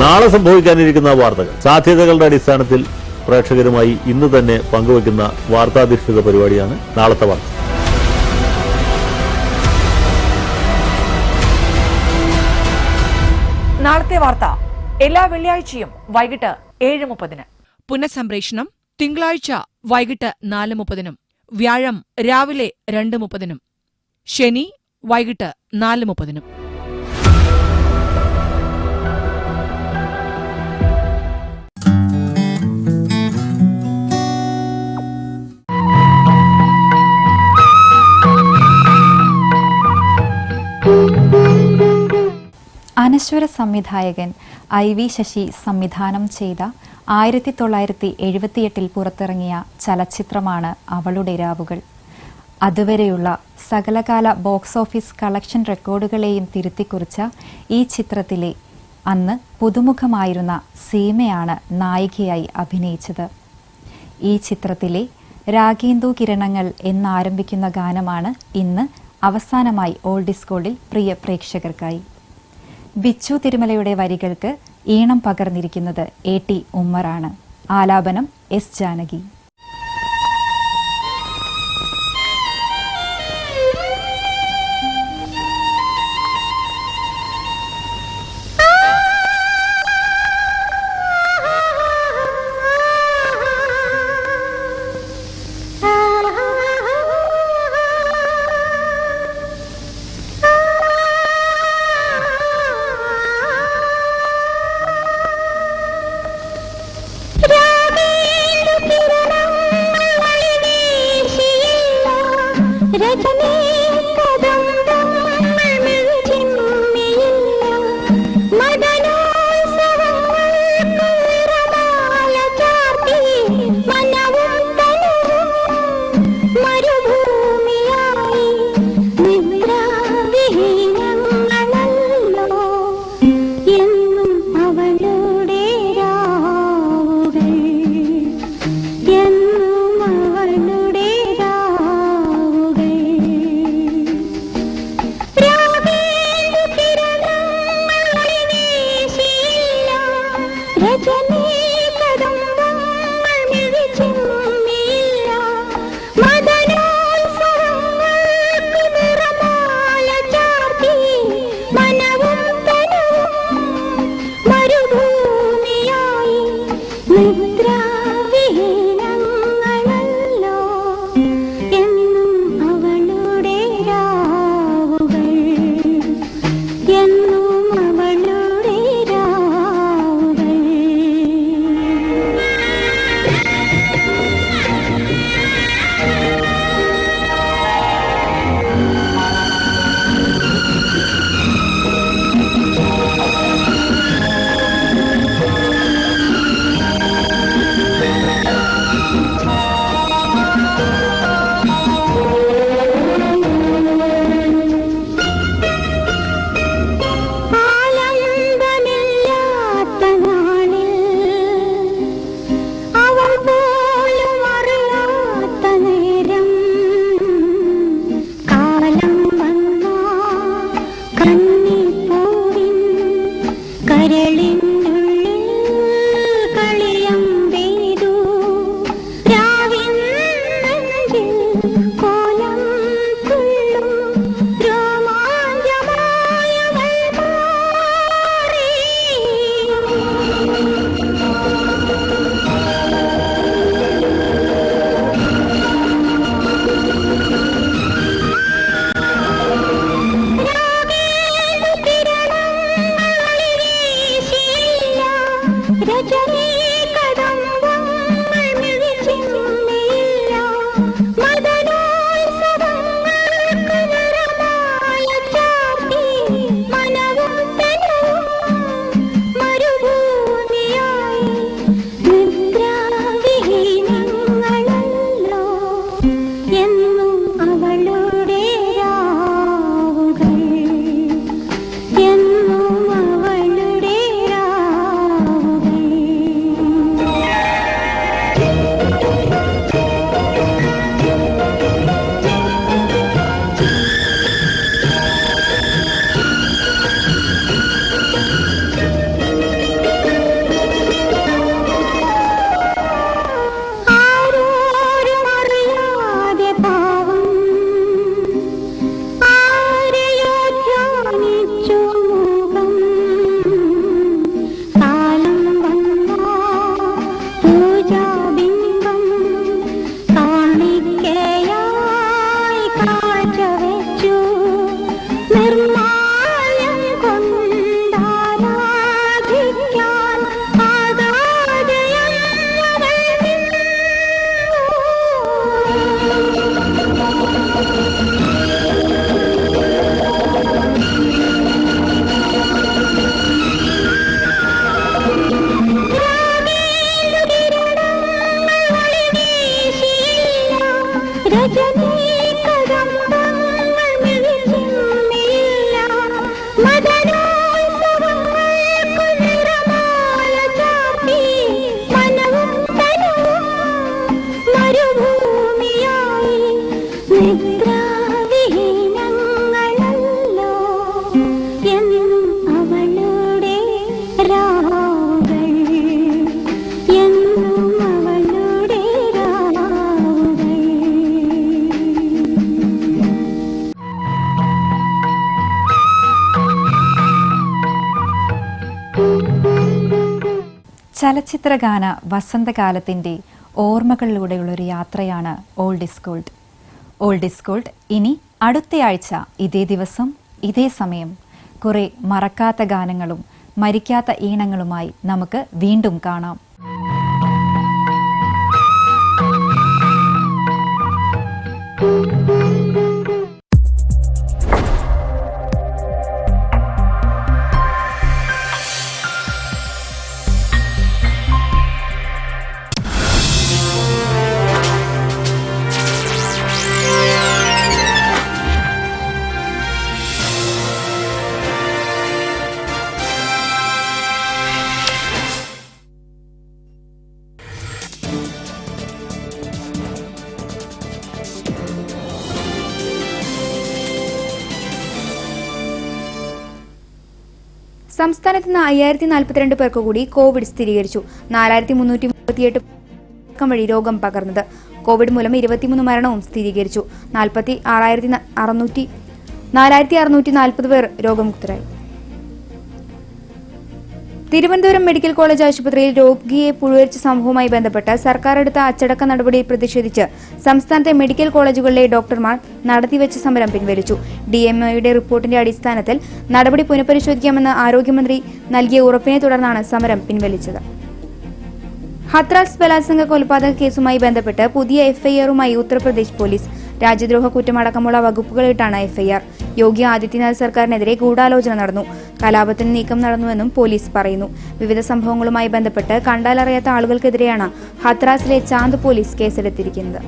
നാളെ സംഭവിക്കാനിരിക്കുന്ന വാർത്തകൾ സാധ്യതകളുടെ അടിസ്ഥാനത്തിൽ പ്രേക്ഷകരുമായി ഇന്ന് തന്നെ പങ്കുവയ്ക്കുന്ന വാർത്താധിഷ്ഠിത പരിപാടിയാണ് നാളത്തെ വാർത്ത. നാളത്തെ വാർത്ത എല്ലാ വെള്ളിയാഴ്ചയും വൈകിട്ട് 7:30. പുനഃസംപ്രേഷണം തിങ്കളാഴ്ച വൈകിട്ട് 4:30, വ്യാഴം രാവിലെ 2:30, ശനി വൈകിട്ട് 4:30. അനശ്വര സംവിധായകൻ IV ശശി സംവിധാനം ചെയ്ത 1978 പുറത്തിറങ്ങിയ ചലച്ചിത്രമാണ് അവളുടെ രാവുകൾ. അതുവരെയുള്ള സകലകാല ബോക്സ് ഓഫീസ് കളക്ഷൻ റെക്കോർഡുകളെയും തിരുത്തിക്കുറിച്ച ഈ ചിത്രത്തിലെ അന്ന് പുതുമുഖമായിരുന്ന സീമയാണ് നായികയായി അഭിനയിച്ചത്. ഈ ചിത്രത്തിലെ രാഗേന്ദു കിരണങ്ങൾ എന്നാരംഭിക്കുന്ന ഗാനമാണ് ഇന്ന് അവസാനമായി ഓൾഡ് സ്കൂളിൽ പ്രിയ പ്രേക്ഷകർക്കായി. ബിച്ചു തിരുമലയുടെ വരികൾക്ക് ഈണം പകർന്നിരിക്കുന്നത് AT ഉമ്മറാണ്. ആലാപനം S ജാനകി. ചലച്ചിത്രഗാന വസന്തകാലത്തിൻ്റെ ഓർമ്മകളിലൂടെയുള്ളൊരു യാത്രയാണ് old is gold. Old is gold ഇനി അടുത്തയാഴ്ച ഇതേ ദിവസം ഇതേ സമയം കുറെ മറക്കാത്ത ഗാനങ്ങളും മരിക്കാത്ത ഈണങ്ങളുമായി നമുക്ക് വീണ്ടും കാണാം. സംസ്ഥാനത്ത് നിന്ന് 5042 പേർക്ക് കൂടി കോവിഡ് സ്ഥിരീകരിച്ചു. 4338 വഴി രോഗം പകർന്നത്. കോവിഡ് മൂലം 23 മരണവും സ്ഥിരീകരിച്ചു. 4640 പേർ രോഗമുക്തരായി. തിരുവനന്തപുരം മെഡിക്കൽ കോളേജ് ആശുപത്രിയിൽ രോഗിയെ പുഴുവരിച്ച സംഭവവുമായി ബന്ധപ്പെട്ട് സർക്കാർ എടുത്ത അച്ചടക്ക നടപടിയിൽ പ്രതിഷേധിച്ച് സംസ്ഥാനത്തെ മെഡിക്കൽ കോളേജുകളിലെ ഡോക്ടർമാർ നടത്തിവെച്ച സമരം പിൻവലിച്ചു. DMOയുടെ റിപ്പോർട്ടിന്റെ അടിസ്ഥാനത്തിൽ നടപടി പുനഃപരിശോധിക്കാമെന്ന് ആരോഗ്യമന്ത്രി നൽകിയ ഉറപ്പിനെ തുടർന്നാണ് സമരം പിൻവലിച്ചത്. ഹത്രാസ് ബലാത്സംഗ കൊലപാതക കേസുമായി ബന്ധപ്പെട്ട് പുതിയ FIRുമായി ഉത്തർപ്രദേശ് പോലീസ്. രാജ്യദ്രോഹ കുറ്റമടക്കമുള്ള വകുപ്പുകളിട്ടാണ് FIR. യോഗി ആദിത്യനാഥ് സർക്കാരിനെതിരെ ഗൂഢാലോചന നടന്നു. കലാപത്തിന് നീക്കം നടന്നുവെന്നും പോലീസ് പറയുന്നു. വിവിധ സംഭവങ്ങളുമായി ബന്ധപ്പെട്ട് കണ്ടാലറിയാത്ത ആളുകൾക്കെതിരെയാണ് ഹത്രാസിലെ ചാന്ദ് പോലീസ് കേസെടുത്തിരിക്കുന്നത്.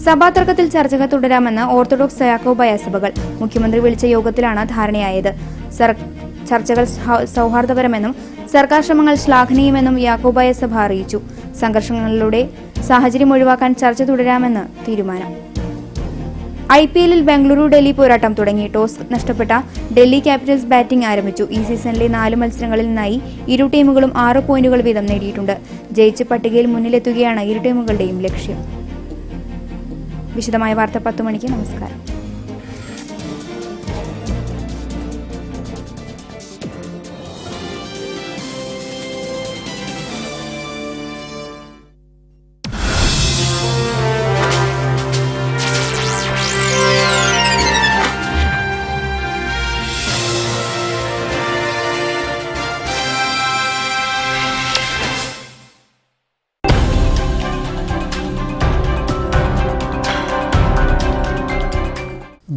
സഭാ തർക്കത്തിൽ ചർച്ചകൾ തുടരാമെന്ന് ഓർത്തഡോക്സ് യാക്കോബായ സഭകൾ. മുഖ്യമന്ത്രി വിളിച്ച യോഗത്തിലാണ് ധാരണയായത്. ചർച്ചകൾ സൗഹാർദ്ദപരമെന്നും സർക്കാർ ശ്രമങ്ങൾ ശ്ലാഘനീയമെന്നും യാക്കോബായ സഭ അറിയിച്ചു. സംഘർഷങ്ങളിലൂടെ സാഹചര്യം ഒഴിവാക്കാൻ ചർച്ച തുടരാമെന്ന് തീരുമാനം. IPLൽ ബംഗളൂരു ഡൽഹി പോരാട്ടം തുടങ്ങി. ടോസ് നഷ്ടപ്പെട്ട ഡൽഹി ക്യാപിറ്റൽസ് ബാറ്റിംഗ് ആരംഭിച്ചു. ഈ സീസണിലെ 4 മത്സരങ്ങളിൽ നിന്നായി ഇരു ടീമുകളും 6 പോയിന്റുകൾ വീതം നേടിയിട്ടുണ്ട്. ജയിച്ച് പട്ടികയിൽ മുന്നിലെത്തുകയാണ് ഇരു ടീമുകളുടെയും ലക്ഷ്യം. വിശദമായ വാർത്ത 10 മണിക്ക്. നമസ്കാരം.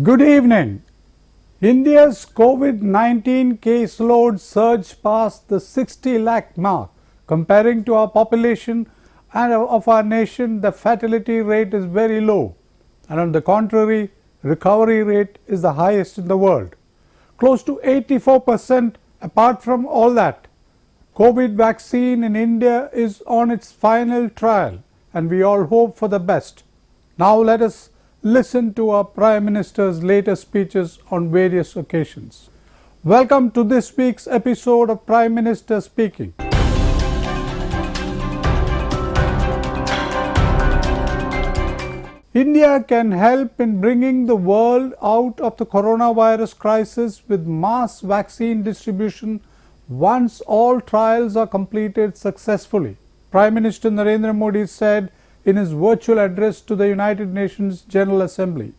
Good evening. India's COVID-19 caseload surged past the 60 lakh mark. Comparing to our population and of our nation, the fatality rate is very low. And on the contrary, recovery rate is the highest in the world. Close to 84%. Apart from all that, COVID vaccine in India is on its final trial and we all hope for the best. Now let us listen to our Prime Minister's latest speeches on various occasions. Welcome to this week's episode of Prime Minister Speaking. India can help in bringing the world out of the coronavirus crisis with mass vaccine distribution once all trials are completed successfully. Prime Minister Narendra Modi said in his virtual address to the United Nations General Assembly.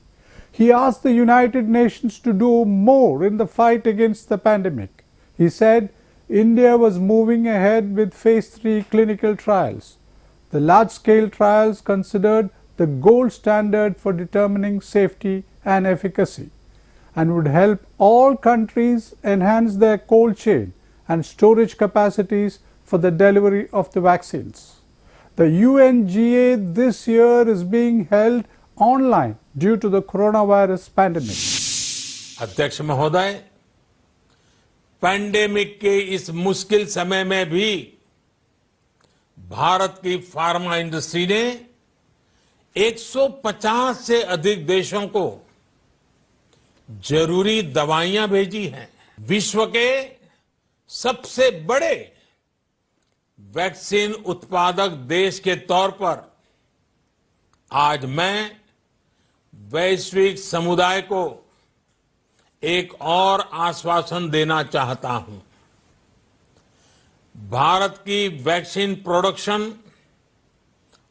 He asked the United Nations to do more in the fight against the pandemic. He said India was moving ahead with phase 3 clinical trials. The large-scale trials considered the gold standard for determining safety and efficacy and would help all countries enhance their cold chain and storage capacities for the delivery of the vaccines. The UNGA this year is being held online due to the coronavirus pandemic. अध्यक्ष महोदय, pandemic के इस मुश्किल समय में भी भारत की pharma industry ने 150 से अधिक देशों को जरूरी दवाइयां भेजी हैं. विश्व के सबसे बड़े वैक्सीन उत्पादक देश के तौर पर आज मैं वैश्विक समुदाय को एक और आश्वासन देना चाहता हूं. भारत की वैक्सीन प्रोडक्शन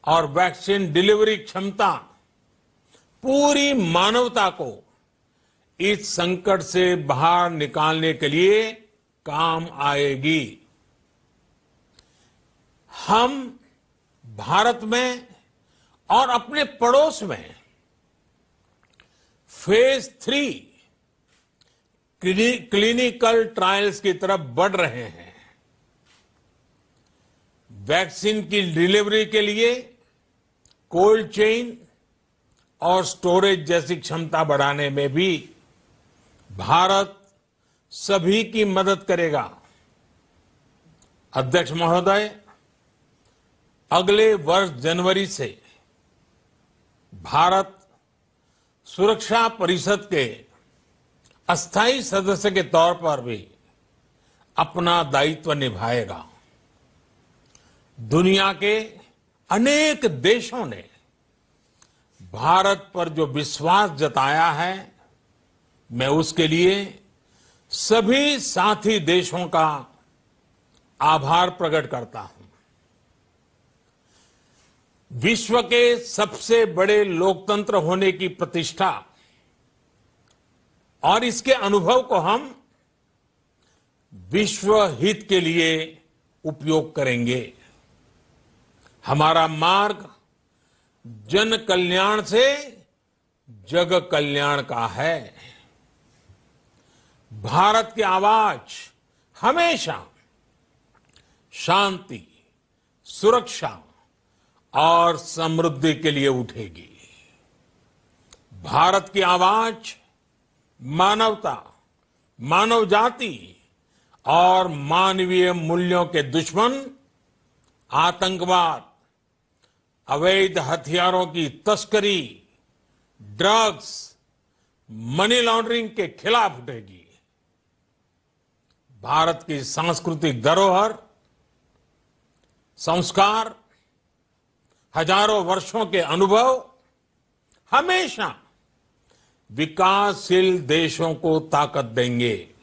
और वैक्सीन डिलीवरी क्षमता पूरी मानवता को इस संकट से बाहर निकालने के लिए काम आएगी। हम भारत में और अपने पड़ोस में फेज 3 क्लिनिकल ट्रायल्स की तरफ बढ़ रहे हैं। वैक्सीन की डिलीवरी के लिए कोल्ड चेन और स्टोरेज जैसी क्षमता बढ़ाने में भी भारत सभी की मदद करेगा। अध्यक्ष महोदय, अगले वर्ष जनवरी से भारत सुरक्षा परिषद के अस्थायी सदस्य के तौर पर भी अपना दायित्व निभाएगा। दुनिया के अनेक देशों ने भारत पर जो विश्वास जताया है, मैं उसके लिए सभी साथी देशों का आभार प्रकट करता हूं। विश्व के सबसे बड़े लोकतंत्र होने की प्रतिष्ठा और इसके अनुभव को हम विश्व हित के लिए उपयोग करेंगे। हमारा मार्ग जन कल्याण से जग कल्याण का है। भारत की आवाज हमेशा शांति, सुरक्षा और समृद्धि के लिए उठेगी। भारत की आवाज मानवता, मानव जाति और मानवीय मूल्यों के दुश्मन आतंकवाद, अवैध हथियारों की तस्करी, ड्रग्स, मनी लॉन्ड्रिंग के खिलाफ उठेगी। भारत की सांस्कृतिक धरोहर, संस्कार, हजारों वर्षों के अनुभव हमेशा विकासशील देशों को ताकत देंगे।